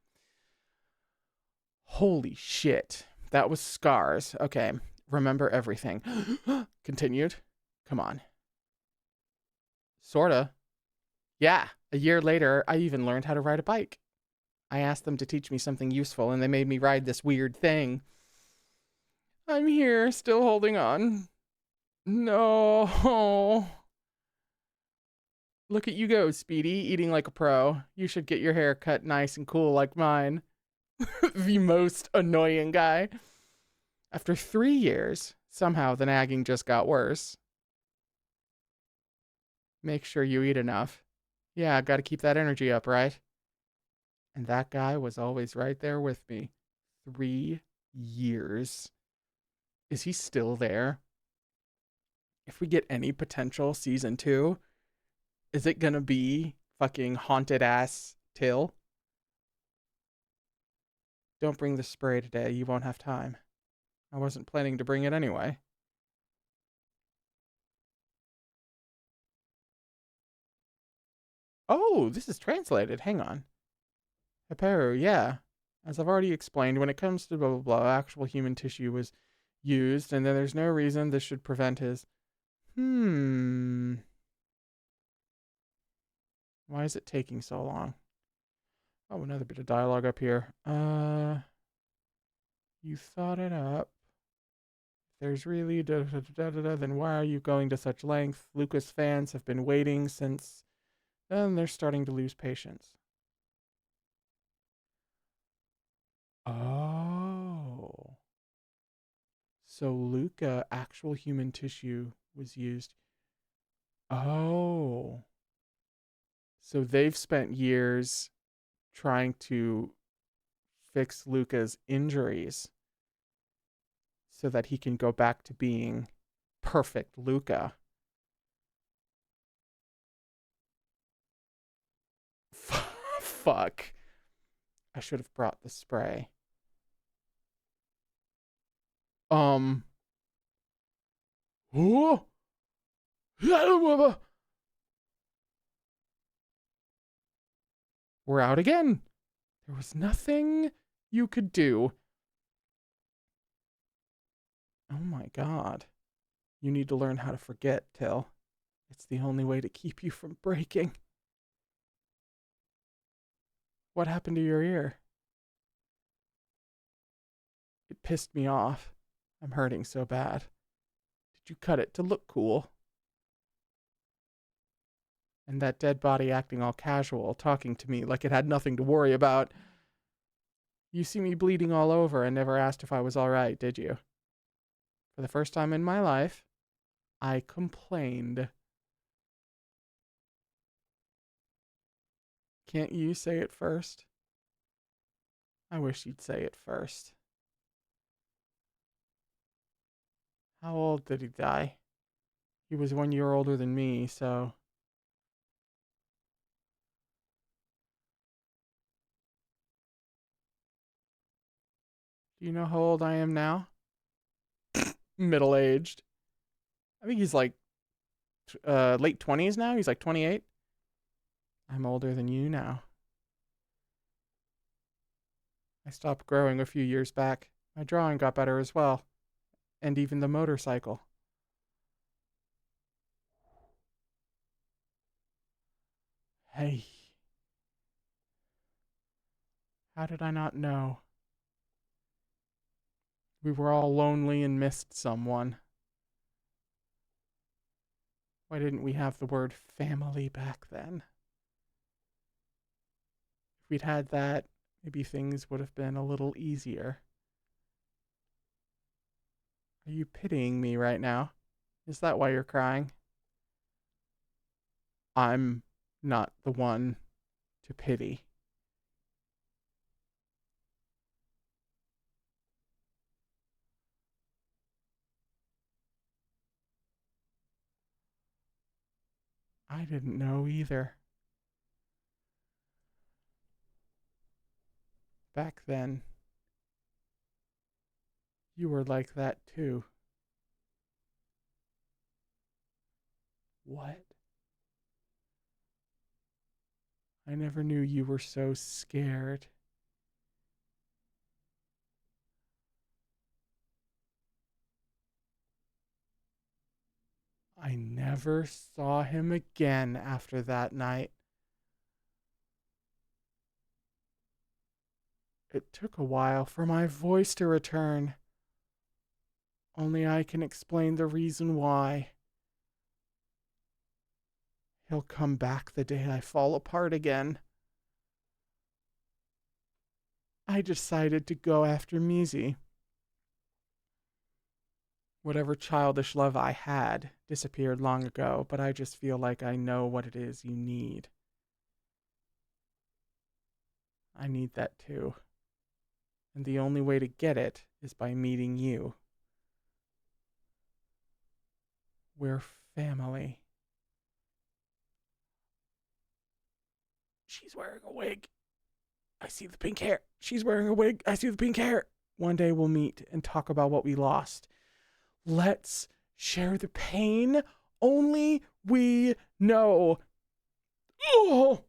Holy shit. That was scars. Okay. Remember everything. Continued. Come on. Sorta. Yeah. A year later, I even learned how to ride a bike. I asked them to teach me something useful, and they made me ride this weird thing. I'm here, still holding on. No. Look at you go, Speedy, eating like a pro. You should get your hair cut nice and cool like mine. The most annoying guy. After 3 years, somehow the nagging just got worse. Make sure you eat enough. Yeah, gotta keep that energy up, right? And that guy was always right there with me. 3 years. Is he still there? If we get any potential season 2, is it gonna be fucking haunted ass Till? Don't bring the spray today, you won't have time. I wasn't planning to bring it anyway. Oh, this is translated. Hang on. Heparu, yeah. As I've already explained, when it comes to blah, blah, blah, actual human tissue was used, and then there's no reason this should prevent his... Why is it taking so long? Oh, another bit of dialogue up here. You thought it up. There's really then why are you going to such length? Lucas fans have been waiting since. Then they're starting to lose patience. Oh. So Luca, actual human tissue was used. Oh. So they've spent years trying to fix Luca's injuries so that he can go back to being perfect Luca. Fuck. I should have brought the spray. Oh. We're out again. There was nothing you could do. Oh my god. You need to learn how to forget, Till. It's the only way to keep you from breaking. What happened to your ear? It pissed me off. I'm hurting so bad. Did you cut it to look cool? And that dead body acting all casual, talking to me like it had nothing to worry about. You see me bleeding all over and never asked if I was all right, did you? For the first time in my life, I complained. Can't you say it first? I wish you'd say it first. How old did he die? He was 1 year older than me, so... Do you know how old I am now? Middle-aged. I think he's like late 20s now. He's like 28. I'm older than you now. I stopped growing a few years back. My drawing got better as well. And even the motorcycle. Hey. How did I not know? We were all lonely and missed someone. Why didn't we have the word family back then? If we'd had that, maybe things would have been a little easier. Are you pitying me right now? Is that why you're crying? I'm not the one to pity. I didn't know either. Back then, you were like that too. What? I never knew you were so scared. I never saw him again after that night. It took a while for my voice to return. Only I can explain the reason why. He'll come back the day I fall apart again. I decided to go after Mizi. Whatever childish love I had disappeared long ago, but I just feel like I know what it is you need. I need that too. And the only way to get it is by meeting you. We're family. She's wearing a wig. I see the pink hair. She's wearing a wig. I see the pink hair. One day we'll meet and talk about what we lost. Let's share the pain only we know. Oh!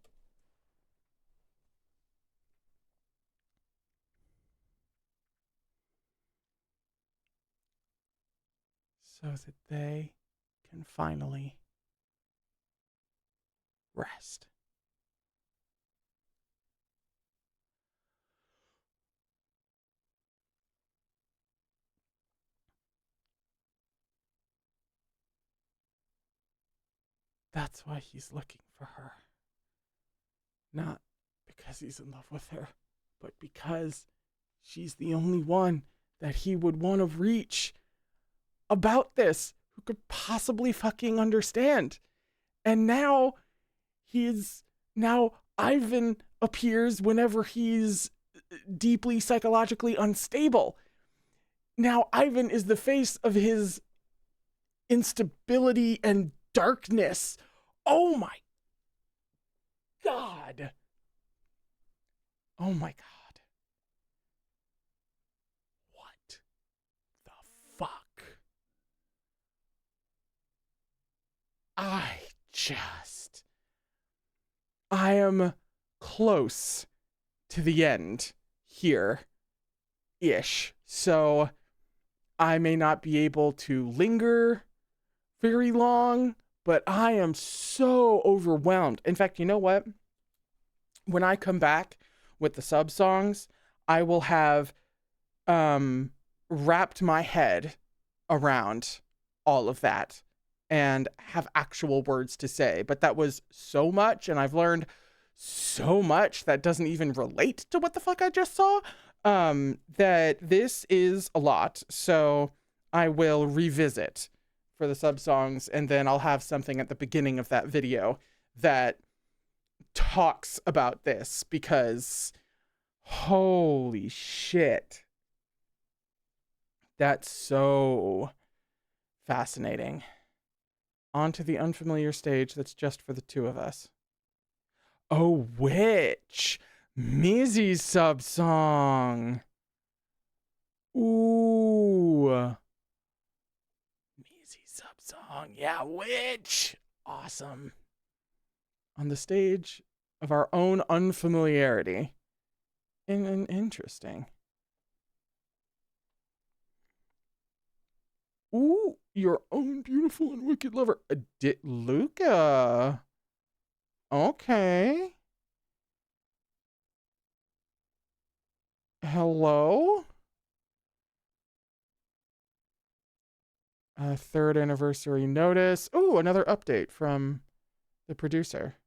So that they can finally rest. That's why he's looking for her. Not because he's in love with her, but because she's the only one that he would want to reach about this, who could possibly fucking understand. And now now Ivan appears whenever he's deeply psychologically unstable. Now Ivan is the face of his instability and darkness. Oh my God. Oh my God. What the fuck? I am close to the end here ish. So I may not be able to linger very long, but I am so overwhelmed. In fact, you know what? When I come back with the sub songs, I will have wrapped my head around all of that and have actual words to say. But that was so much, and I've learned so much that doesn't even relate to what the fuck I just saw, that this is a lot. So I will revisit for the sub songs, and then I'll have something at the beginning of that video that talks about this, because holy shit, that's so fascinating. On to the unfamiliar stage that's just for the two of us. Oh, which Mizi's sub song. Ooh. Mizi's sub song. Yeah, which. Awesome. On the stage of our own unfamiliarity. And interesting. Ooh, your own beautiful and wicked lover. Luca. Okay. Hello? Third anniversary notice. Ooh, another update from the producer.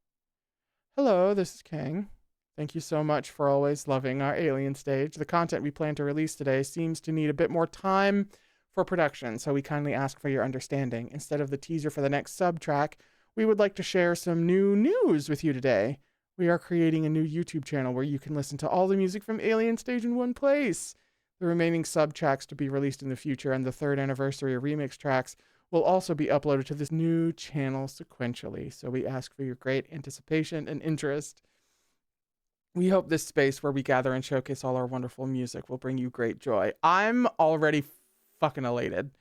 Hello, this is Kang. Thank you so much for always loving our Alien stage. The content we plan to release today seems to need a bit more time for production, so we kindly ask for your understanding. Instead of the teaser for the next sub-track, we would like to share some new news with you today. We are creating a new YouTube channel where you can listen to all the music from Alien Stage in one place. The remaining sub-tracks to be released in the future and the third anniversary remix tracks will also be uploaded to this new channel sequentially, so we ask for your great anticipation and interest. We hope this space where we gather and showcase all our wonderful music will bring you great joy. I'm already fucking elated.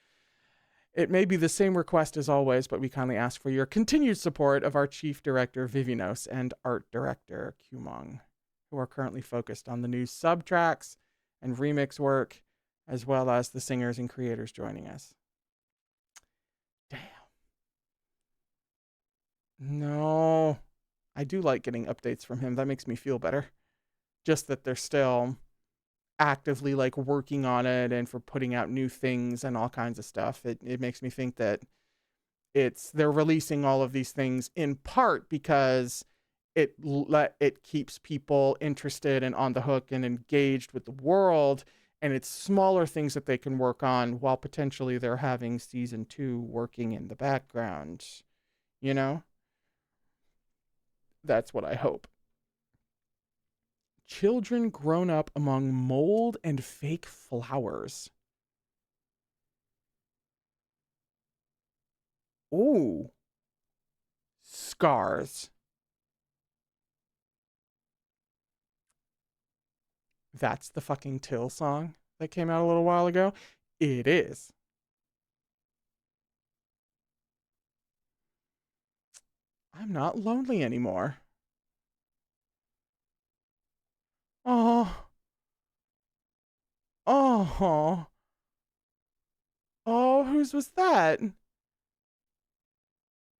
It may be the same request as always, but we kindly ask for your continued support of our chief director, Vivinos, and art director, Kumong, who are currently focused on the new sub-tracks and remix work, as well as the singers and creators joining us. Damn. No. I do like getting updates from him. That makes me feel better. Just that they're still actively like working on it and for putting out new things and all kinds of stuff. It makes me think that they're releasing all of these things in part because it keeps people interested and on the hook and engaged with the world, and it's smaller things that they can work on while potentially they're having season 2 working in the background. You know? That's what I hope. Children grown up among mold and fake flowers. Ooh. Scars. That's the fucking Till song that came out a little while ago. It is. I'm not lonely anymore. Oh. Oh. Oh, whose was that?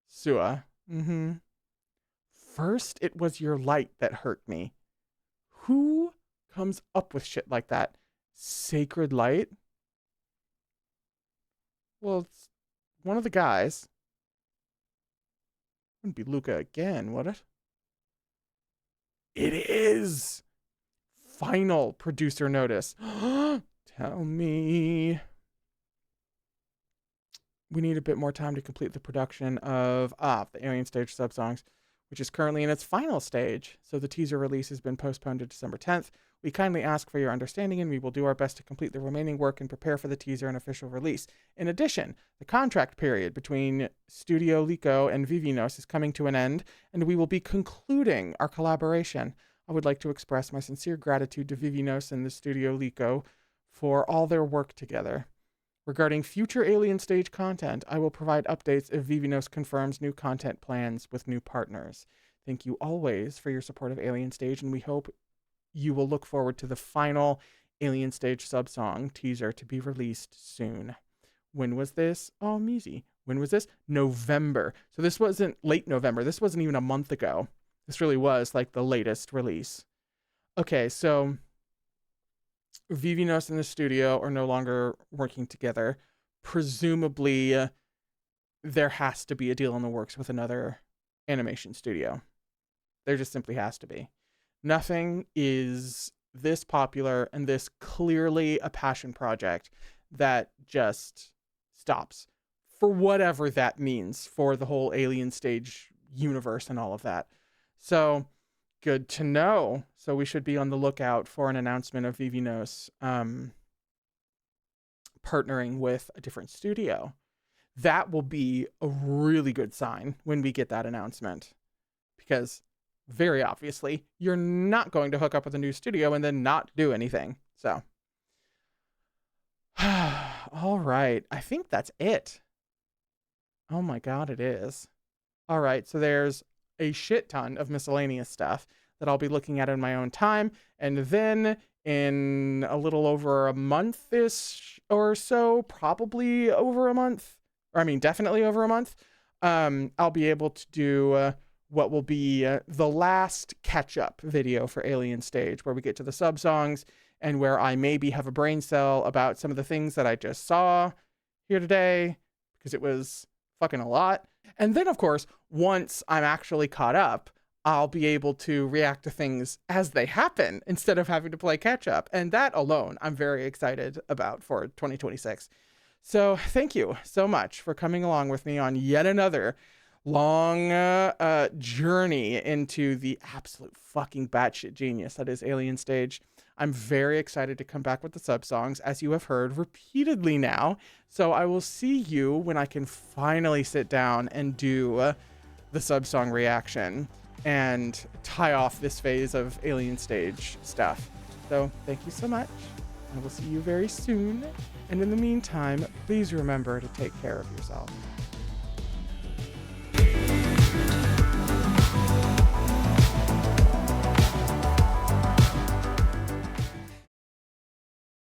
Sua. Mm-hmm. First, it was your light that hurt me. Who comes up with shit like that? Sacred light? Well, it's one of the guys. Wouldn't be Luca again, would it? It is! Final producer notice. Tell me. We need a bit more time to complete the production of the Alien Stage sub-songs, which is currently in its final stage, so the teaser release has been postponed to December 10th. We kindly ask for your understanding, and we will do our best to complete the remaining work and prepare for the teaser and official release. In addition, the contract period between Studio Lico and Vivinos is coming to an end, and we will be concluding our collaboration. I would like to express my sincere gratitude to Vivinos and the Studio Lico for all their work together. Regarding future Alien Stage content, I will provide updates if Vivinos confirms new content plans with new partners. Thank you always for your support of Alien Stage, and we hope you will look forward to the final Alien Stage sub-song teaser to be released soon. When was this? Oh, Mizi. When was this? November. So this wasn't late November. This wasn't even a month ago. This really was like the latest release. Okay, so Vivinos and the studio are no longer working together. Presumably, there has to be a deal in the works with another animation studio. There just simply has to be. Nothing is this popular and this clearly a passion project that just stops, for whatever that means for the whole Alien Stage universe and all of that. So good to know. So we should be on the lookout for an announcement of Vivinos partnering with a different studio. That will be a really good sign when we get that announcement, because very obviously you're not going to hook up with a new studio and then not do anything. So all right, I think that's it. Oh my god, it is. All right, so there's a shit ton of miscellaneous stuff that I'll be looking at in my own time, and then in a little over a month-ish or so, probably over a month, or I mean definitely over a month, I'll be able to do what will be the last catch-up video for Alien Stage, where we get to the sub-songs and where I maybe have a brain cell about some of the things that I just saw here today, because it was fucking a lot. And then, of course, once I'm actually caught up, I'll be able to react to things as they happen instead of having to play catch up. And that alone, I'm very excited about for 2026. So thank you so much for coming along with me on yet another long journey into the absolute fucking batshit genius that is Alien Stage. I'm very excited to come back with the sub-songs, as you have heard repeatedly now. So I will see you when I can finally sit down and do the sub-song reaction and tie off this phase of Alien Stage stuff. So thank you so much. I will see you very soon. And in the meantime, please remember to take care of yourself.